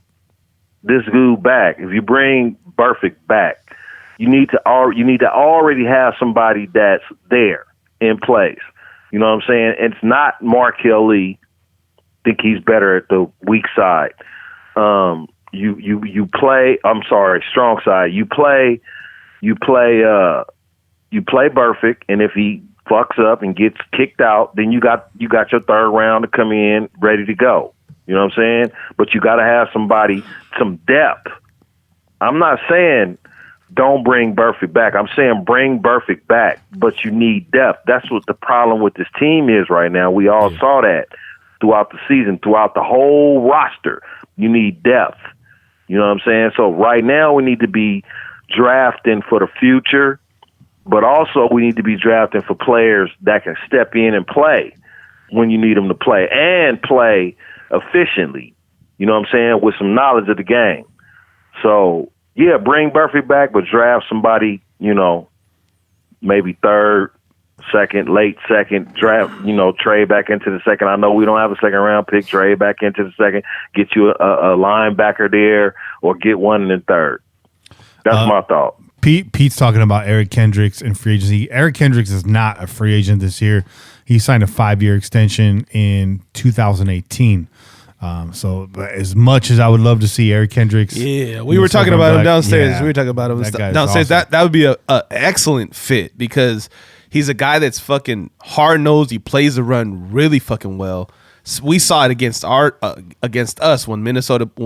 this dude back, if you bring Burfict back, you need to already have somebody that's there in place. You know what I'm saying? It's not Markel Lee. I think he's better at the weak side. You play. I'm sorry, strong side. You play Burfict, and if he fucks up and gets kicked out, then you got your third round to come in ready to go. You know what I'm saying? But you got to have somebody, some depth. I'm not saying don't bring Burfict back. I'm saying bring Burfict back, but you need depth. That's what the problem with this team is right now. We all saw that throughout the season, throughout the whole roster. You need depth. You know what I'm saying? So right now we need to be drafting for the future. But also we need to be drafting for players that can step in and play when you need them to play and play efficiently, you know what I'm saying, with some knowledge of the game. So, yeah, bring Burfict back, but draft somebody, maybe third, second, late second, draft, trade back into the second. I know we don't have a second round pick, trade back into the second, get you a linebacker there or get one in the third. That's my thought. Pete's talking about Eric Kendricks and free agency. Eric Kendricks is not a free agent this year. He signed a 5-year extension in 2018. So as much as I would love to see Eric Kendricks. Yeah, we were talking about him downstairs. Yeah, we were talking about him downstairs. Awesome. That would be a excellent fit because he's a guy that's fucking hard-nosed. He plays the run really fucking well. we saw it against us when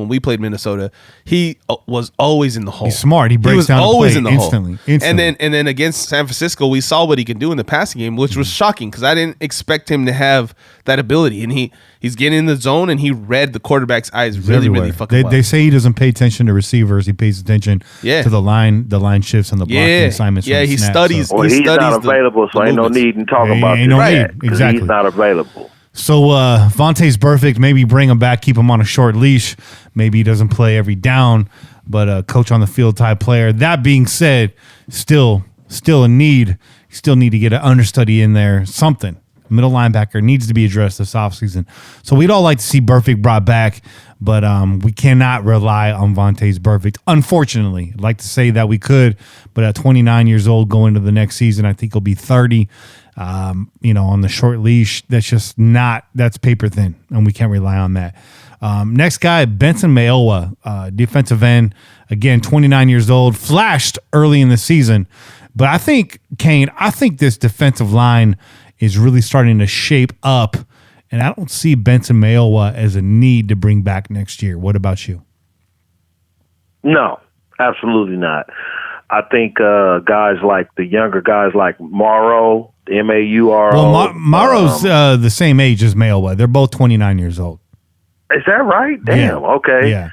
we played Minnesota. He was always in the hole. He's smart. He breaks was down the always play in the instantly. hole. And then against San Francisco, we saw what he can do in the passing game, which was shocking because I didn't expect him to have that ability. And he's getting in the zone and he read the quarterback's eyes really fucking well. They say he doesn't pay attention to receivers. He pays attention to the line shifts and the blocking assignments. Yeah, he studies. Well, he's not available, so ain't no need in talking about ain't no this. need. Exactly. He's not available. So Vontae's perfect. Maybe bring him back, keep him on a short leash. Maybe he doesn't play every down, but a coach on the field type player. That being said, still a need. Still need to get an understudy in there. Something. Middle linebacker needs to be addressed this offseason. So we'd all like to see Burfict brought back, but we cannot rely on Vontae's Burfict. Unfortunately, I'd like to say that we could, but at 29 years old going into the next season, I think he'll be 30. On the short leash, that's paper thin, and we can't rely on that. Next guy, Benson Mayock, defensive end, again, 29 years old, flashed early in the season. But I think this defensive line is really starting to shape up, and I don't see Benson Mayock as a need to bring back next year. What about you? No, absolutely not. I think the younger guys like Morrow, Mauro. Well, Morrow's the same age as Mayock. They're both 29 years old. Is that right? Damn. Yeah. Okay. Yeah.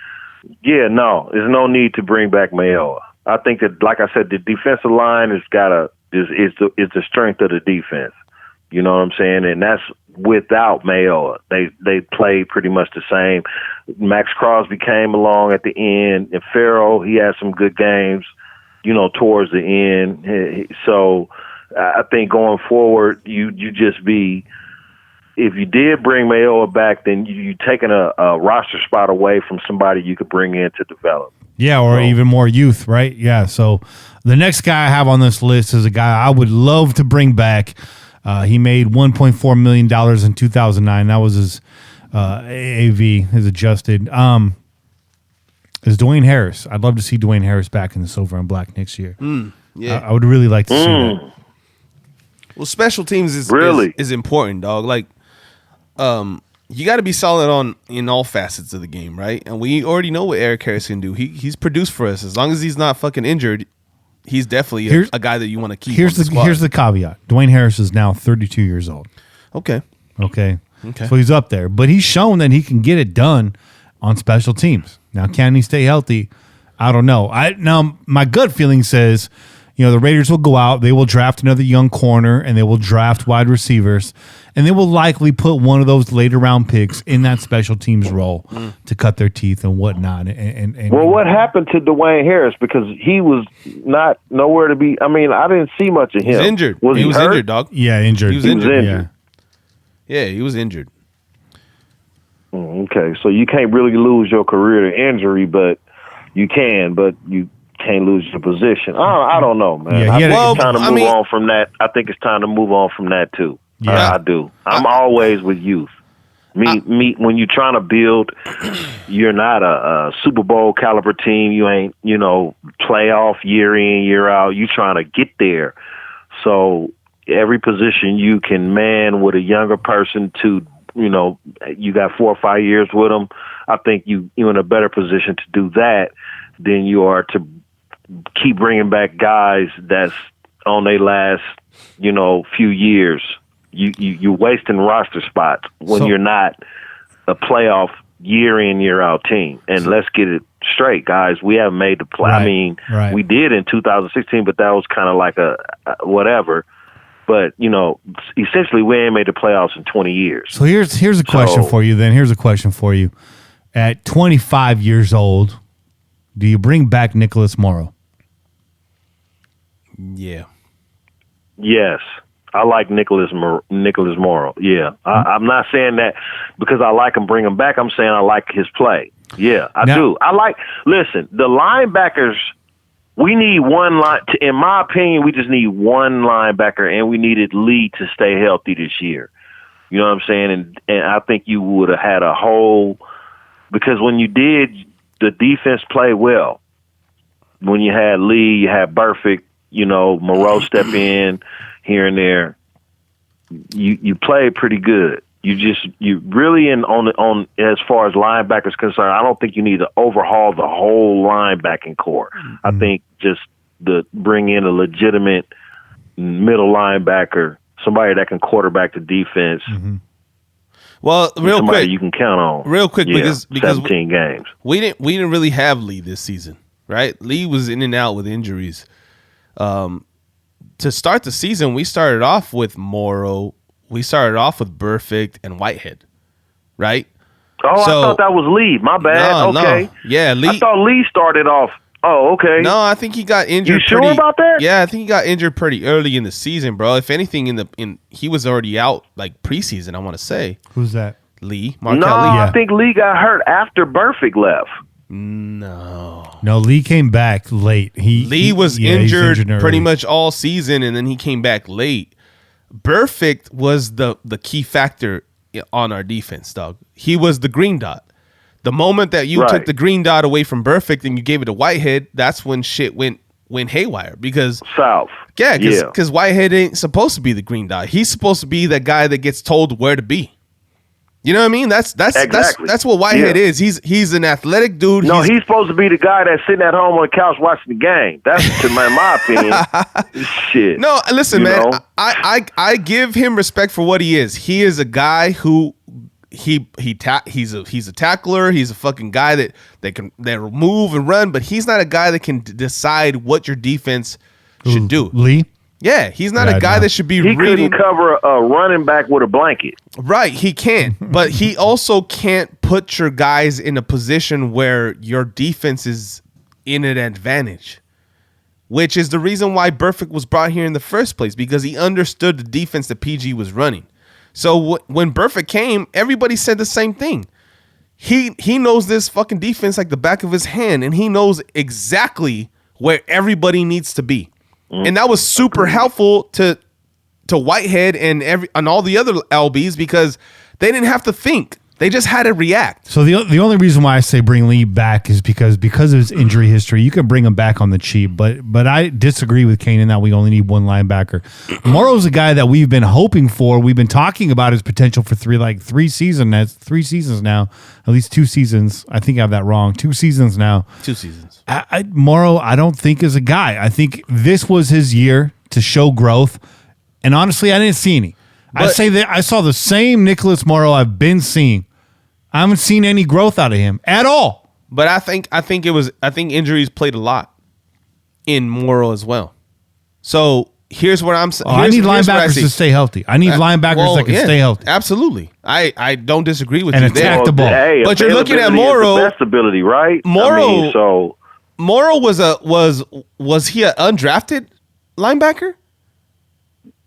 Yeah. No, there's no need to bring back Mayock. I think that, like I said, the defensive line is the strength of the defense. You know what I'm saying? And that's without Mayock. They played pretty much the same. Max Crosby came along at the end, and Farrell, he had some good games, towards the end. So I think going forward, you just be, if you did bring Mayock back, then you taking a roster spot away from somebody you could bring in to develop. Yeah, or even more youth, right? Yeah. So the next guy I have on this list is a guy I would love to bring back. He made $1.4 million in 2009. That was his AAV, his adjusted. Is Dwayne Harris. I'd love to see Dwayne Harris back in the silver and black next year. Yeah. I would really like to see that. Well, special teams is important, dog. Like, you got to be solid in all facets of the game, right? And we already know what Eric Harris can do. He's produced for us. As long as he's not fucking injured, he's definitely a guy that you want to keep. Here's the caveat. Dwayne Harris is now 32 years old. Okay. So he's up there, but he's shown that he can get it done on special teams. Now, can he stay healthy? I don't know. Now my gut feeling says, the Raiders will go out, they will draft another young corner, and they will draft wide receivers, and they will likely put one of those later round picks in that special teams role to cut their teeth and whatnot. And what happened to Dwayne Harris? Because he was not nowhere to be. I mean, I didn't see much of him. He's injured. He was injured, dog. Yeah, injured. He was injured. Yeah, he was injured. Okay, so you can't really lose your career to injury, but you can't lose your position. I don't know, man. Yeah, I think it's time to move on from that. I think it's time to move on from that too. Yeah. I do. I'm always with youth. Me, when you're trying to build, you're not a Super Bowl caliber team. You ain't, playoff year in, year out. You trying to get there. So every position you can man with a younger person to, you got 4 or 5 years with them. I think you're in a better position to do that than you are to keep bringing back guys that's on their last, few years. You're wasting roster spots when you're not a playoff year in, year out team. And let's get it straight, guys. We haven't made the play. Right, I mean, right. We did in 2016, but that was kind of like a whatever. But, essentially we ain't made the playoffs in 20 years. So here's a question for you then. Here's a question for you. At 25 years old, do you bring back Nicholas Morrow? Yeah. Yes. I like Nicholas Morrow. Yeah. I'm not saying that because I like him, bring him back. I'm saying I like his play. Yeah, I do. Listen, the linebackers, we need one line. In my opinion, we just need one linebacker, and we needed Lee to stay healthy this year. You know what I'm saying? And I think you would have had a whole, because when you did, the defense played well. When you had Lee, you had Burfict, Moreau step in here and there. You played pretty good. you really on as far as linebackers concerned, I don't think you need to overhaul the whole linebacking core. I think just bring in a legitimate middle linebacker, somebody that can quarterback the defense. Well, real somebody quick, you can count on. Real quick, because 17 games. We didn't really have Lee this season, right? Lee was in and out with injuries. To start the season, we started off with Morrow. We started off with Perfect and Whitehead, right? Oh, I thought that was Lee. My bad. Okay. No. Yeah, Lee. I thought Lee started off. Oh, okay. No, I think he got injured. You sure about that? Yeah, I think he got injured pretty early in the season, bro. If anything, he was already out like preseason, I want to say. Who's that? Lee. Markel Lee. I think Lee got hurt after Perfect left. No, Lee came back late. Lee was injured pretty much all season, and then he came back late. Perfect was the key factor on our defense, dog. He was the green dot. The moment that you took the green dot away from Perfect and you gave it to Whitehead, that's when shit went haywire. Because south. Yeah, because Whitehead ain't supposed to be the green dot. He's supposed to be that guy that gets told where to be. You know what I mean? That's what Whitehead is. He's an athletic dude. No, he's supposed to be the guy that's sitting at home on the couch watching the game. That's in my opinion. Shit. No, listen, man. I give him respect for what he is. He is a guy who he's a tackler. He's a fucking guy that can move and run, but he's not a guy that can decide what your defense should do. Lee? Yeah, he's not a guy that should be reading. He couldn't cover a running back with a blanket. Right, he can't. But he also can't put your guys in a position where your defense is in an advantage, which is the reason why Perfect was brought here in the first place, because he understood the defense that PG was running. So when Perfect came, everybody said the same thing. He knows this fucking defense like the back of his hand, and he knows exactly where everybody needs to be. And that was super helpful to Whitehead and all the other LBs, because they didn't have to think. They just had to react. So the only reason why I say bring Lee back is because of his injury history. You can bring him back on the cheap, but I disagree with Kane in that we only need one linebacker. Morrow's a guy that we've been hoping for. We've been talking about his potential for three seasons now. At least 2 seasons. I think I have that wrong. 2 seasons now. 2 seasons. Morrow, I don't think is a guy. I think this was his year to show growth, and honestly, I didn't see any. I say that I saw the same Nicholas Morrow I've been seeing. I haven't seen any growth out of him at all. But I think injuries played a lot in Morrow as well. So here's what I'm saying. I need linebackers to stay healthy. I need linebackers that can stay healthy. Absolutely. I don't disagree with and you attack the ball. Hey, but you're looking at Morrow. The best ability, right? Morrow was he an undrafted linebacker?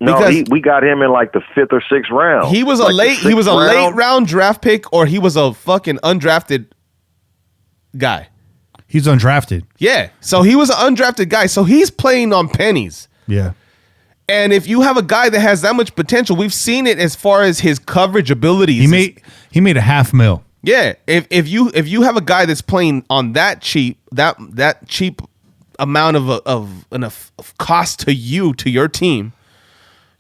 No, we got him in like the 5th or 6th round. He was a late round draft pick, or he was a fucking undrafted guy. He's undrafted. Yeah. So he was an undrafted guy. So he's playing on pennies. Yeah. And if you have a guy that has that much potential, we've seen it as far as his coverage abilities. He made $500,000. Yeah. If you have a guy that's playing on that cheap amount of cost to your team,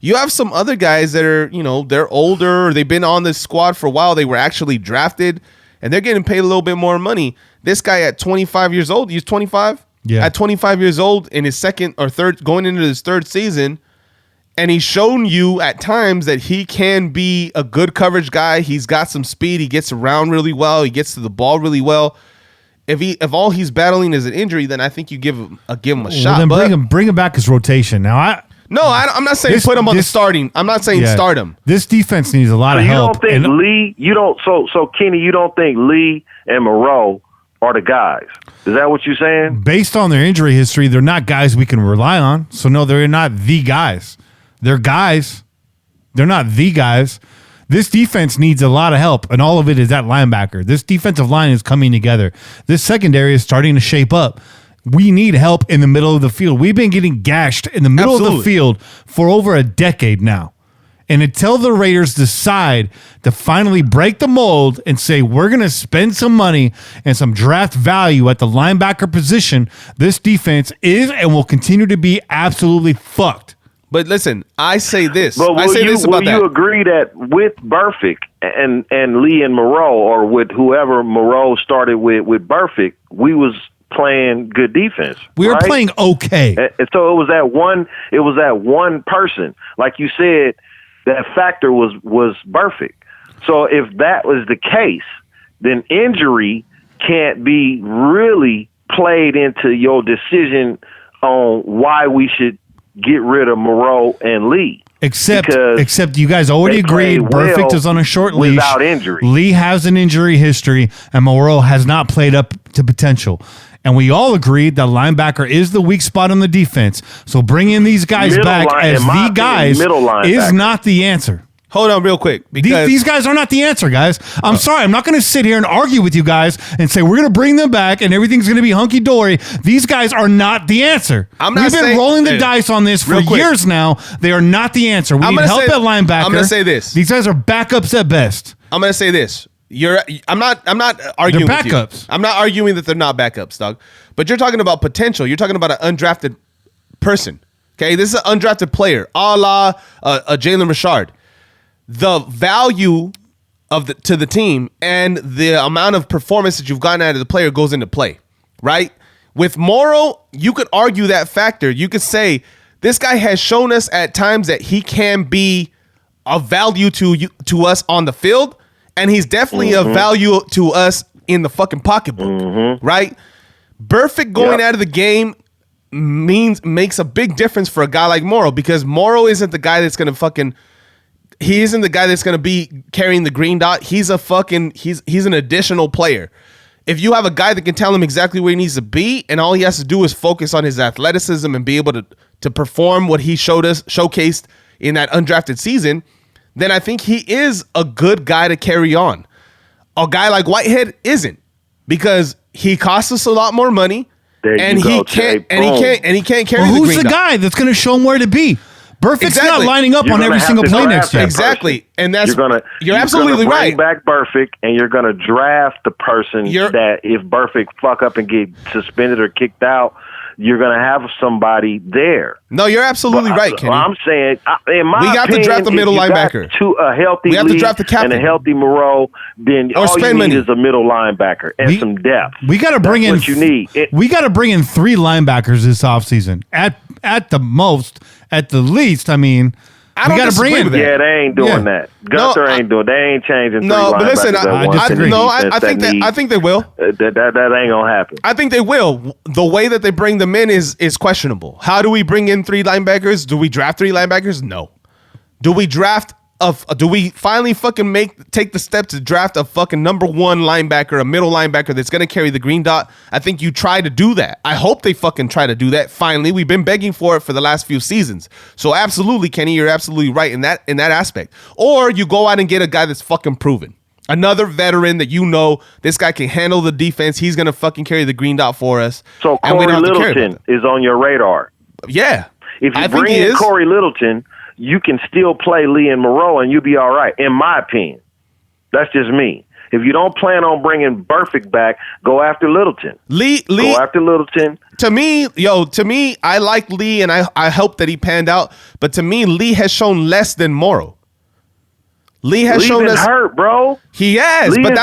you have some other guys that are, they're older, or they've been on this squad for a while. They were actually drafted, and they're getting paid a little bit more money. This guy at 25 years old, he's 25? Yeah. At 25 years old, in his second or third, going into his 3rd season, and he's shown you at times that he can be a good coverage guy. He's got some speed. He gets around really well. He gets to the ball really well. If all he's battling is an injury, then I think you give him a shot. Then bring him back as rotation. Now, I'm not saying put him on the starting. I'm not saying start him. This defense needs a lot of help. So Kenny, you don't think Lee and Moreau are the guys? Is that what you're saying? Based on their injury history, they're not guys we can rely on. So no, they're not the guys. They're guys. They're not the guys. This defense needs a lot of help, and all of it is at linebacker. This defensive line is coming together. This secondary is starting to shape up. We need help in the middle of the field. We've been getting gashed in the middle of the field for over a decade now. And until the Raiders decide to finally break the mold and say, we're going to spend some money and some draft value at the linebacker position, this defense is and will continue to be absolutely fucked. But listen, I say this. But I say this about will you agree that with Burfict and Lee and Moreau, or with whoever Moreau started with Burfict, we was playing good defense. We were right? playing okay. And so it was that one person. Like you said, that factor was Burfict. So if that was the case, then injury can't be really played into your decision on why we should get rid of Moreau and Lee. Except you guys already agreed Burfict is on a short leash. Without injury. Lee has an injury history, and Moreau has not played up to potential. And we all agreed that linebacker is the weak spot on the defense. So bringing these guys back as the guys is not the answer. Hold on real quick. Because These guys are not the answer, guys. I'm sorry. I'm not going to sit here and argue with you guys and say we're going to bring them back and everything's going to be hunky-dory. These guys are not the answer. We've been rolling the dice on this for years now. They are not the answer. We need help at linebacker. I'm going to say this. These guys are backups at best. I'm going to say this. I'm not arguing They're with you. backups. I'm not arguing that they're not backups, dog. But you're talking about potential. You're talking about an undrafted person. Okay, this is an undrafted player, a la Jalen Richard. The value to the team and the amount of performance that you've gotten out of the player goes into play, right? With Morrow, you could argue that factor. You could say this guy has shown us at times that he can be of value to us on the field, and he's definitely of value to us in the fucking pocketbook, right? Burfict going out of the game makes a big difference for a guy like Morrow, because Morrow isn't the guy that's gonna fucking. He isn't the guy that's going to be carrying the green dot. He's an additional player. If you have a guy that can tell him exactly where he needs to be, and all he has to do is focus on his athleticism and be able to perform what he showcased in that undrafted season, then I think he is a good guy to carry on. A guy like Whitehead isn't, because he costs us a lot more money, he can't carry the green dot. Who's the guy that's going to show him where to be? Burfict's not lining up on every single play next year. Exactly. And you're Bring absolutely right. back Burfict, and you're going to draft the person that if Burfict fuck up and get suspended or kicked out, you're going to have somebody there. No, you're absolutely right, Kenny. I'm saying, in my we got opinion, to draft a middle linebacker. A healthy we have to draft the captain. And a healthy Moreau, then all you need is a middle linebacker and some depth. We got to bring in what you need. We got to bring in 3 linebackers this offseason. At the most, at the least, I mean, we got to bring in. Yeah, they ain't doing that. Gunther ain't doing. They ain't changing. No, but listen, I disagree. I think they will. That ain't gonna happen. I think they will. The way that they bring them in is questionable. How do we bring in 3 linebackers? Do we draft 3 linebackers? No. Do we finally fucking take the step to draft a fucking number 1 linebacker, a middle linebacker that's gonna carry the green dot? I think you try to do that. I hope they fucking try to do that. Finally, we've been begging for it for the last few seasons. So absolutely, Kenny, you're absolutely right in that aspect. Or you go out and get a guy that's fucking proven. Another veteran that this guy can handle the defense. He's gonna fucking carry the green dot for us. So Corey Littleton is on your radar. Yeah. If you bring in Corey Littleton, you can still play Lee and Moreau, and you'll be all right, in my opinion. That's just me. If you don't plan on bringing Burfict back, go after Littleton. Go after Littleton. To me, I like Lee, and I hope that he panned out. But to me, Lee has shown less than Moreau. Lee's shown us hurt, bro. He has, but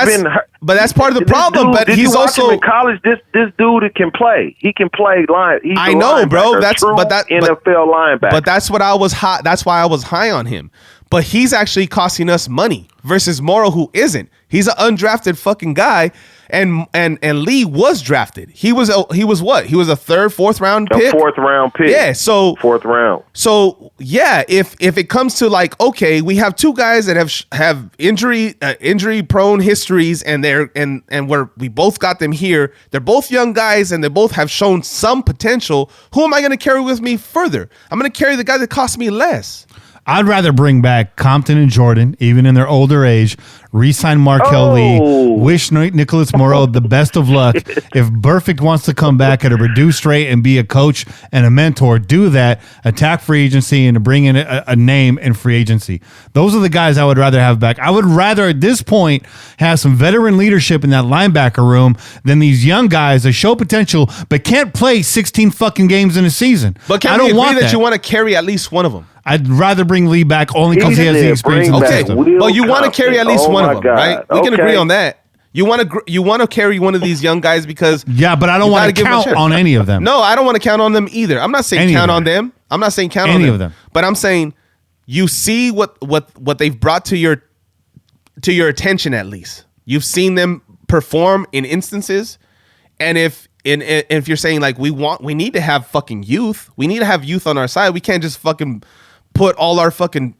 that's part of the problem. But he's also in college. This dude can play. He can play line. He's I know, bro. NFL linebacker. But that's what I was high. That's why I was high on him. But he's actually costing us money versus Morrow, who isn't. He's an undrafted fucking guy, and Lee was drafted. He was what? He was a 3rd, 4th round pick. A 4th round pick. Yeah. So 4th round. So yeah, if it comes to like, okay, we have 2 guys that have injury prone histories, and we both got them here. They're both young guys, and they both have shown some potential. Who am I going to carry with me further? I'm going to carry the guy that cost me less. I'd rather bring back Compton and Jordan, even in their older age, re-sign Markel Lee, wish Nicholas Morrow the best of luck. If Burfict wants to come back at a reduced rate and be a coach and a mentor, do that, attack free agency, and to bring in a name in free agency. Those are the guys I would rather have back. I would rather, at this point, have some veteran leadership in that linebacker room than these young guys that show potential but can't play 16 fucking games in a season. But I can don't we agree want that you want to carry at least one of them? I'd rather bring Lee back only because he has the experience in the Okay, system. but you want to carry at least one of them, right? We can agree on that. You want to carry one of these young guys because but I don't want to count on any of them. No, I don't want to count on them either. I'm not saying count on them. I'm not saying count on any of them. But I'm saying you see what they've brought to your attention at least. You've seen them perform in instances, and if you're saying like we need to have fucking youth, we need to have youth on our side. We can't just fucking put all our fucking,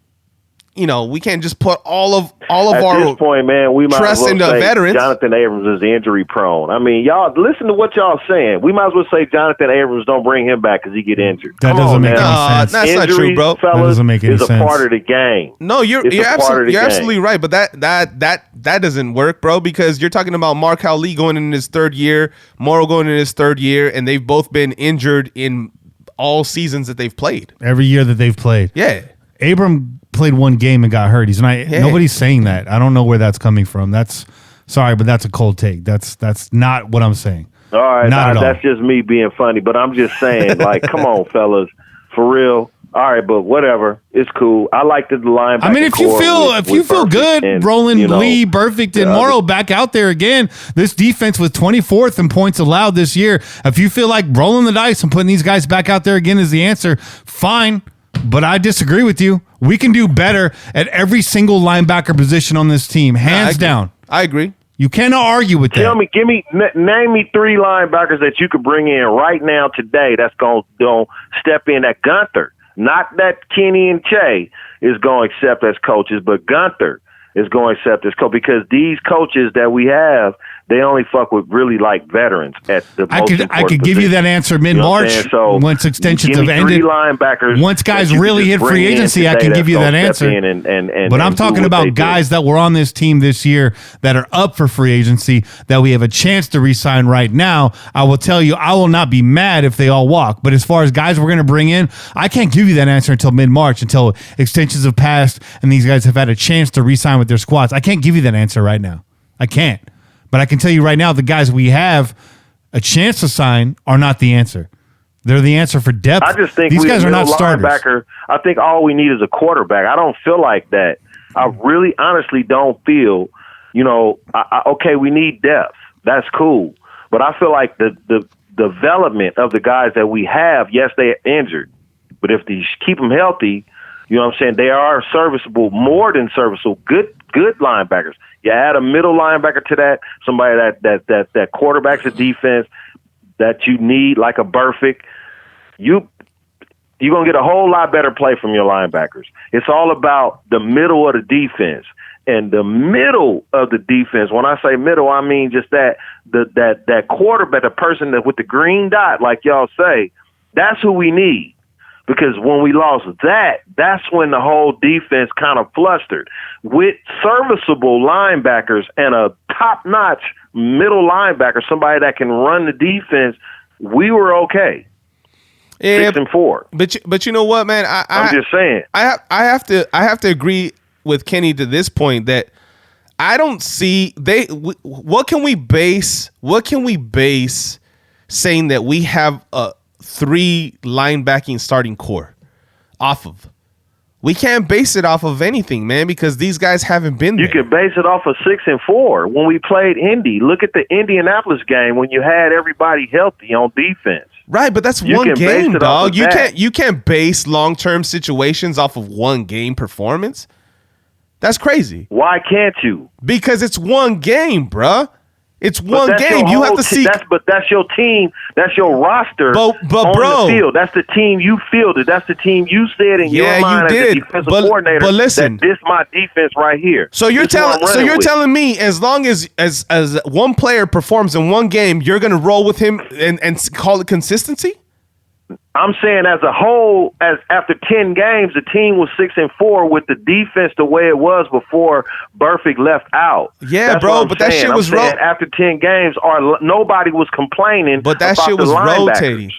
we can't just put all of At our this point, man, we might trust as well into say veterans. Jonathan Abrams is injury prone. I mean, y'all listen to what y'all saying. We might as well say Jonathan Abrams don't bring him back because he get injured. That doesn't make any sense. That's not Injuries, true, bro. Fellas, That doesn't make any is a sense. part of the game. No, you're absolutely right, but that doesn't work, bro, because you're talking about Markel Lee going in his third year, Morrow going in his third year, and they've both been injured in all seasons that they've played. Every year that they've played. Yeah. Abram played one game and got hurt. He's not. Yeah. Nobody's saying that. I don't know where that's coming from. That's sorry, but that's a cold take. That's not what I'm saying. All right, Not at all. that's just me being funny, but I'm just saying, like, come on, fellas, for real. All right, but whatever, it's cool. I like the linebacker. I mean, if you feel good, and, rolling Lee, Burfict, and Morrow back out there again, this defense was 24th in points allowed this year. If you feel like rolling the dice and putting these guys back out there again is the answer, fine. But I disagree with you. We can do better at every single linebacker position on this team, hands down. I agree. You cannot argue with that. Name me three linebackers that you could bring in right now today that's going to step in at Gunther. Not that Kenny and Che is going to accept as coaches, but Gunther is going to accept as coach, because these coaches that we have, they only fuck with really like veterans at the I could give you that answer mid-March once extensions have ended. Linebackers once guys really hit free agency, I can give you that answer. But I'm talking about guys that were on this team this year that are up for free agency that we have a chance to re-sign right now. I will tell you, I will not be mad if they all walk. But as far as guys we're going to bring in, I can't give you that answer until mid-March, until extensions have passed and these guys have had a chance to re-sign with their squads. I can't give you that answer right now. I can't. But I can tell you right now, the guys we have a chance to sign are not the answer. They're the answer for depth. I just think these guys are not starters. I think all we need is a quarterback. I don't feel like that. I really, honestly don't feel, okay, we need depth. That's cool. But I feel like the development of the guys that we have, yes, they're injured. But if they keep them healthy, you know what I'm saying, they are serviceable, more than serviceable, good linebackers. You add a middle linebacker to that, somebody that quarterbacks a defense that you need, like a Burfict. You're going to get a whole lot better play from your linebackers. It's all about the middle of the defense. And the middle of the defense, when I say middle, I mean just that quarterback, the person that with the green dot, like y'all say, that's who we need. Because when we lost that's when the whole defense kind of flustered. With serviceable linebackers and a top-notch middle linebacker, somebody that can run the defense, we were okay. Yeah, 6-4. But you know what, man? I'm just saying. I have to agree with Kenny to this point that I don't see what can we base saying that we have a 3 linebacking starting core off of. We can't base it off of anything, man, because these guys haven't been there. You can base it off of 6-4. When we played Indy, look at the Indianapolis game when you had everybody healthy on defense. Right, but that's one game, dog. You can't base long-term situations off of one game performance. That's crazy. Why can't you? Because it's one game, bruh. It's one game. You have to see. But that's your team. That's your roster. But on bro, the field. That's the team you fielded. That's the team you said in your mind as a defensive coordinator. But listen, that this my defense right here. So you're telling me as long as one player performs in one game, you're gonna roll with him and call it consistency? I'm saying as a whole, as after 10 games, the team was 6-4 with the defense the way it was before Burfict left out. Yeah, That's bro, what I'm but that saying. shit was after 10 games, nobody was complaining. But that about shit was the rotating.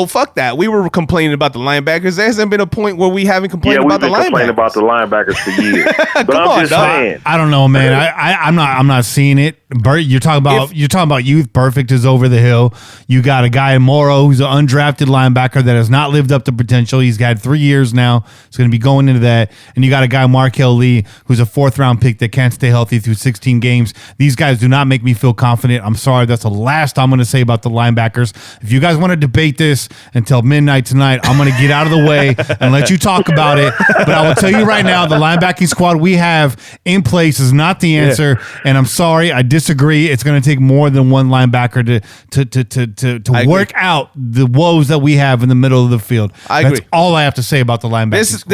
Fuck that. We were complaining about the linebackers. There hasn't been a point where we haven't complained about the linebackers. Yeah, we've been complaining about the linebackers for years. But Come I'm on, just dog. saying. I don't know, man. I'm not seeing it. You're talking about youth. Perfect is over the hill. You got a guy in Morrow who's an undrafted linebacker that has not lived up to potential. He's got 3 years now. It's going to be going into that. And you got a guy, Markel Lee, who's a 4th round pick that can't stay healthy through 16 games. These guys do not make me feel confident. I'm sorry. That's the last I'm going to say about the linebackers. If you guys want to debate this until midnight tonight, I'm going to get out of the way and let you talk about it. But I will tell you right now, the linebacking squad we have in place is not the answer. Yeah. And I'm sorry. I disagree. It's going to take more than one linebacker to work out the woes that we have in the middle of the field. I agree. That's all I have to say about the linebacking squad.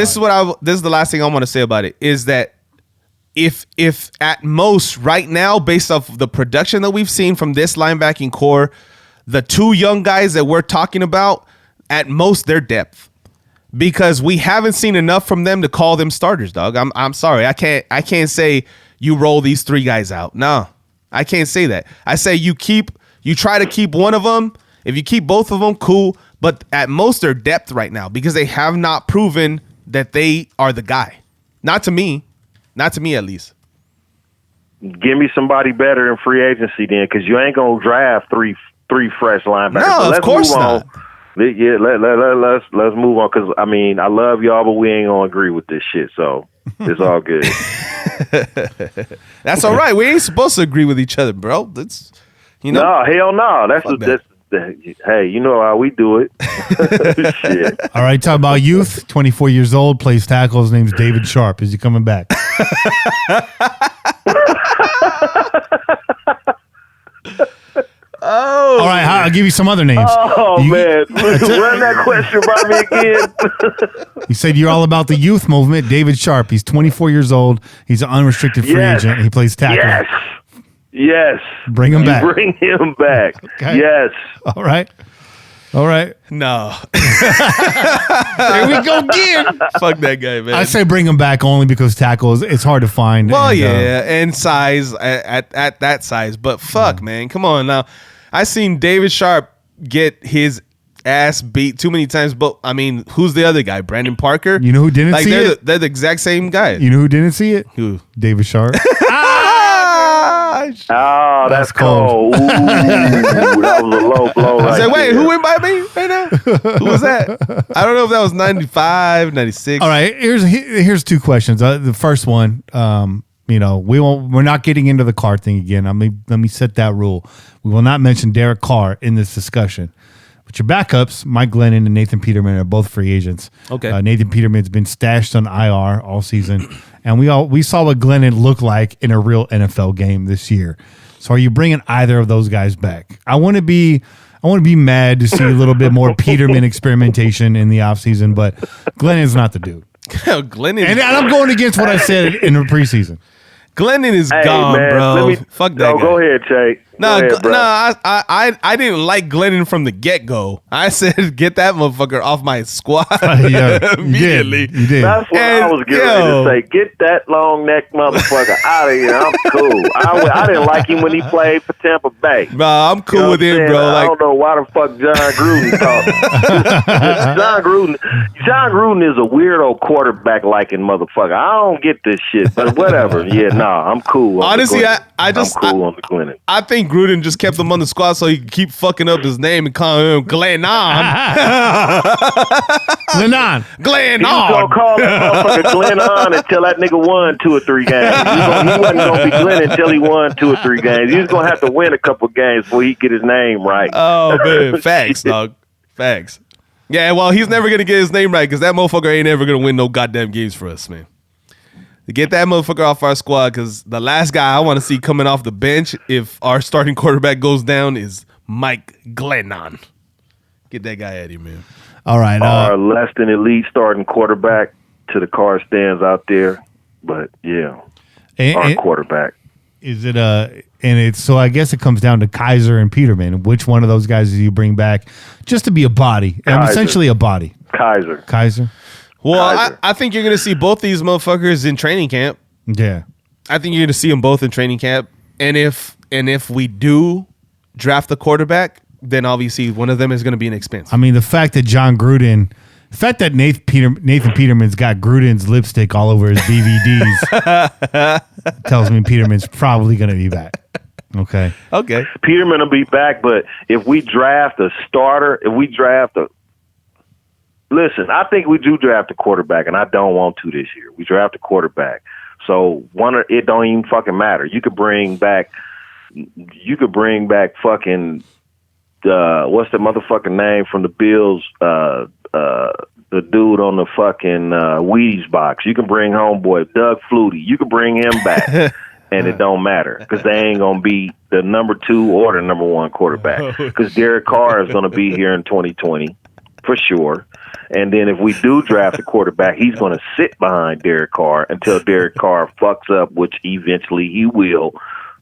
This is the last thing I want to say about it is that if at most right now, based off the production that we've seen from this linebacking core, the 2 young guys that we're talking about, at most their depth, because we haven't seen enough from them to call them starters, dog. I'm sorry, I can't say you roll these 3 guys out. No, I can't say that. I say you try to keep one of them. If you keep both of them, cool. But at most, they're depth right now because they have not proven that they are the guy. Not to me. Not to me, at least. Give me somebody better in free agency then, because you ain't going to draft three fresh linebackers. No, of course not. Yeah, let's move on, because, I mean, I love y'all, but we ain't going to agree with this shit, so it's all good. That's all right. We ain't supposed to agree with each other, bro. That's, No, hell no. That's hey, you know how we do it. Shit. All right, talk about youth. 24 years old, plays tackle. His name's David Sharp. Is he coming back? Oh, all right, I'll give you some other names. Oh, man. Run that question by me again. You said you're all about the youth movement. David Sharp, he's 24 years old. He's an unrestricted free agent. He plays tackle. Yes. Bring him back. Bring him back. Okay. Yes. All right. No. There we go again. Fuck that guy, man. I say bring him back only because tackles, it's hard to find. Well, and size at that size. But fuck, man. Come on now. I seen David Sharp get his ass beat too many times. But, I mean, who's the other guy? Brandon Parker? You know who didn't see it? They're the exact same guy. You know who didn't see it? Who? David Sharp. Oh, that's cold. Ooh, that was a low blow right there. Wait, who went by me right now? Who was that? I don't know if that was 95, 96. All right, here's 2 questions. The first one, we're not getting into the Carr thing again. Let me set that rule. We will not mention Derek Carr in this discussion. But your backups, Mike Glennon and Nathan Peterman, are both free agents. Okay. Nathan Peterman's been stashed on IR all season, and we saw what Glennon looked like in a real NFL game this year. So, are you bringing either of those guys back? I want to be mad to see a little bit more Peterman experimentation in the offseason, but Glennon's not the dude. Glennon, and I'm going against what I said in the preseason. Glennon is gone, man, bro. Fuck that guy. Go ahead, Jay. I didn't like Glennon from the get-go. I said, get that motherfucker off my squad immediately. You did. That's what I was getting ready to say. Get that long neck motherfucker out of here. I'm cool. I didn't like him when he played for Tampa Bay. Nah, I'm cool with him, bro. I don't know why the fuck John Gruden thought. John Gruden is a weirdo quarterback liking motherfucker. I don't get this shit, but whatever. Yeah, I'm cool. Honestly, I'm cool on the Glennon. I think Gruden just kept him on the squad so he could keep fucking up his name and call him Glennon. Glennon. He was gonna call that motherfucker Glennon until that nigga won 2 or 3 games. He wasn't gonna be Glennon until he won 2 or 3 games. He was gonna have to win a couple games before he get his name right. Oh man, facts, dog. Facts. Yeah, well, he's never gonna get his name right because that motherfucker ain't ever gonna win no goddamn games for us, man. To get that motherfucker off our squad, because the last guy I want to see coming off the bench if our starting quarterback goes down is Mike Glennon. Get that guy out of here, man. All right. Our less than elite starting quarterback to the car stands out there, but yeah, our quarterback. Is And it's so I guess it comes down to Kaiser and Peterman. Which one of those guys do you bring back just to be a body? Essentially a body. Kaiser. Well, I think you're going to see both these motherfuckers in training camp. Yeah. I think you're going to see them both in training camp. And if we do draft the quarterback, then obviously one of them is going to be an expense. I mean, the fact that Nathan Peterman's got Gruden's lipstick all over his DVDs tells me Peterman's probably going to be back. Okay. Peterman will be back, but if we draft a starter, listen, I think we do draft a quarterback, and I don't want to this year. We draft a quarterback. So it don't even fucking matter. You could bring back fucking what's the motherfucking name from the Bills? The dude on the fucking Wheaties box. You can bring homeboy Doug Flutie. You can bring him back, and it don't matter because they ain't gonna be the number 2 or the number 1 quarterback because Derek Carr is gonna be here in 2020 for sure. And then if we do draft a quarterback, he's going to sit behind Derek Carr until Derek Carr fucks up, which eventually he will.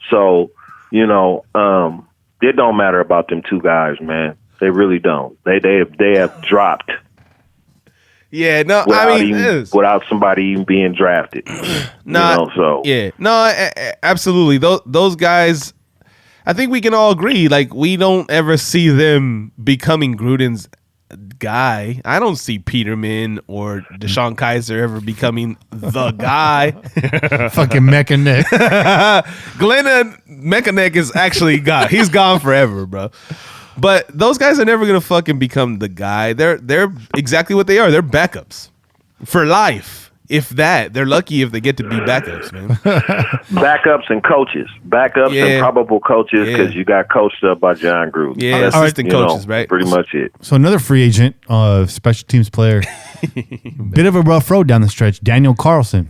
So, it don't matter about them 2 guys, man. They really don't. They have dropped. Yeah, no, without somebody even being drafted. Absolutely. Those guys, I think we can all agree. Like, we don't ever see them becoming Gruden's guy. I don't see Peterman or Deshaun Kaiser ever becoming the guy. Fucking Mechaneck. Glenn Mechaneck is actually gone. He's gone forever, bro. But those guys are never gonna fucking become the guy. They're exactly what they are. They're backups for life. If that, they're lucky if they get to be backups, man. Backups and coaches. And probable coaches because you got coached up by John Gruden. Yeah, assistant coaches, right? Pretty much it. So another free agent, special teams player. Bit of a rough road down the stretch. Daniel Carlson.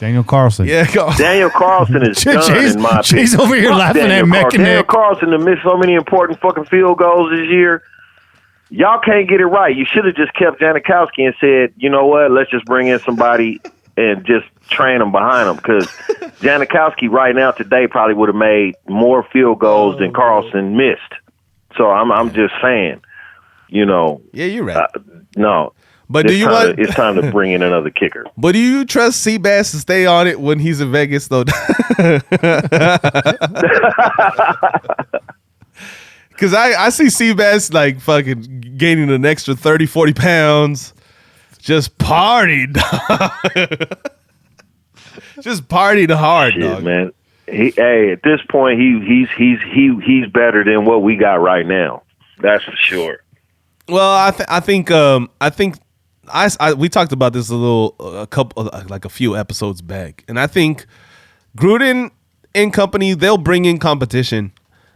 Daniel Carlson is done, in my opinion. Jay's over here laughing at Mechaneck. Daniel Carlson to miss so many important fucking field goals this year. Y'all can't get it right. You should have just kept Janikowski and said, you know what, let's just bring in somebody and just train them behind them. Because Janikowski right now today probably would have made more field goals than Carlson missed. So I'm just saying, Yeah, you're right. No. But it's time to bring in another kicker. But do you trust Seabass to stay on it when he's in Vegas, though? Because I see Seabass like fucking gaining an extra 30, 40 pounds. Just partied. Just partied hard, dog. Man. At this point, he's better than what we got right now. That's for sure. Well, I think we talked about this a few episodes back, and I think Gruden and company, they'll bring in competition.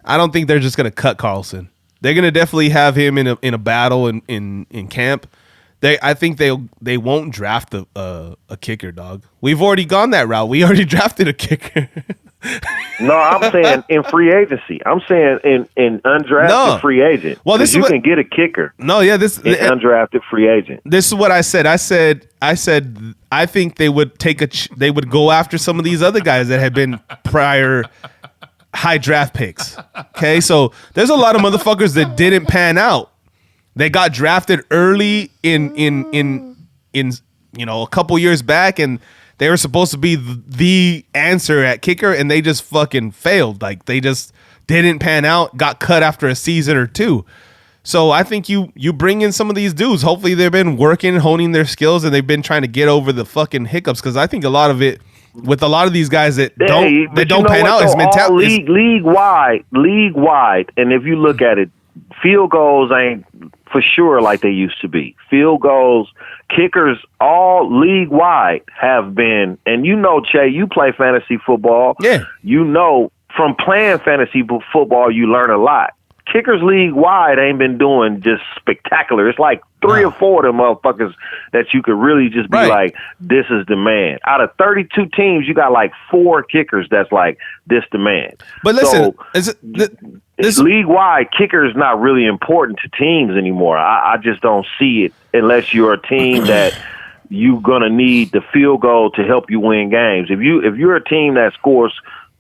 I don't think they're just gonna cut Carlson. They're gonna definitely have him in a battle in camp. I think they won't draft a kicker, dog. We've already gone that route. We already drafted a kicker. No, I'm saying in free agency. I'm saying in undrafted free agent. Well, you can get a kicker. No, yeah, this undrafted free agent. This is what I said. I said I think they would they would go after some of these other guys that had been prior high draft picks. Okay, so there's a lot of motherfuckers that didn't pan out. They got drafted early in a couple years back, and they were supposed to be the answer at kicker, and they just fucking failed. Like, they just didn't pan out, got cut after a season or two. So I think you bring in some of these dudes. Hopefully they've been working, honing their skills, and they've been trying to get over the fucking hiccups, because I think a lot of it, with a lot of these guys that don't pan out, is mentality. League wide, and if you look at it, field goals ain't for sure like they used to be. Field goals, kickers, all league wide have been, and Che, you play fantasy football. Yeah. From playing fantasy football, you learn a lot. Kickers league wide ain't been doing just spectacular. It's like 3 or 4 of them motherfuckers that you could really just be like, this is the man. Out of 32 teams, you got like 4 kickers that's like, this the man. But listen, this league wide, kicker is not really important to teams anymore. I just don't see it unless you're a team that you're gonna need the field goal to help you win games. If you're a team that scores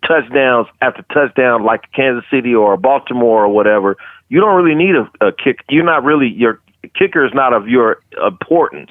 touchdowns after touchdown like Kansas City or Baltimore or whatever, you don't really need a kick. Your kicker is not of your importance.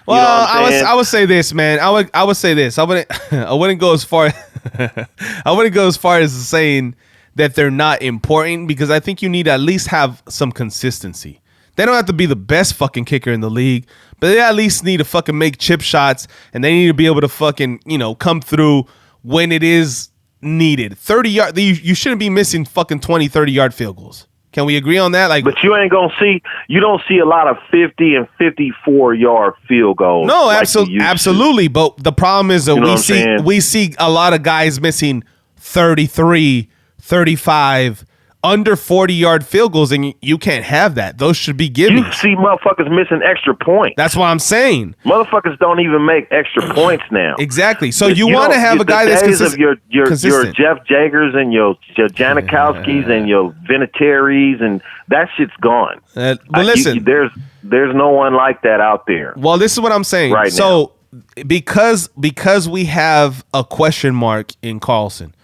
Well, You know what I'm I would say this, man. I would say this. I wouldn't go as far. I wouldn't go as far as saying that they're not important, because I think you need to at least have some consistency. They don't have to be the best fucking kicker in the league, but they at least need to fucking make chip shots, and they need to be able to fucking, come through when it is needed. 30 yard. You shouldn't be missing fucking 20, 30-yard field goals. Can we agree on that? But you don't see a lot of 50 and 54-yard field goals. No, like absolutely. But the problem is that we see a lot of guys missing 33, 35, under 40-yard field goals, and you can't have that. Those should be given. You see motherfuckers missing extra points. That's what I'm saying. Motherfuckers don't even make extra points now. Exactly. So you want to have a guy that's consistent. Your Jeff Jagers and your Janikowskis and your Vinatieri's, and that shit's gone. But listen, there's no one like that out there. Well, this is what I'm saying. Right now. because we have a question mark in Carlson,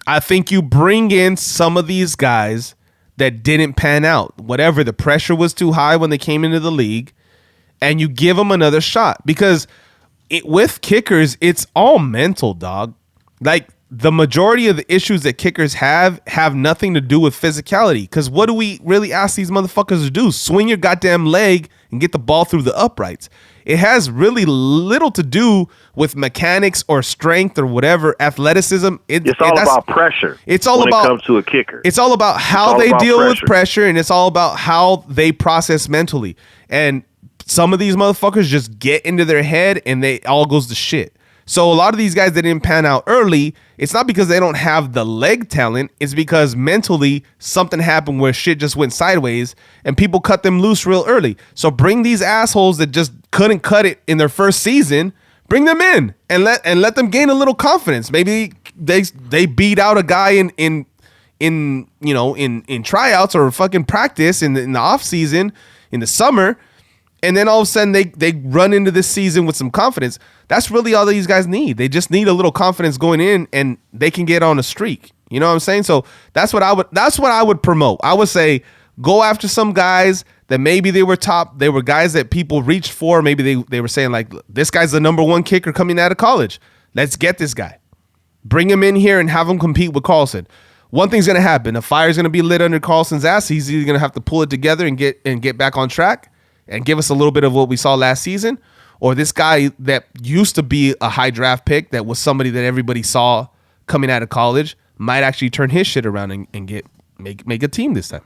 I think you bring in some of these guys that didn't pan out. Whatever, the pressure was too high when they came into the league, and you give them another shot. Because with kickers, it's all mental, dog. Like, the majority of the issues that kickers have nothing to do with physicality. Because what do we really ask these motherfuckers to do? Swing your goddamn leg and get the ball through the uprights. It has really little to do with mechanics or strength or whatever, athleticism. It's all about pressure. It's all about, when it comes to a kicker. It's all about how they deal with pressure, and it's all about how they process mentally. And some of these motherfuckers just get into their head and they all goes to shit. So a lot of these guys that didn't pan out early, it's not because they don't have the leg talent. It's because mentally something happened where shit just went sideways and people cut them loose real early. So bring these assholes that just couldn't cut it in their first season, bring them in and let them gain a little confidence. Maybe they beat out a guy in tryouts or fucking practice in the off season in the summer. And then all of a sudden they run into this season with some confidence. That's really all these guys need. They just need a little confidence going in, and they can get on a streak. You know what I'm saying? So that's what I would promote. I would say go after some guys that maybe they were top. They were guys that people reached for. Maybe they were saying, like, this guy's the number one kicker coming out of college. Let's get this guy. Bring him in here and have him compete with Carlson. One thing's going to happen. A fire's going to be lit under Carlson's ass. He's either going to have to pull it together and get back on track and give us a little bit of what we saw last season, or this guy that used to be a high draft pick that was somebody that everybody saw coming out of college might actually turn his shit around and make a team this time.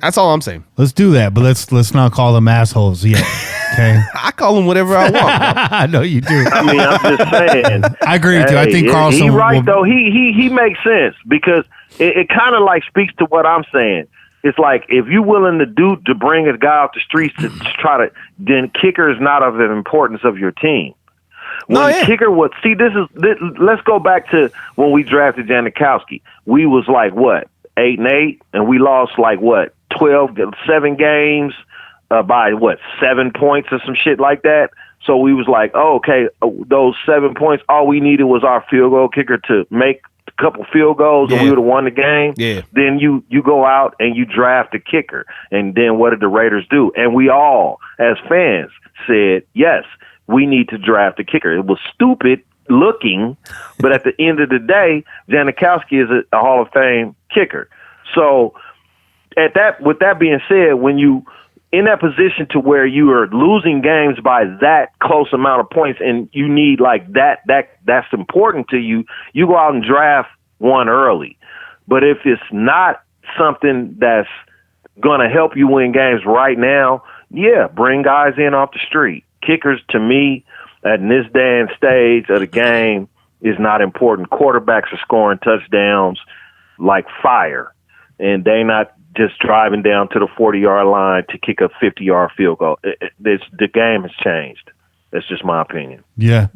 That's all I'm saying. Let's do that, but let's not call them assholes yet. Okay, I call them whatever I want. I know you do. I mean, I'm just saying. I agree with you. I think Carlson. He's right though. He makes sense because it kind of like speaks to what I'm saying. It's like if you're willing to bring a guy off the streets to try to, then kicker is not of the importance of your team. Kicker was let's go back to when we drafted Janikowski. We was like what 8-8, and we lost like what 7 games by what 7 points or some shit like that. So we was like, oh, okay, those 7 points, all we needed was our field goal kicker to make couple field goals and we would have won the game. Yeah. Then you go out and you draft a kicker. And then what did the Raiders do? And we all, as fans, said, yes, we need to draft a kicker. It was stupid looking, but at the end of the day, Janikowski is a Hall of Fame kicker. So with that being said, when you in that position to where you are losing games by that close amount of points and you need like that's important to you, you go out and draft one early. But if it's not something that's going to help you win games right now, yeah, bring guys in off the street. Kickers, to me, at this day and stage of the game, is not important. Quarterbacks are scoring touchdowns like fire, and they not just driving down to the 40-yard line to kick a 50-yard field goal. The game has changed. That's just my opinion. Yeah,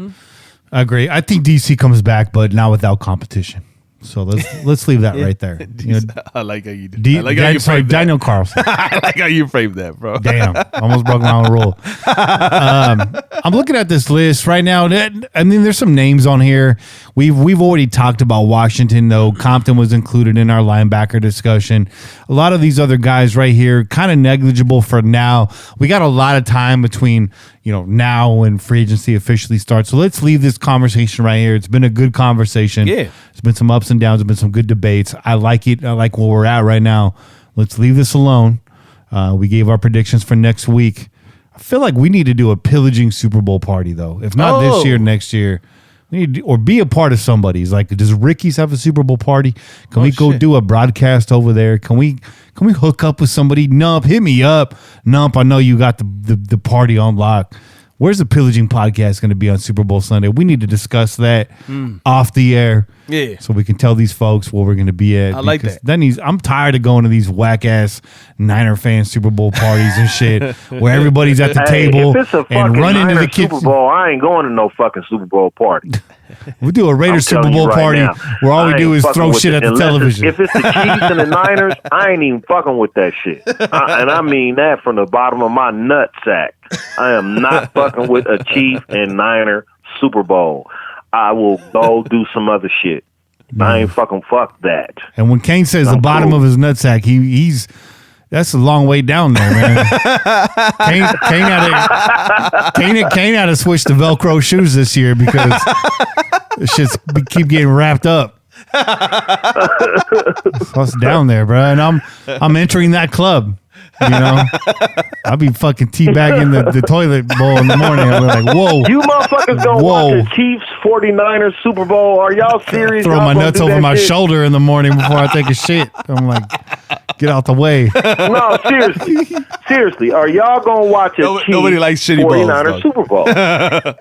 I agree. I think DC comes back, but not without competition. So let's leave that right there. You know, I like how you did. I like how you framed that. Daniel Carlson. I like how you framed that, bro. Damn, almost broke my own rule. I'm looking at this list right now. I mean, there's some names on here. We've already talked about Washington, though. Compton was included in our linebacker discussion. A lot of these other guys right here, kind of negligible for now. We got a lot of time between now and free agency officially starts. So let's leave this conversation right here. It's been a good conversation. Yeah, it's been some ups and downs. It's been some good debates. I like it. I like where we're at right now. Let's leave this alone. We gave our predictions for next week. I feel like we need to do a pillaging Super Bowl party, though. If not this year, next year. We need to, or be a part of somebody's. Like, does Ricky's have a Super Bowl party? Can we go do a broadcast over there? Can we hook up with somebody? Nump, hit me up. Nump, I know you got the party on lock. Where's the Pillaging podcast going to be on Super Bowl Sunday? We need to discuss that off the air. Yeah. So we can tell these folks where we're going to be at. I like that. I'm tired of going to these whack-ass Niner fan Super Bowl parties and shit where everybody's at the table if it's a and run into the Niner kitchen. Super Bowl, I ain't going to no fucking Super Bowl party. We do a Raiders Super Bowl party where all we do is throw shit at the television. If it's the Chiefs and the Niners, I ain't even fucking with that shit. And I mean that from the bottom of my nut sack. I am not fucking with a Chief and Niner Super Bowl. I will go do some other shit. I ain't fucking fuck that. And when Kane says the bottom of his nutsack, he's that's a long way down there, man. Kane had to switch to Velcro shoes this year because the shit's keep getting wrapped up. So it's down there, bro. And I'm entering that club. I'll be fucking teabagging the toilet bowl in the morning. I'll be like, whoa. You motherfuckers gonna watch the Chiefs 49ers Super Bowl. Are y'all serious? Throw my nuts over my shoulder in the morning before I take a shit. I'm like, get out the way. No, seriously. Are y'all gonna watch nobody likes shitty 49ers balls, Super Bowl?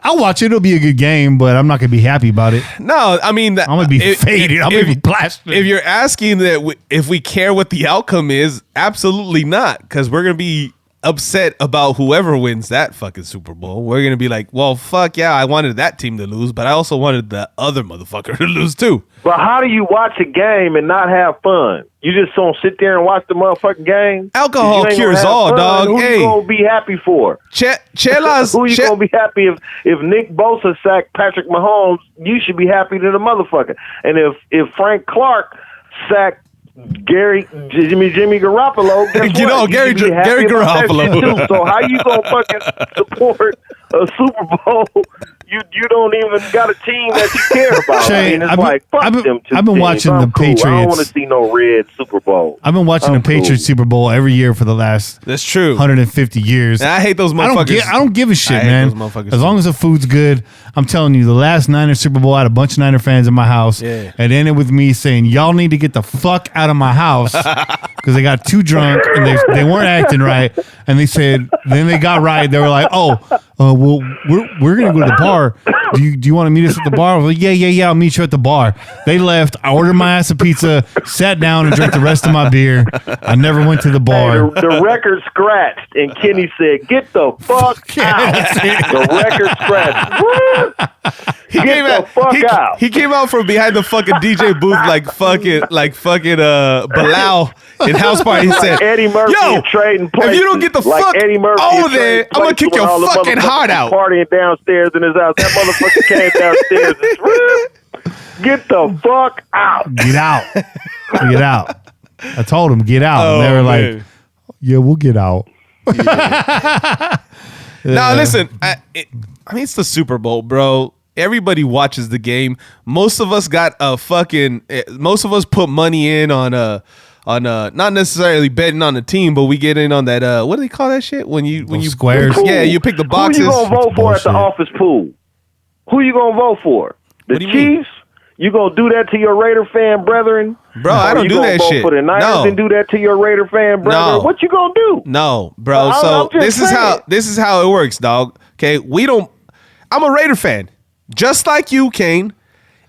I'll watch it. It'll be a good game, but I'm not gonna be happy about it. No, I mean, I'm gonna be faded. I'm gonna be blasted. If you're asking that, if we care what the outcome is, absolutely not, because we're gonna be upset about whoever wins that fucking Super Bowl. We're gonna be like, well, fuck yeah, I wanted that team to lose, but I also wanted the other motherfucker to lose too. But how do you watch a game and not have fun? You just don't sit there and watch the motherfucking game? Alcohol cures all, fun. Dog. Who you gonna be happy for? Who you gonna be happy if Nick Bosa sacked Patrick Mahomes? You should be happy to the motherfucker. And if Frank Clark sacked Jimmy Garoppolo, Gary Garoppolo. So how you gonna fucking support a Super Bowl? You don't even got a team that you care about. Shay, I've been watching the Patriots. I don't want to see no red Super Bowl. I've been watching the Patriots Super Bowl every year for the last That's true 150 years. And I hate those motherfuckers. I don't give a shit, man. As long as the food's good. I'm telling you, the last Niner Super Bowl, I had a bunch of Niner fans in my house. Yeah. And ended with me saying, y'all need to get the fuck out of my house because they got too drunk and they weren't acting right. And they said, then they got right. They were like, well, we're going to go to the bar. Do you want to meet us at the bar? I was like, yeah, I'll meet you at the bar. They left. I ordered my ass a pizza, sat down and drank the rest of my beer. I never went to the bar. Hey, the record scratched, and Kenny said, get the fuck out. The record scratched. He came out from behind the fucking DJ booth like fucking Bilal in House Party. He said, Eddie Murphy trading places. If you don't get the fuck over there, I'm going to kick your fucking heart out. Partying downstairs in his house. That motherfucker came downstairs and get the fuck out. Get out. I told him, get out. And they were like, yeah, we'll get out. Now, listen, I mean, it's the Super Bowl, bro. Everybody watches the game. Most of us most of us put money in on not necessarily betting on the team, but we get in on that what do they call that shit when you squares? Yeah, you pick the boxes. Who you gonna vote for at the office pool? Who you gonna vote for? The Chiefs? You gonna do that to your Raider fan brethren? Bro, I don't do that shit. You gonna vote for the Niners and do that to your Raider fan brethren? No. What you gonna do? No, bro. So this is how it works, dog. Okay, I'm a Raider fan, just like you, Kane,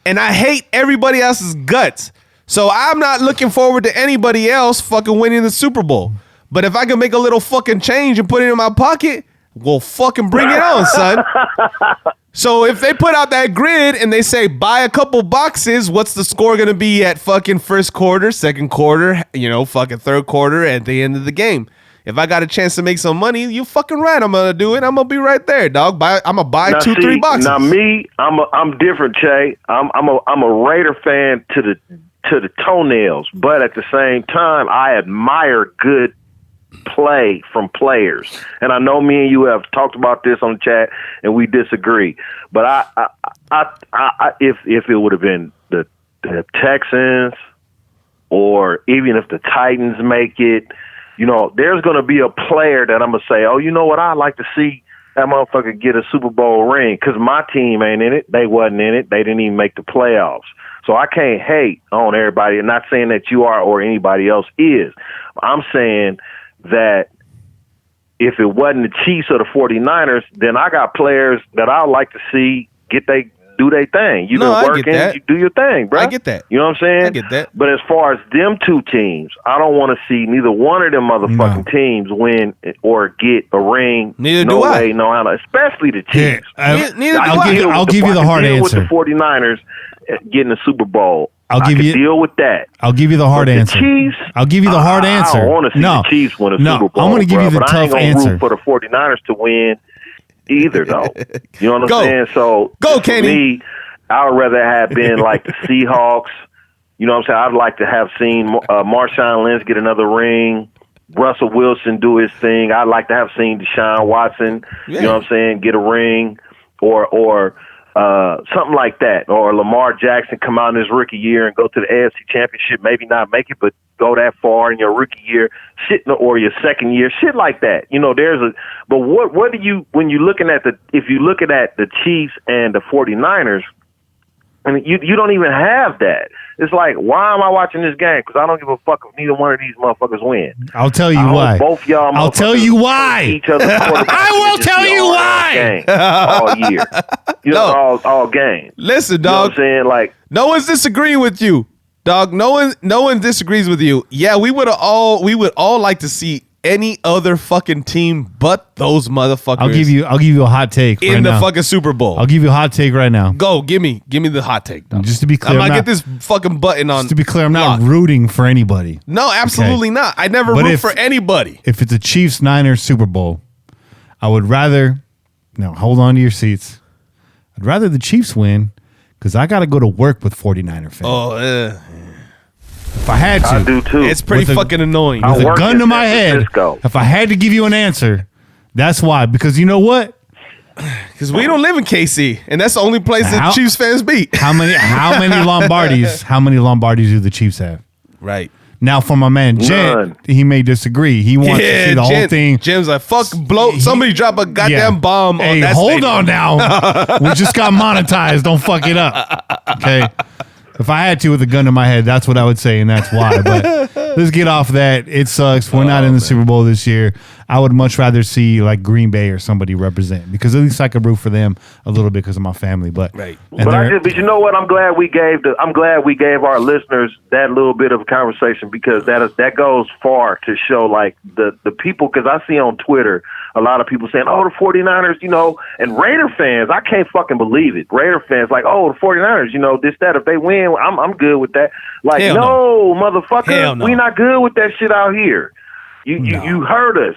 and I hate everybody else's guts. So I'm not looking forward to anybody else fucking winning the Super Bowl. But if I can make a little fucking change and put it in my pocket, Well, fucking bring it on, son. So if they put out that grid and they say buy a couple boxes, what's the score going to be at fucking first quarter, second quarter, fucking third quarter at the end of the game? If I got a chance to make some money, you fucking right. I'm going to do it. I'm going to be right there, dog. I'm going to buy 2-3 boxes. Now me, I'm different, Che. I'm a Raider fan to the toenails, but at the same time, I admire good play from players. And I know me and you have talked about this on the chat and we disagree. But if it would have been the Texans or even if the Titans make it, there's going to be a player that I'm going to say, oh, you know what? I'd like to see that motherfucker get a Super Bowl ring because my team ain't in it. They wasn't in it. They didn't even make the playoffs. So I can't hate on everybody. I'm not saying that you are or anybody else is. I'm saying that if it wasn't the Chiefs or the 49ers, then I got players that I would like to see do their thing. You've been working, you do your thing, bro. I get that. You know what I'm saying? I get that. But as far as them two teams, I don't want to see neither one of them motherfucking teams win or get a ring. Neither no do I. way, no how, especially the Chiefs. I'll give you the hard answer. With the 49ers getting the Super Bowl. I'll give you deal with that. I'll give you the hard answer. Chiefs, I'll give you the hard answer. I don't want to see the Chiefs win a Super Bowl. I'm going to give you the but tough I ain't gonna answer. root for the 49ers to win either, though. You know what I'm saying? So go, for Kenny. me, I would rather have been like the Seahawks. You know what I'm saying? I'd like to have seen Marshawn Lynch get another ring. Russell Wilson do his thing. I'd like to have seen Deshaun Watson, you know what I'm saying, get a ring or something like that. Or Lamar Jackson come out in his rookie year and go to the AFC Championship, maybe not make it, but go that far in your rookie year, or your second year, shit like that. But what do you, when you're looking at if you're looking at the Chiefs and the 49ers, I mean, you don't even have that. It's like, why am I watching this game? Because I don't give a fuck if neither one of these motherfuckers win. I'll tell you why. Both y'all I'll tell you why. Each other's I will tell you why. All year. All game. Listen, dog. You know what I'm saying? Like, no one's disagreeing with you, dog. No one disagrees with you. Yeah, we would all like to see any other fucking team but those motherfuckers. I'll give you a hot take in the fucking Super Bowl. I'll give you a hot take right now. Go, give me the hot take, dog. Just to be clear, I'm not get this fucking button on. Just to be clear, I'm not lock. rooting for anybody. No, absolutely not. I never root for anybody. If it's a Chiefs Niners Super Bowl, I would rather. No, hold on to your seats. I'd rather the Chiefs win because I got to go to work with 49er fans. Oh, if I had to, I do too. It's pretty fucking annoying. With a gun to my head, if I had to give you an answer, that's why. Because you know what? Because we don't live in KC, and that's the only place that Chiefs fans beat. How many Lombardis? How many Lombardis do the Chiefs have? Right. Now, for my man Jen, he may disagree. He wants to see the whole thing. Jen's like, fuck, somebody drop a goddamn bomb on that hold stadium. on now. We just got monetized. Don't fuck it up. Okay. If I had to with a gun to my head, that's what I would say, and that's why. But let's get off that. It sucks. We're not in the Super Bowl this year. I would much rather see like Green Bay or somebody represent because at least I could root for them a little bit because of my family. But right. But you know what? I'm glad we gave our listeners that little bit of a conversation because that goes far to show like the people, because I see on Twitter a lot of people saying, oh, the 49ers, and Raider fans, I can't fucking believe it. Raider fans like, oh, the 49ers, this, that, if they win, I'm good with that. Like, Hell no, motherfucker, Hell no. we not good with that shit out here. You heard us.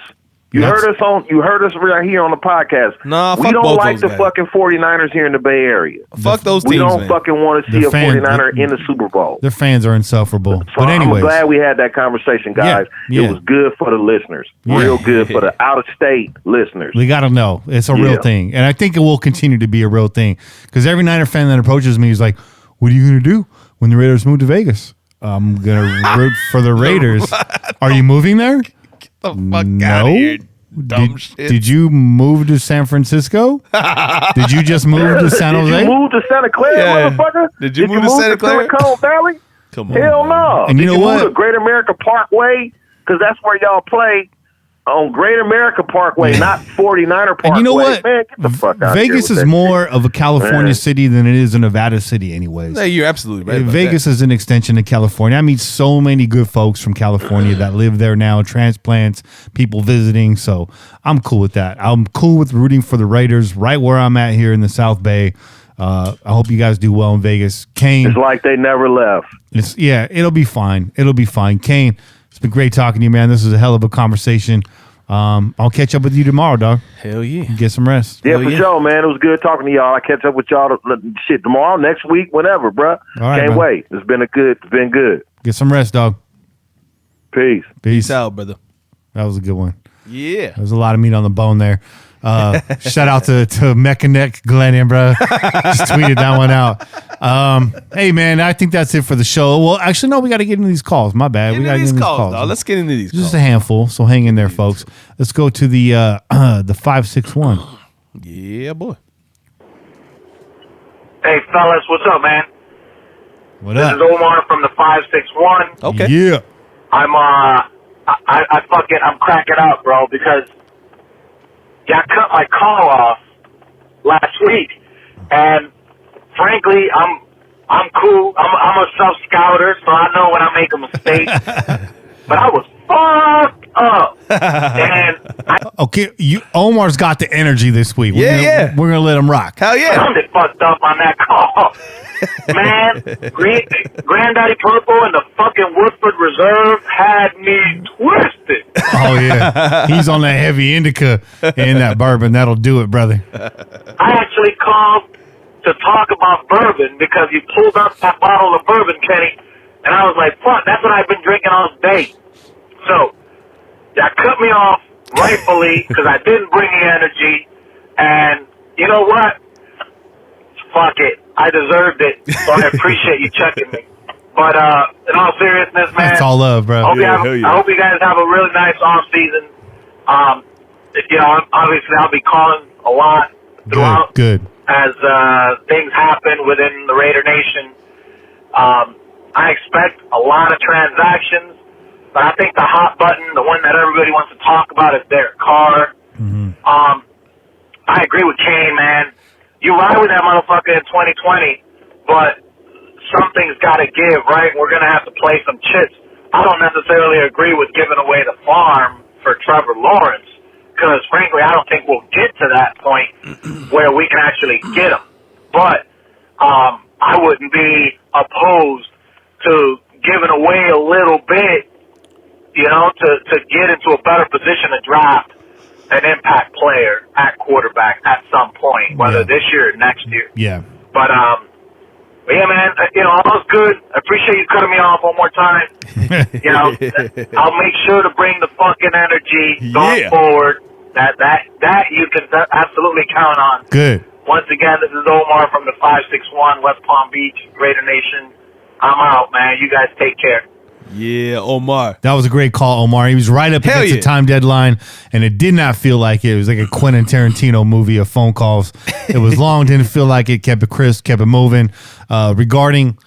You heard us right here on the podcast. Nah, we fuck don't both like those the guys. fucking 49ers here in the Bay Area. Fuck those teams, We don't man. fucking want to see a 49er in the Super Bowl. their fans are insufferable. So But anyways, I'm glad we had that conversation, guys. Yeah. It was good for the listeners. Yeah. Real good for the out-of-state listeners. we got to know it's a real thing. And I think it will continue to be a real thing because every Niner fan that approaches me is like, what are you going to do when the Raiders move to Vegas? I'm going to root for the Raiders. Are you moving there? Get the fuck out of here. Dumb shit. Did you move to San Francisco? Did you just move to San Jose? Did you move to Santa Clara, motherfucker? Did you move to Santa Clara? Silicon Valley? Come on. Hell no. And you Did know what? Move to Great America Parkway? Because that's where y'all play on Great America Parkway, not 49er Parkway. And you know what? Man, get the fuck out Vegas here is with that more shit. of a California Man. city than it is a Nevada city anyways. No, you're absolutely right. about Vegas that. is an extension of California. I meet so many good folks from California that live there now, transplants, people visiting. So I'm cool with that. I'm cool with rooting for the Raiders right where I'm at here in the South Bay. I hope you guys do well in Vegas. Kane. It's like they never left. It'll be fine. It'll be fine. Kane, it's been great talking to you, man. This is a hell of a conversation. I'll catch up with you tomorrow, dog. Hell yeah. Get some rest. Yeah, for sure, man. It was good talking to y'all. I catch up with y'all tomorrow, next week, whenever, bruh. right, Can't man. wait. It's been good. Get some rest, dog. Peace. Peace out, brother. That was a good one. Yeah. There's a lot of meat on the bone there. Shout out to Mechanic Glennon, bro. Just tweeted that one out. Hey, man, I think that's it for the show. Well, actually, no, we got to get into these calls. My bad. Get We got into to get these into calls, dog. Let's get into these Just calls. a handful, so hang in there, folks. Let's go to the 561. Yeah, boy. Hey, fellas, what's up, man? What This up? is Omar from the 561. Okay. Yeah. I'm cracking up, bro, because I cut my call off last week, and frankly, I'm cool. I'm a self-scouter, so I know when I make a mistake. But I was fucked up, and Okay, Omar's got the energy this week. Yeah. We're gonna let him rock. Hell I yeah. sounded fucked up on that call. Man, Granddaddy Purple and the fucking Woodford Reserve had me twisted. Oh yeah, he's on that heavy indica and that bourbon. That'll do it, brother. I actually called to talk about bourbon because you pulled up that bottle of bourbon, Kenny, and I was like, fuck, that's what I've been drinking all day. So, that cut me off rightfully because I didn't bring the energy, and you know what? Fuck it. I deserved it, so I appreciate you checking me. But in all seriousness, man, That's all love, bro. I hope hell yeah. I hope you guys have a really nice off season. Obviously I'll be calling a lot throughout Good. as things happen within the Raider Nation. I expect a lot of transactions, but I think the hot button, the one that everybody wants to talk about, is Derek Carr. I agree with Kane, man. You ride with that motherfucker in 2020, but something's got to give, right? We're going to have to play some chips. I don't necessarily agree with giving away the farm for Trevor Lawrence because, frankly, I don't think we'll get to that point where we can actually get him. But I wouldn't be opposed to giving away a little bit, to get into a better position to draft an impact player at quarterback at some point, whether this year or next year. Yeah. But yeah, man, all's good. I appreciate you cutting me off one more time. I'll make sure to bring the fucking energy going forward. That you can absolutely count on. Good. Once again, this is Omar from the 561 West Palm Beach, Raider Nation. I'm out, man. You guys take care. Yeah, Omar. That was a great call, Omar. He was right up Hell against the yeah. time deadline, and it did not feel like it. It was like a Quentin Tarantino movie of phone calls. It was long, didn't feel like it, kept it crisp, kept it moving. Regarding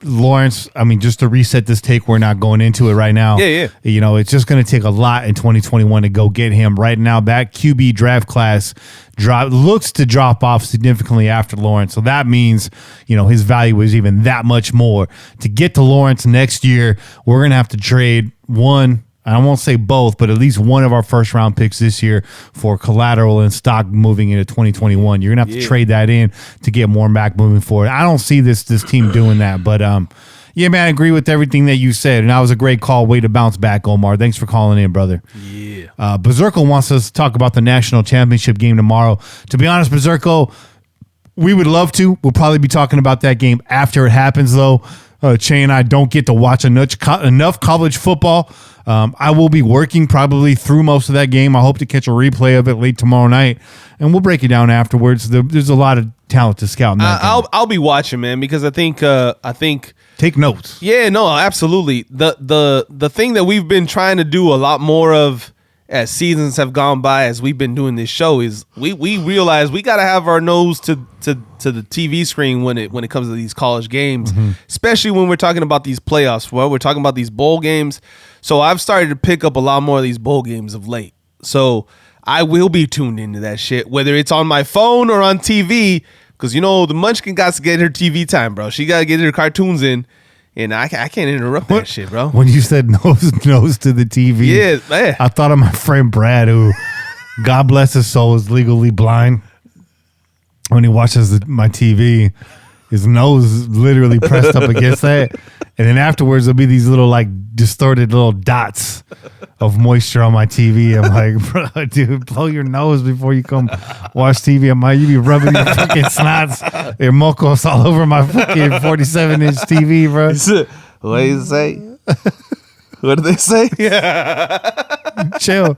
Lawrence, I mean, just to reset this take, we're not going into it right now. Yeah. It's just going to take a lot in 2021 to go get him. Right now, that QB draft class looks to drop off significantly after Lawrence. So that means, his value is even that much more. To get to Lawrence next year, we're going to have to trade one. I won't say both, but at least one of our first round picks this year for collateral and stock moving into 2021. You're going to have to trade that in to get more back moving forward. I don't see this team doing that, but yeah, man, I agree with everything that you said. And that was a great call. Way to bounce back, Omar. Thanks for calling in, brother. Yeah. Berserko wants us to talk about the national championship game tomorrow. To be honest, Berserko, we would love to. We'll probably be talking about that game after it happens, though. Che and I don't get to watch enough college football. I will be working probably through most of that game. I hope to catch a replay of it late tomorrow night, and we'll break it down afterwards. There's a lot of talent to scout in that game. I'll be watching, man, because I think Take notes. Yeah, no, absolutely. The thing that we've been trying to do a lot more of as seasons have gone by, as we've been doing this show, is we realize we got to have our nose to the TV screen when it comes to these college games, especially when we're talking about these playoffs. Well, we're talking about these bowl games. So I've started to pick up a lot more of these bowl games of late. So I will be tuned into that shit, whether it's on my phone or on TV, because, you know, the Munchkin got to get her TV time, bro. She got to get her cartoons in, and I can't interrupt that shit, bro. When you said nose to the TV, Yeah, man. I thought of my friend Brad, who, God bless his soul, is legally blind. When he watches my TV, his nose is literally pressed up against that. And then afterwards, there'll be these little, like, distorted little dots of moisture on my TV. I'm like, bro, dude, blow your nose before you come watch TV. You be rubbing your fucking snots, your mocos all over my fucking 47-inch TV, bro. What do you say? What did they say? Chill.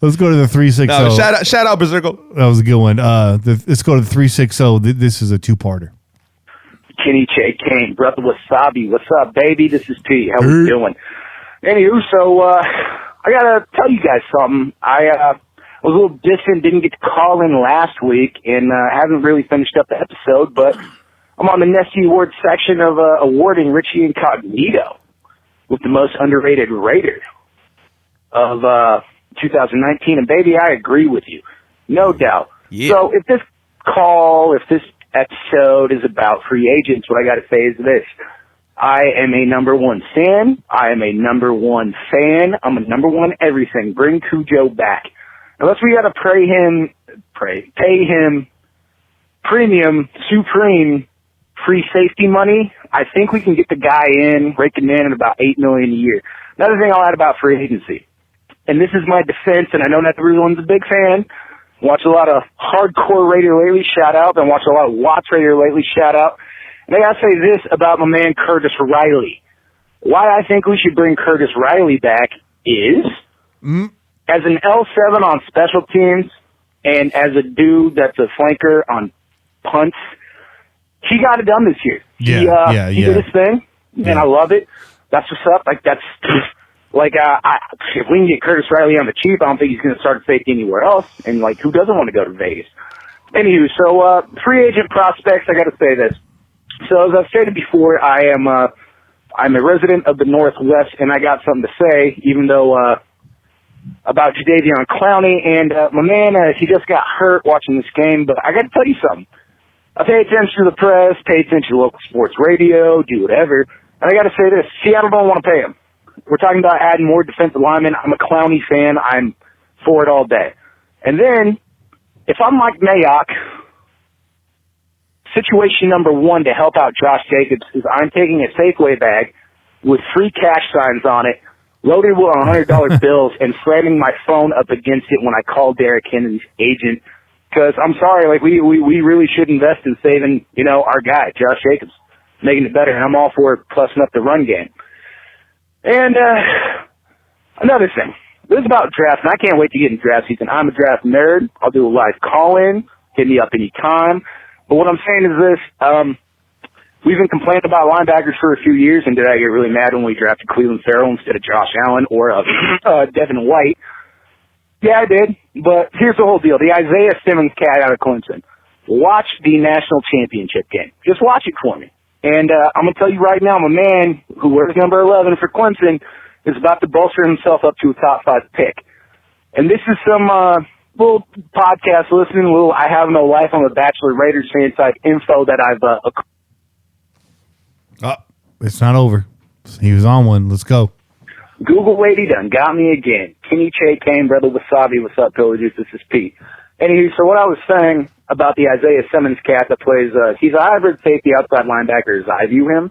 Let's go to the 360. No, shout out, Berserko. That was a good one. Let's go to the 360. This is a two-parter. Kenny J. Kane, brother Wasabi. What's up, baby? This is P. How we doing? Anywho, so I gotta tell you guys something. I was a little distant, didn't get to call in last week, and haven't really finished up the episode, but I'm on the Nessie Award section of awarding Richie Incognito with the most underrated Raider of 2019. And baby, I agree with you. No doubt. Yeah. So if this episode is about free agents, what I got to say is this. I am a number one fan. I am a number one fan. I'm a number one everything. Bring Cujo back. Unless we got to pay him premium, supreme free safety money, I think we can get the guy raking in at about $8 million a year. Another thing I'll add about free agency, and this is my defense, and I know not everyone's a big fan. Watch a lot of hardcore Raider lately, shout out. Then watch a lot of Watts Raider lately, shout out. And I gotta say this about my man Curtis Riley. Why I think we should bring Curtis Riley back is, as an L7 on special teams, and as a dude that's a flanker on punts, he got it done this year. He did his thing, and I love it. That's what's up. Like, that's... if we can get Curtis Riley on the cheap, I don't think he's going to start safety anywhere else. And, who doesn't want to go to Vegas? Anywho, so free agent prospects, I got to say this. So, as I've stated before, I'm a resident of the Northwest, and I got something to say, even though about Jadeveon Clowney. And my man, he just got hurt watching this game, but I got to tell you something. I pay attention to the press, pay attention to local sports radio, do whatever. And I got to say this. Seattle don't want to pay him. We're talking about adding more defensive linemen. I'm a Clowney fan. I'm for it all day. And then, if I'm Mike Mayock, situation number one to help out Josh Jacobs is I'm taking a Safeway bag with 3 cash signs on it, loaded with $100 bills, and slamming my phone up against it when I call Derrick Henry's agent. Because I'm sorry, we really should invest in saving, our guy, Josh Jacobs, making it better. And I'm all for plussing up the run game. And another thing, this is about draft, and I can't wait to get in draft season. I'm a draft nerd. I'll do a live call-in. Hit me up anytime. But what I'm saying is this. We've been complaining about linebackers for a few years, and did I get really mad when we drafted Cleveland Farrell instead of Josh Allen or Devin White? Yeah, I did. But here's the whole deal. The Isaiah Simmons cat out of Clemson. Watch the national championship game. Just watch it for me. And I'm going to tell you right now, my man, who wears number 11 for Clemson, is about to bolster himself up to a top 5 pick. And this is some little podcast listening, little I have no life, I'm a Bachelor Raiders fan type info that I've... It's not over. He was on one. Let's go. Google lady done got me again. Kenny Che Kane, brother Wasabi, what's up, Pillagers? This is Pete. Anywho, so what I was saying about the Isaiah Simmons cat that plays, he's a hybrid safety outside linebacker as I view him.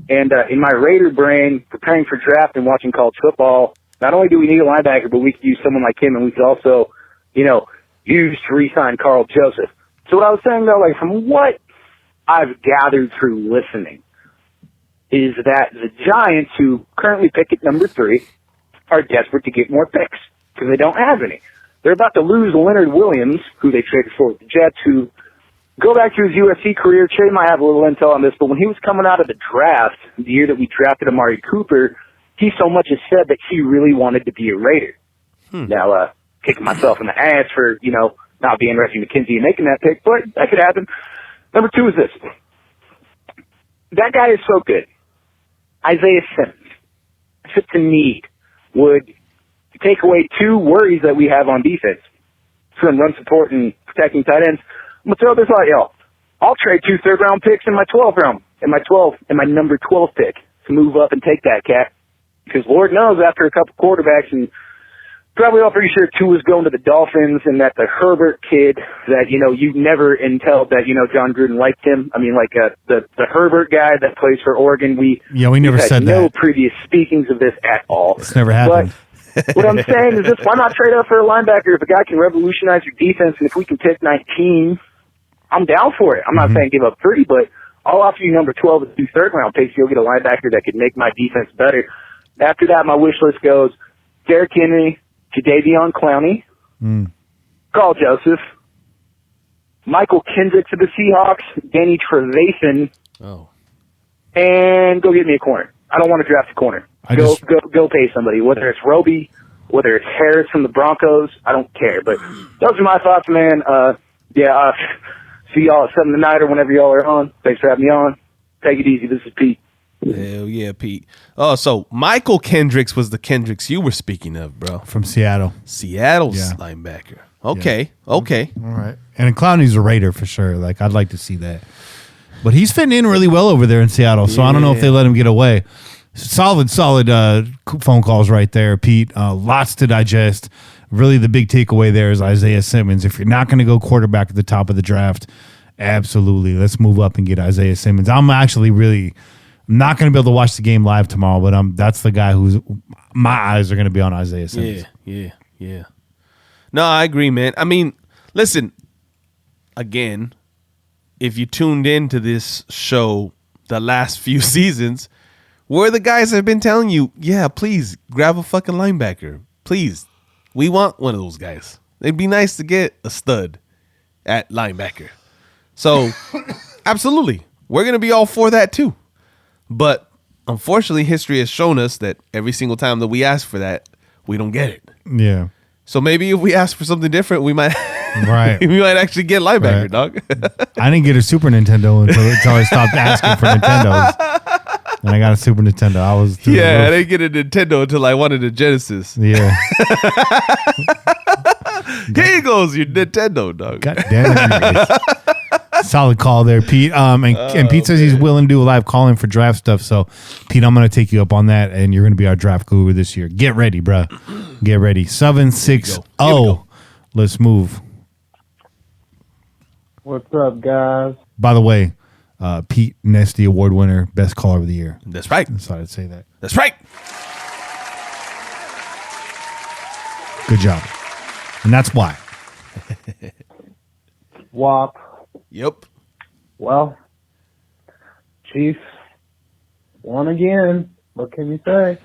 And in my Raider brain, preparing for draft and watching college football, not only do we need a linebacker, but we could use someone like him, and we could also, use to re-sign Carl Joseph. So what I was saying, though, from what I've gathered through listening, is that the Giants, who currently pick at number 3, are desperate to get more picks because they don't have any. They're about to lose Leonard Williams, who they traded for with the Jets, who go back to his USC career. Cherry might have a little intel on this, but when he was coming out of the draft, the year that we drafted Amari Cooper, he so much as said that he really wanted to be a Raider. Now, kicking myself in the ass for, not being Reggie McKenzie and making that pick, but that could happen. Number 2 is this. That guy is so good. Isaiah Simmons, fits a need, would take away 2 worries that we have on defense. From run support and protecting tight ends. I'm going to throw this out, y'all. I'll trade 2 third-round picks in my 12th round, in my number 12 pick to move up and take that cat. Because Lord knows after a couple quarterbacks, and probably all pretty sure 2 was going to the Dolphins, and that the Herbert kid that, you never intel that, John Gruden liked him. I mean, the Herbert guy that plays for Oregon, we never said no that. previous speakings of this at all. It's never happened. But what I'm saying is this, why not trade up for a linebacker if a guy can revolutionize your defense, and if we can pick 19, I'm down for it. I'm not saying give up 30, but I'll offer you number 12 and 2 third-round picks. You'll get a linebacker that could make my defense better. After that, my wish list goes Derrick Henry, Jadeveon Clowney, Carl Joseph, Michael Kendricks of the Seahawks, Danny Trevathan, and go get me a corner. I don't want to draft a corner. Go pay somebody, whether it's Roby, whether it's Harris from the Broncos. I don't care. But those are my thoughts, man. See y'all at 7 tonight or whenever y'all are on. Thanks for having me on. Take it easy. This is Pete. Hell yeah, Pete. Oh, so Michael Kendricks was the Kendricks you were speaking of, bro. From Seattle. Seattle's linebacker. Okay. All right. And Clowney's a Raider for sure. I'd like to see that. But he's fitting in really well over there in Seattle, so I don't know if they let him get away. Solid phone calls right there, Pete. Lots to digest. Really, the big takeaway there is Isaiah Simmons. If you're not going to go quarterback at the top of the draft, absolutely, let's move up and get Isaiah Simmons. I'm actually really not going to be able to watch the game live tomorrow, but that's the guy who's my eyes are going to be on Isaiah Simmons. Yeah. No, I agree, man. I mean, listen, again, if you tuned into this show the last few seasons, where the guys have been telling you, please grab a fucking linebacker. Please. We want one of those guys. It'd be nice to get a stud at linebacker. So, absolutely. We're going to be all for that too. But unfortunately, history has shown us that every single time that we ask for that, we don't get it. Yeah. So maybe if we ask for something different, we might we might actually get linebacker, dog. I didn't get a Super Nintendo until I stopped asking for Nintendos. And I got a Super Nintendo. I was I didn't get a Nintendo until I wanted a Genesis. Yeah. Here goes your Nintendo, dog. God damn it. Solid call there, Pete. And Pete says he's willing to do a live call-in for draft stuff. So, Pete, I'm going to take you up on that, and you're going to be our draft guru this year. Get ready, bro. Get ready. 760. Let's move. What's up, guys? By the way, Pete Nesty Award winner, best caller of the year. That's right. I decided to say that. That's right. Good job. And that's why. WAP. Yep. Well, Chiefs won again. What can you say?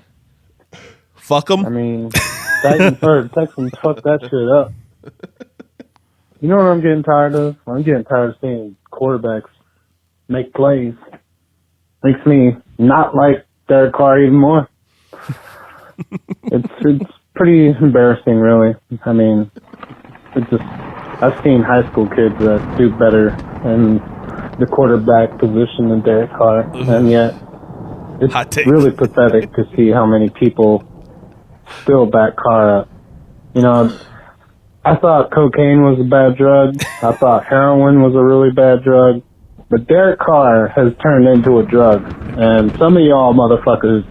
Fuck them. I mean, Texans fucked that shit up. You know what I'm getting tired of? I'm getting tired of seeing quarterbacks make plays. Makes me not like Derek Carr even more. It's pretty embarrassing, really. I mean, it's just I've seen high school kids that do better in the quarterback position than Derek Carr, and yet it's really pathetic to see how many people still back Carr up. You know, I thought cocaine was a bad drug. I thought heroin was a really bad drug. But Derek Carr has turned into a drug, and some of y'all motherfuckers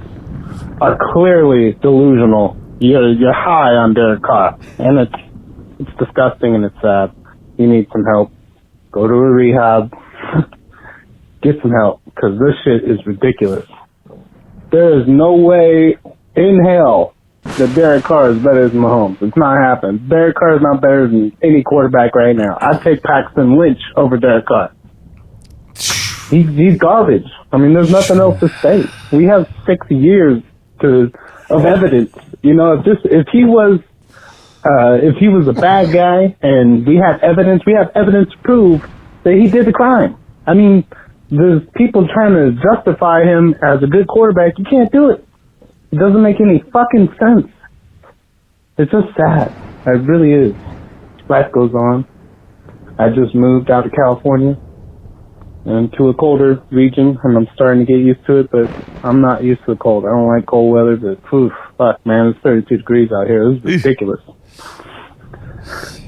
are clearly delusional. You're high on Derek Carr, and it's disgusting and it's sad. You need some help. Go to a rehab. Get some help, because this shit is ridiculous. There is no way in hell that Derek Carr is better than Mahomes. It's not happening. Derek Carr is not better than any quarterback right now. I'd take Paxton Lynch over Derek Carr. He's garbage. I mean, there's nothing else to say. We have 6 years of evidence. You know, if he was a bad guy and we have evidence to prove that he did the crime. I mean, there's people trying to justify him as a good quarterback. You can't do it. It doesn't make any fucking sense. it's just sad. It really is. Life goes on. I just moved out of California and to a colder region, and I'm starting to get used to it, but I'm not used to the cold. I don't like cold weather, but fuck, man, it's 32 degrees out here. This is ridiculous.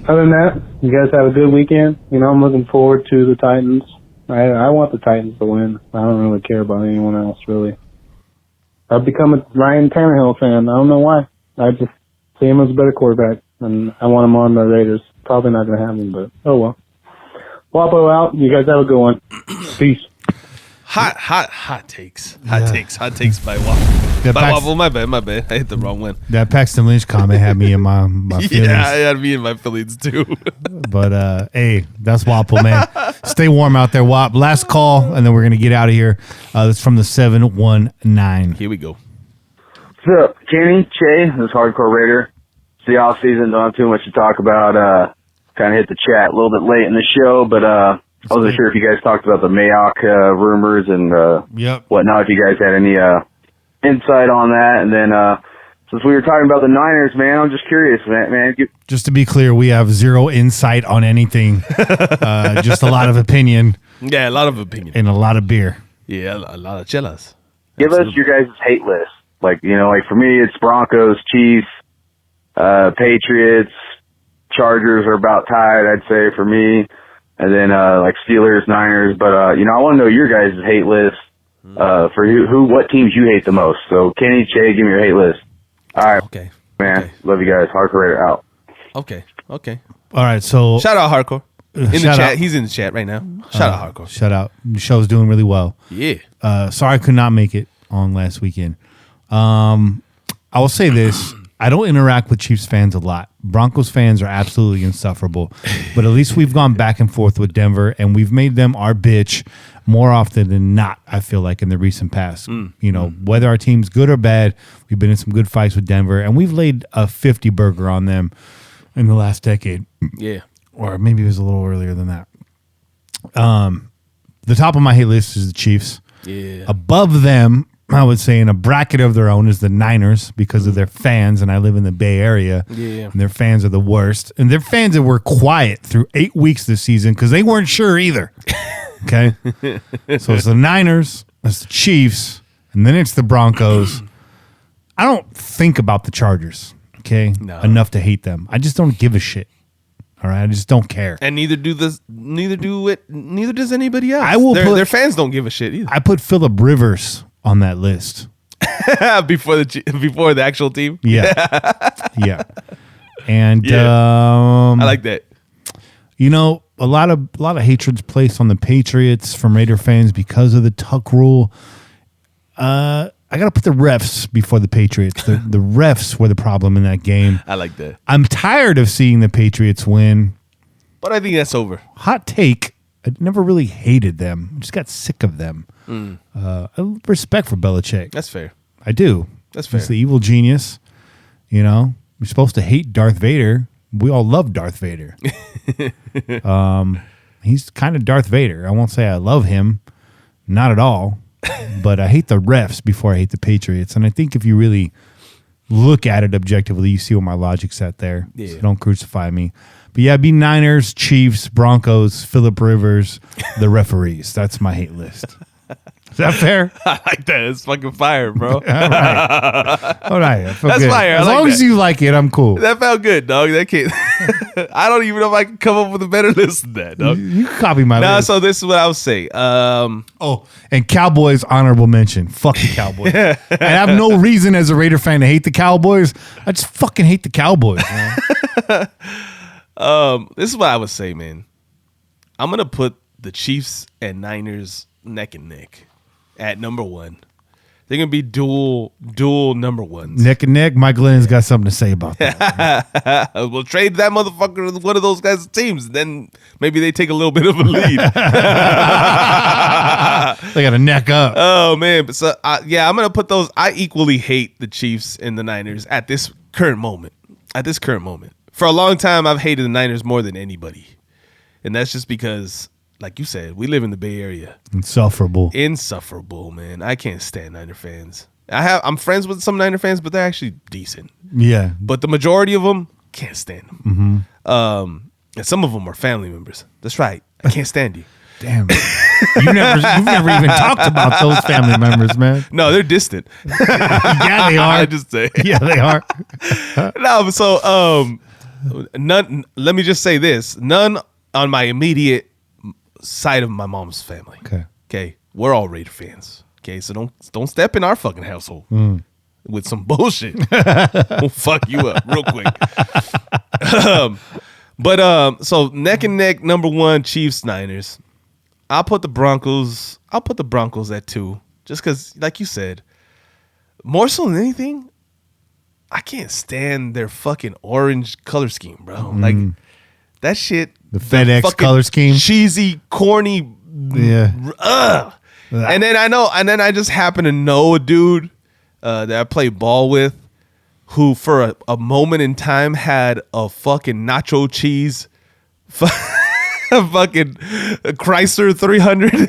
Other than that, you guys have a good weekend. You know, I'm looking forward to the Titans. I want the Titans to win. I don't really care about anyone else, really. I've become a Ryan Tannehill fan. I don't know why. I just see him as a better quarterback, and I want him on the Raiders. Probably not going to happen, but oh well. Wapo out. You guys have a good one. Peace. Hot takes. Hot takes by Waffle. Waffle, my bad. I hit the wrong one. That Paxton Lynch comment had me in my feelings. Yeah, I had me in my feelings too. But hey, that's Waffle, man. Stay warm out there, Wap. Last call, and then we're gonna get out of here. That's from the 719. Here we go. What's up, Kenny, Che? This is Hardcore Raider. It's the off season. Don't have too much to talk about. Kind of hit the chat a little bit late in the show, but I wasn't sure if you guys talked about the Mayock rumors and whatnot. If you guys had any insight on that, and then since we were talking about the Niners, man, I'm just curious, man. Just to be clear, we have zero insight on anything. Just a lot of opinion. Yeah, a lot of opinion and a lot of beer. Yeah, a lot of chelas. Give us your guys' hate list. Like, you know, like for me, it's Broncos, Chiefs, Patriots, Chargers are about tied, I'd say, for me. And then, like Steelers, Niners. But, you know, I want to know your guys' hate list, for what teams you hate the most. So, Kenny, Che, give me your hate list. All right. Okay. Man, okay. Love you guys. Hardcore Raider out. Okay. All right, so. Shout out Hardcore. In the chat. Out. He's in the chat right now. Shout out Hardcore. Shout out. The show's doing really well. Yeah. Sorry I could not make it on last weekend. I will say this. I don't interact with Chiefs fans a lot. Broncos fans are absolutely insufferable. But at least we've gone back and forth with Denver, and we've made them our bitch more often than not, I feel like, in the recent past. You know, whether our team's good or bad, we've been in some good fights with Denver, and we've laid a 50 burger on them in the last decade. Yeah. Or maybe it was a little earlier than that. The top of my hate list is the Chiefs. Yeah. Above them, I would say in a bracket of their own is the Niners because of their fans, and I live in the Bay Area. Yeah. And their fans are the worst. And their fans that were quiet through 8 weeks this season because they weren't sure either. Okay? So it's the Niners, it's the Chiefs, and then it's the Broncos. I don't think about the Chargers, okay? No. Enough to hate them. I just don't give a shit. All right, I just don't care. And neither does anybody else. Their fans don't give a shit either. I put Phillip Rivers on that list before the actual team. Yeah, yeah, and I like that. You know, a lot of hatred's placed on the Patriots from Raider fans because of the tuck rule. I gotta put the refs before the Patriots. The refs were the problem in that game. I like that. I'm tired of seeing the Patriots win, but I think that's over. Hot take. I never really hated them. I just got sick of them. Respect for Belichick. That's fair. I do. That's fair. He's the evil genius. You know, we're supposed to hate Darth Vader. We all love Darth Vader. He's kind of Darth Vader. I won't say I love him. Not at all. But I hate the refs before I hate the Patriots. And I think if you really look at it objectively, you see where my logic's at there. Yeah. So don't crucify me. But yeah, it'd be Niners, Chiefs, Broncos, Phillip Rivers, the referees. That's my hate list. Is that fair? I like that. It's fucking fire, bro. All right. All right. That's good. fire. As long as you like it, I'm cool. That felt good, dog. That kid. I don't even know if I can come up with a better list than that, dog. You can copy my list. So this is what I would say. And Cowboys honorable mention. Fuck the Cowboys. I have no reason as a Raider fan to hate the Cowboys. I just fucking hate the Cowboys, man. This is what I would say, man. I'm gonna put the Chiefs and Niners neck and neck at number one. They're gonna be dual number ones. Neck and neck. Mike Glenn's got something to say about that. We'll trade that motherfucker to one of those guys' teams. Then maybe they take a little bit of a lead. They got a neck up. Oh man, but so I'm gonna put those. I equally hate the Chiefs and the Niners at this current moment. For a long time, I've hated the Niners more than anybody, and that's just because, like you said, we live in the Bay Area. Insufferable, man. I can't stand Niner fans. I'm friends with some Niner fans, but they're actually decent. Yeah. But the majority of them can't stand them. Mm-hmm. And some of them are family members. That's right. I can't stand you. Damn. You've never even talked about those family members, man. No, they're distant. Yeah, they are. I just say. Yeah, they are. No, so none. Let me just say this: none on my immediate side of my mom's family. Okay, we're all Raider fans. Okay, so don't step in our fucking household with some bullshit. We'll fuck you up real quick. So neck and neck, number one, Chiefs, Niners. I'll put the Broncos at 2, just because, like you said, more so than anything, I can't stand their fucking orange color scheme, bro. Like that shit. The FedEx color scheme, cheesy, corny. Yeah. And then I just happen to know a dude that I play ball with, who for a moment in time had a fucking nacho cheese. A fucking Chrysler 300. Oh,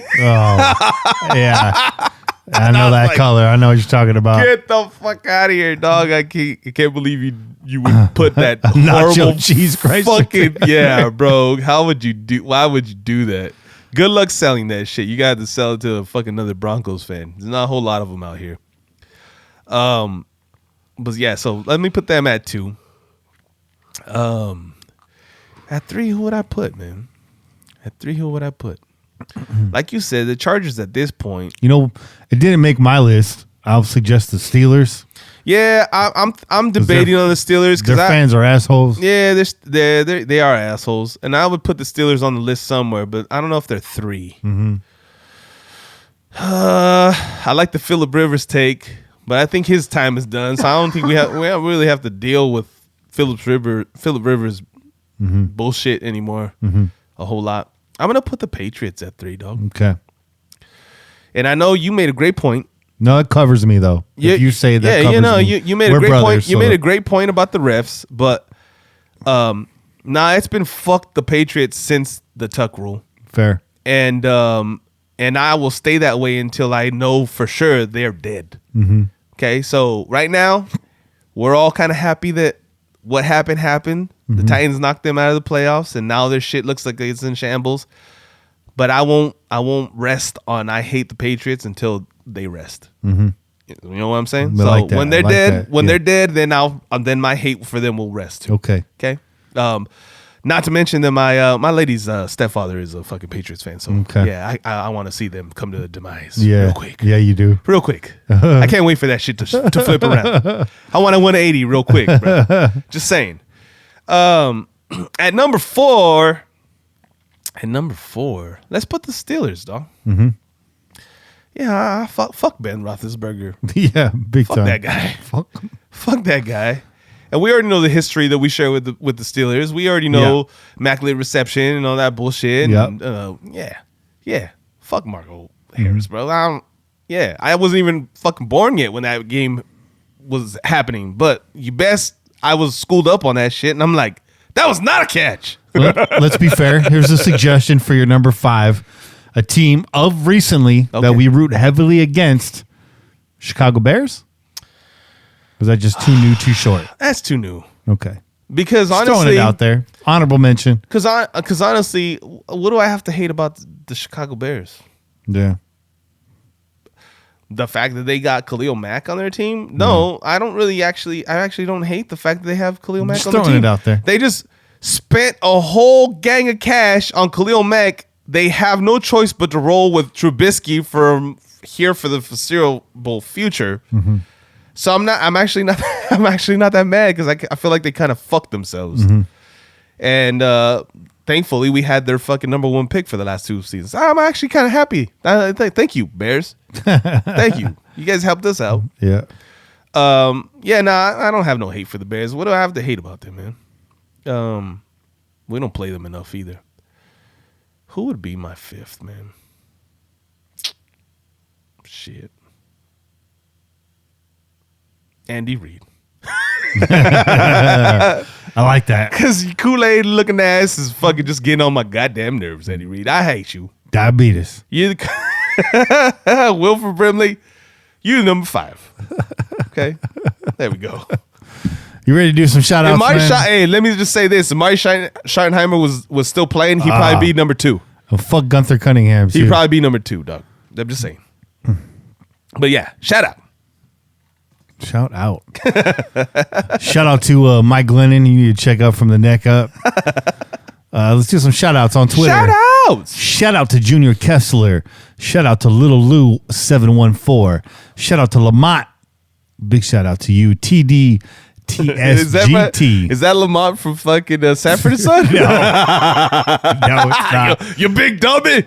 yeah. I know that like, color. I know what you're talking about. Get the fuck out of here, dog. I can't believe you would put that horrible nacho cheese Chrysler. Fucking, yeah, bro. Why would you do that? Good luck selling that shit. You got to sell it to a fucking another Broncos fan. There's not a whole lot of them out here. But yeah, so let me put them at 2. At 3, who would I put, man? At 3, who would I put? Like you said, the Chargers at this point. You know, it didn't make my list. I'll suggest the Steelers. Yeah, I'm debating on the Steelers because their fans are assholes. Yeah, they are assholes, and I would put the Steelers on the list somewhere, but I don't know if they're 3. Mm-hmm. I like the Phillip Rivers take, but I think his time is done, so I don't think we don't really have to deal with Phillip Rivers bullshit anymore a whole lot. I'm gonna put the Patriots at 3, dog. Okay. And I know you made a great point. No, it covers me though. If you say that, covers me. You made a great point. You made a great point about the refs, but it's been fuck the Patriots since the Tuck rule. Fair. And I will stay that way until I know for sure they're dead. Mm-hmm. Okay, so right now we're all kind of happy that what happened. The Titans knocked them out of the playoffs, and now their shit looks like it's in shambles. But I won't rest on I hate the Patriots until they rest. Mm-hmm. You know what I'm saying? I So like that. when they're I like dead, that. they're dead, then my hate for them will rest too. Okay. Okay. Not to mention that my lady's stepfather is a fucking Patriots fan. So yeah, I want to see them come to the demise. Yeah. Real quick. Yeah, you do. Real quick. I can't wait for that shit to flip around. I want a 180 real quick, bro. Just saying. At number 4, let's put the Steelers, dog. Mm-hmm. Yeah, fuck Ben Roethlisberger. Yeah, big fuck time. That guy. Fuck that guy. And we already know the history that we share with the Steelers. We already know immaculate reception and all that bullshit. Yep. And, yeah. Fuck Marco Harris, bro. I wasn't even fucking born yet when that game was happening. But I was schooled up on that shit, and I'm like, that was not a catch. Let's be fair. Here's a suggestion for your number 5. A team of recently that we root heavily against. Chicago Bears? Was that just too new, too short? That's too new. Okay. Because just honestly, throwing it out there. Honorable mention. Because honestly, what do I have to hate about the Chicago Bears? Yeah. The fact that they got Khalil Mack on their team? No, I don't really I actually don't hate the fact that they have Khalil Mack on their team. Throwing it out there. They just spent a whole gang of cash on Khalil Mack. They have no choice but to roll with Trubisky for the foreseeable future. Mm-hmm. So I'm actually not that mad because I feel like they kind of fucked themselves. Mm-hmm. And thankfully we had their fucking number 1 pick for the last 2 seasons. I'm actually kind of happy. Thank you, Bears. Thank you. You guys helped us out. Yeah. I don't have no hate for the Bears. What do I have to hate about them, man? We don't play them enough either. Who would be my 5th, man? Shit. Andy Reid. I like that. Because Kool-Aid looking ass is fucking just getting on my goddamn nerves, Andy Reid. I hate you. Diabetes. You, Wilford Brimley, You number 5. Okay, there we go. You ready to do some shout outs? Hey, let me just say this: if Mari Schottenheimer was still playing, he'd probably be number 2. Oh, fuck Gunther Cunningham. He'd probably be number 2, dog. I'm just saying. But yeah, shout out. Shout out. Shout out to Mike Glennon. You need to check out from the neck up. Let's do some shout outs on Twitter. Shout outs. Shout out to Junior Kessler. Shout out to Little Lou 714. Shout out to Lamont. Big shout out to you. TD TSGT. Is that Lamont from fucking Sanford and Son? No, it's not. You big dummy.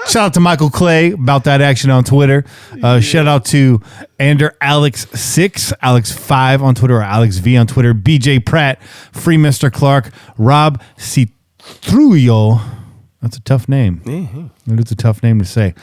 Shout out to Michael Clay about that action on Twitter. Shout out to Alex6, Alex5 on Twitter, or Alex V on Twitter. BJ Pratt, Free Mr. Clark, Rob Citrullo. That's a tough name. Mm-hmm. It's a tough name to say.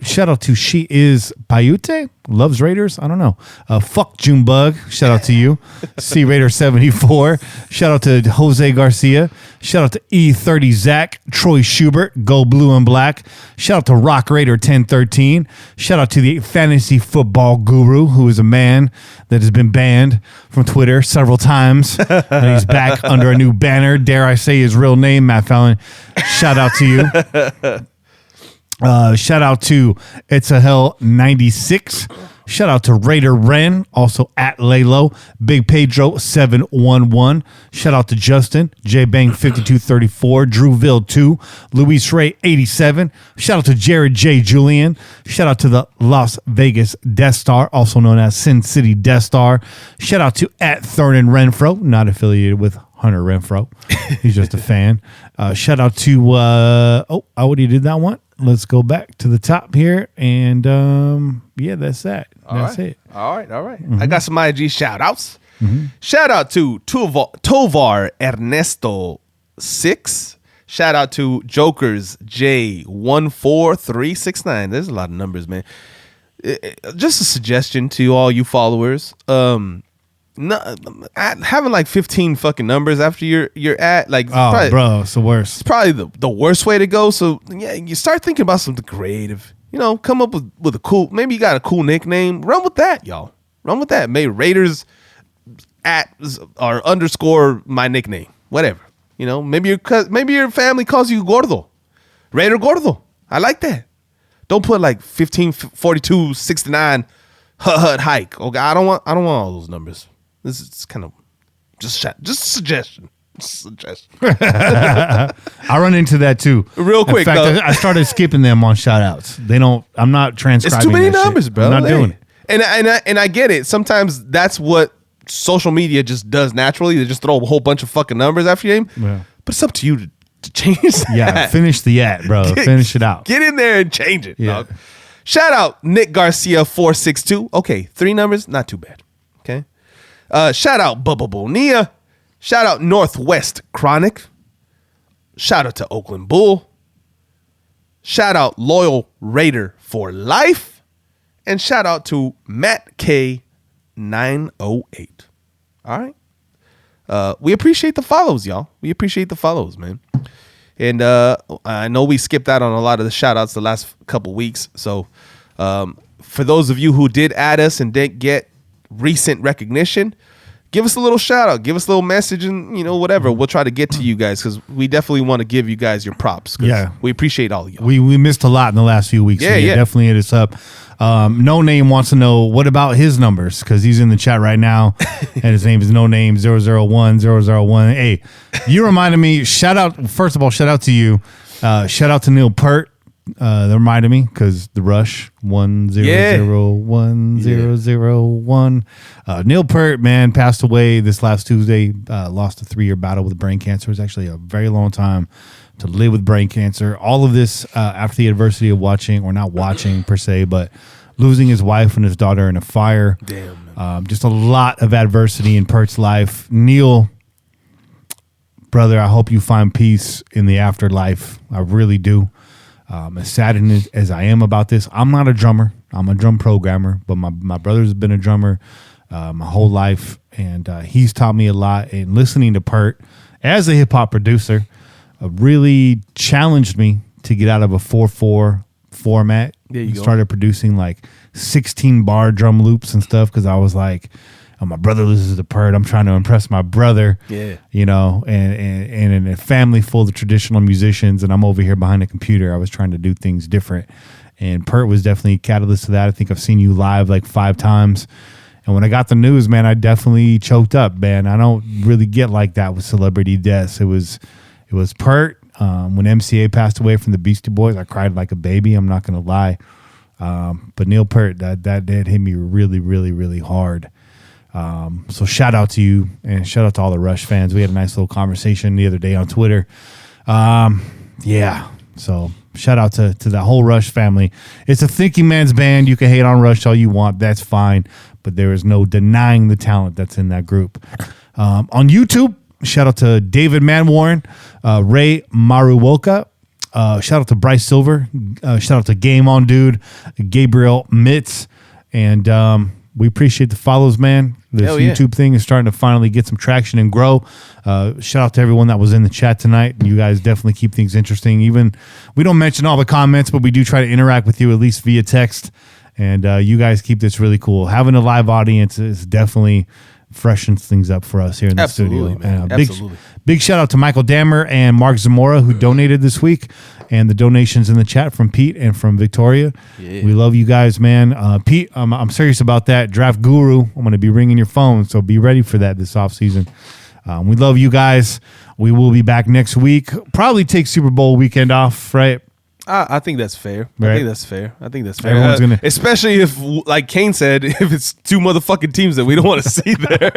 Shout out to She Is Paiute, loves Raiders. I don't know. Fuck Junebug. Shout out to you. C Raider 74. Shout out to Jose Garcia. Shout out to E30 Zach, Troy Schubert, Go Blue and Black. Shout out to Rock Raider 1013. Shout out to the fantasy football guru, who is a man that has been banned from Twitter several times. And he's back under a new banner. Dare I say his real name, Matt Fallon. Shout out to you. Shout out to It's a Hell 96. Shout out to Raider Ren, also at Laylo. Big Pedro 711. Shout out to Justin, J Bang 5234, Drewville 2, Luis Ray 87. Shout out to Jared J Julian. Shout out to the Las Vegas Death Star, also known as Sin City Death Star. Shout out to at Thurnan Renfro, not affiliated with Hunter Renfro. He's just a fan. Shout out to I already did that one. Let's go back to the top here, and yeah, that's that. That's it. All right. Mm-hmm. I got some IG shout outs. Mm-hmm. Shout out to Tovar Ernesto 6. Shout out to Jokers J14369. There's a lot of numbers, man. Just a suggestion to all you followers. Having like 15 fucking numbers after you're at, like, probably, bro, it's the worst. It's probably the worst way to go. So yeah, you start thinking about something creative. You know, come up with a cool. Maybe you got a cool nickname. Run with that, y'all. Run with that. Maybe Raiders at or underscore my nickname. Whatever. You know, maybe your family calls you Gordo, Raider Gordo. I like that. Don't put like 15, 42, 69 hike. Okay, I don't want all those numbers. This is kind of just a suggestion. I run into that too. Real quick, in fact, I started skipping them on shout outs. I'm not transcribing. It's too many that numbers, shit. bro. I'm not doing it. And I get it. Sometimes that's what social media just does naturally. They just throw a whole bunch of fucking numbers after your name. Yeah. But it's up to you to change that. Yeah, finish the at, bro. Finish it out. Get in there and change it, dog. Shout out Nick Garcia 462. Okay, 3 numbers, not too bad. Okay. Shout out Bubba Bonilla. Shout out Northwest Chronic. Shout out to Oakland Bull. Shout out Loyal Raider for Life. And shout out to Matt K 908. All right. We appreciate the follows, y'all. We appreciate the follows, man. And I know we skipped out on a lot of the shout outs the last couple weeks. So for those of you who did add us and didn't get recent recognition, give us a little shout out, give us a little message, and whatever. We'll try to get to you guys because we definitely want to give you guys your props. Yeah, we appreciate all of y'all. We missed a lot in the last few weeks. Yeah, so definitely hit us up. No Name wants to know what about his numbers because he's in the chat right now, and his name is No Name 001 Hey, you reminded me. Shout out first of all. Shout out to you. Shout out to Neil Peart. That reminded me because the Rush 1001. Neil Peart, man, passed away this last Tuesday. Lost a 3-year battle with brain cancer. It was actually a very long time to live with brain cancer. All of this after the adversity of watching, or not watching per se, but losing his wife and his daughter in a fire. Damn, man. Just a lot of adversity in Peart's life. Neil, brother, I hope you find peace in the afterlife. I really do. As saddened as I am about this, I'm not a drummer. I'm a drum programmer, but my brother's been a drummer my whole life, and he's taught me a lot. And listening to Peart as a hip hop producer really challenged me to get out of a 4/4 format. There you go. Started producing like 16 bar drum loops and stuff because I was like, oh, my brother listens to Pert. I'm trying to impress my brother. Yeah. You know, and in a family full of traditional musicians, and I'm over here behind a computer. I was trying to do things different. And Pert was definitely a catalyst to that. I think I've seen you live like 5 times. And when I got the news, man, I definitely choked up, man. I don't really get like that with celebrity deaths. It was Pert. When MCA passed away from the Beastie Boys, I cried like a baby. I'm not going to lie. But Neil Peart, that hit me really, really, really hard. So shout out to you and shout out to all the Rush fans. We had a nice little conversation the other day on Twitter. Yeah. So shout out to that whole Rush family. It's a thinking man's band. You can hate on Rush all you want. That's fine. But there is no denying the talent that's in that group. On YouTube, shout out to David Manwarren, Ray Maruoka. Shout out to Bryce Silver. Shout out to Game On Dude, Gabriel Mitz. And we appreciate the follows, man. This YouTube thing is starting to finally get some traction and grow. Shout out to everyone that was in the chat tonight. You guys definitely keep things interesting. Even we don't mention all the comments, but we do try to interact with you at least via text. And you guys keep this really cool. Having a live audience is definitely freshens things up for us here in the studio. Man. Big shout out to Michael Dammer and Mark Zamora who donated this week, and the donations in the chat from Pete and from Victoria. Yeah. We love you guys, man. Pete, I'm serious about that. Draft Guru, I'm going to be ringing your phone, so be ready for that this offseason. We love you guys. We will be back next week. Probably take Super Bowl weekend off, right? I think that's fair. Right. I think that's fair. Everyone's gonna, especially if, like Kane said, if it's 2 motherfucking teams that we don't want to see there.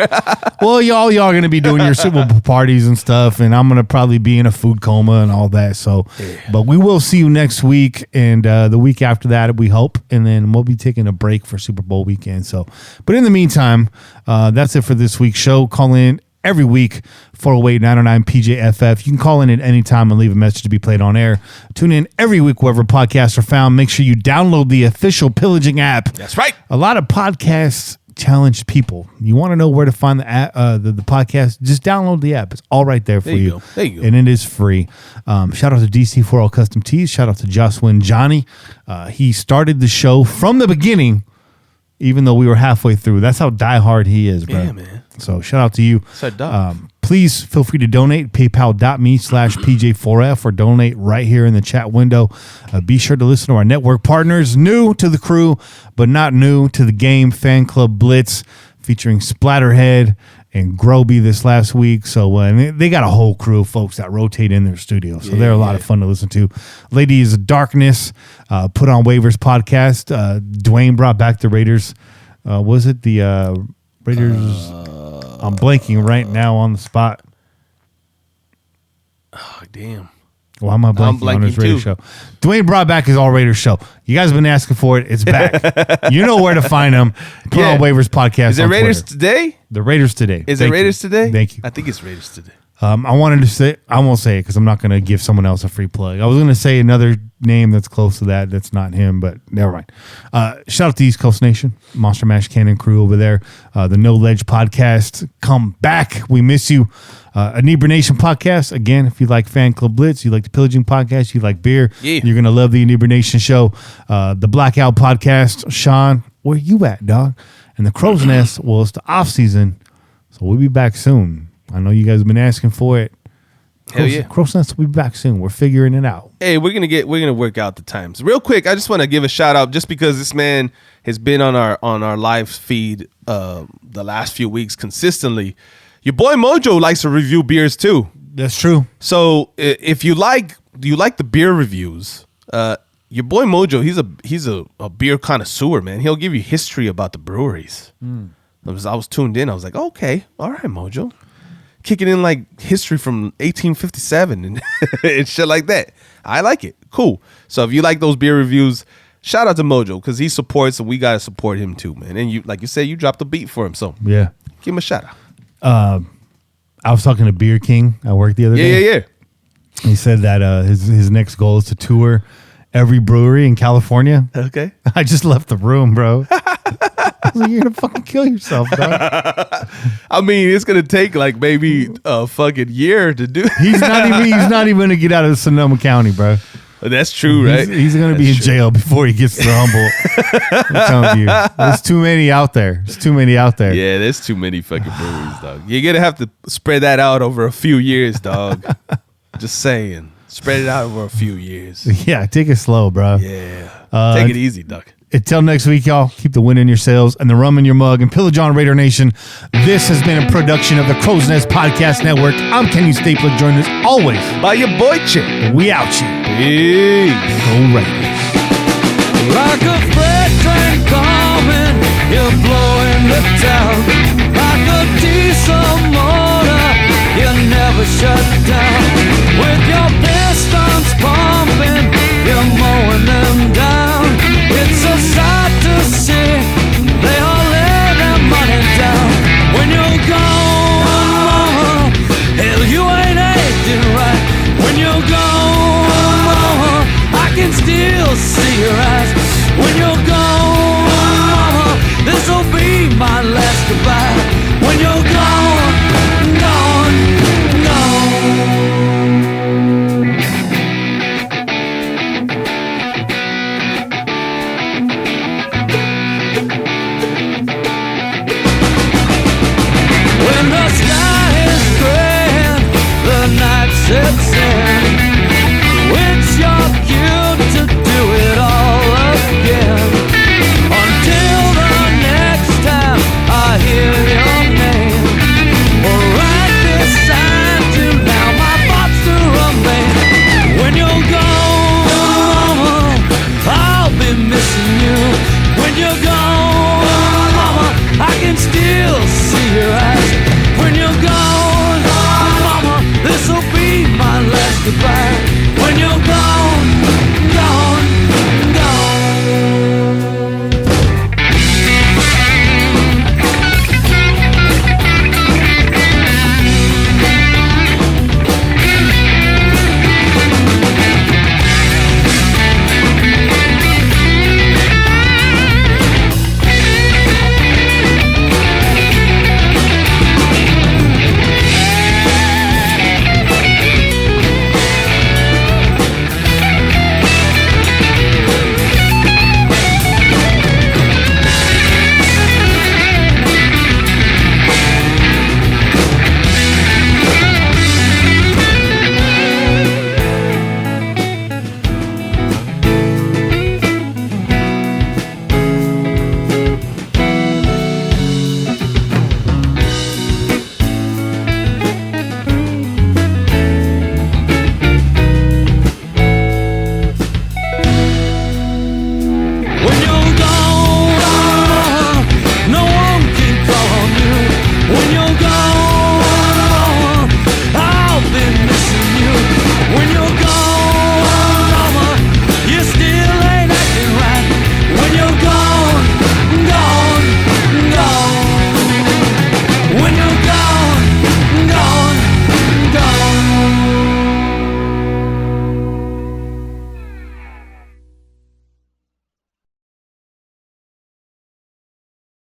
Well, y'all are going to be doing your Super Bowl parties and stuff, and I'm going to probably be in a food coma and all that. So, but we will see you next week, and the week after that, we hope, and then we'll be taking a break for Super Bowl weekend. So, but in the meantime, that's it for this week's show. Call in every week, 408-909-PJFF. You can call in at any time and leave a message to be played on air. Tune in every week wherever podcasts are found. Make sure you download the official Pillaging app. That's right. A lot of podcasts challenge people. You want to know where to find the app, the podcast? Just download the app. It's all right there for you. There you go. And it is free. Shout out to DC for All Custom Tees. Shout out to Jocelyn Johnny. He started the show from the beginning, even though we were halfway through. That's how diehard he is, bro. Yeah, man. So shout out to you. So please feel free to donate. PayPal.me/PJ4F or donate right here in the chat window. Be sure to listen to our network partners, new to the crew, but not new to the game, Fan Club Blitz, featuring Splatterhead and Groby this last week. So and they got a whole crew of folks that rotate in their studio. So they're a lot of fun to listen to. Ladies of Darkness, Put on Waivers podcast. Dwayne brought back the Raiders. Was it the Raiders? I'm blanking right now on the spot. Oh, damn. Why am I blanking on his Raiders show? Dwayne brought back his All Raiders show. You guys have been asking for it. It's back. You know where to find them. Put on Waivers podcast. Is it Raiders today? The Raiders today. Is it Raiders today? Thank you. I think it's Raiders today. I wanted to say, I won't say it because I'm not going to give someone else a free plug. I was going to say another name that's close to that. That's not him, but never mind. Shout out to East Coast Nation, Monster Mash Cannon crew over there. The No Ledge podcast, come back. We miss you. Inebriation podcast. Again, if you like Fan Club Blitz, you like the Pillaging podcast, you like beer, you're going to love the Inebriation show. The Blackout podcast. Sean, where you at, dog? And the Crow's Nest, well, it's the off season, so we'll be back soon. I know you guys have been asking for it. Hell yeah. Crow's Nest will be back soon. We're figuring it out. Hey, we're gonna work out the times. Real quick, I just want to give a shout out just because this man has been on our live feed the last few weeks consistently. Your boy Mojo likes to review beers too. That's true. So if you like the beer reviews, your boy Mojo, he's a beer connoisseur, man. He'll give you history about the breweries. I was tuned in. I was like, okay, all right, Mojo. Kicking in like history from 1857 and, and shit like that. I like it. Cool. So if you like those beer reviews, shout out to Mojo because he supports and we got to support him too, man. And you, like you said, you dropped a beat for him. So yeah, give him a shout out. I was talking to Beer King at work the other day. Yeah. He said that his next goal is to tour every brewery in California. Okay. I just left the room, bro. I was like, you're gonna fucking kill yourself, bro. I mean, it's gonna take like maybe a fucking year to do. He's not even gonna get out of Sonoma County, bro. That's true, right? He's going to be in jail before he gets to the Humboldt. I'm telling you. There's too many out there. Yeah, there's too many fucking breweries, dog. You're going to have to spread that out over a few years, dog. Just saying. Spread it out over a few years. Yeah, take it slow, bro. Yeah. Take it easy, dog. Until next week, y'all, keep the wind in your sails and the rum in your mug. And Pillage on Raider Nation, this has been a production of the Crow's Nest Podcast Network. I'm Kenny Stapler, joined as always by your boy Chip. We out you. Peace. Go Raiders. Like a freight train coming, you're blowing the town. Like a diesel motor.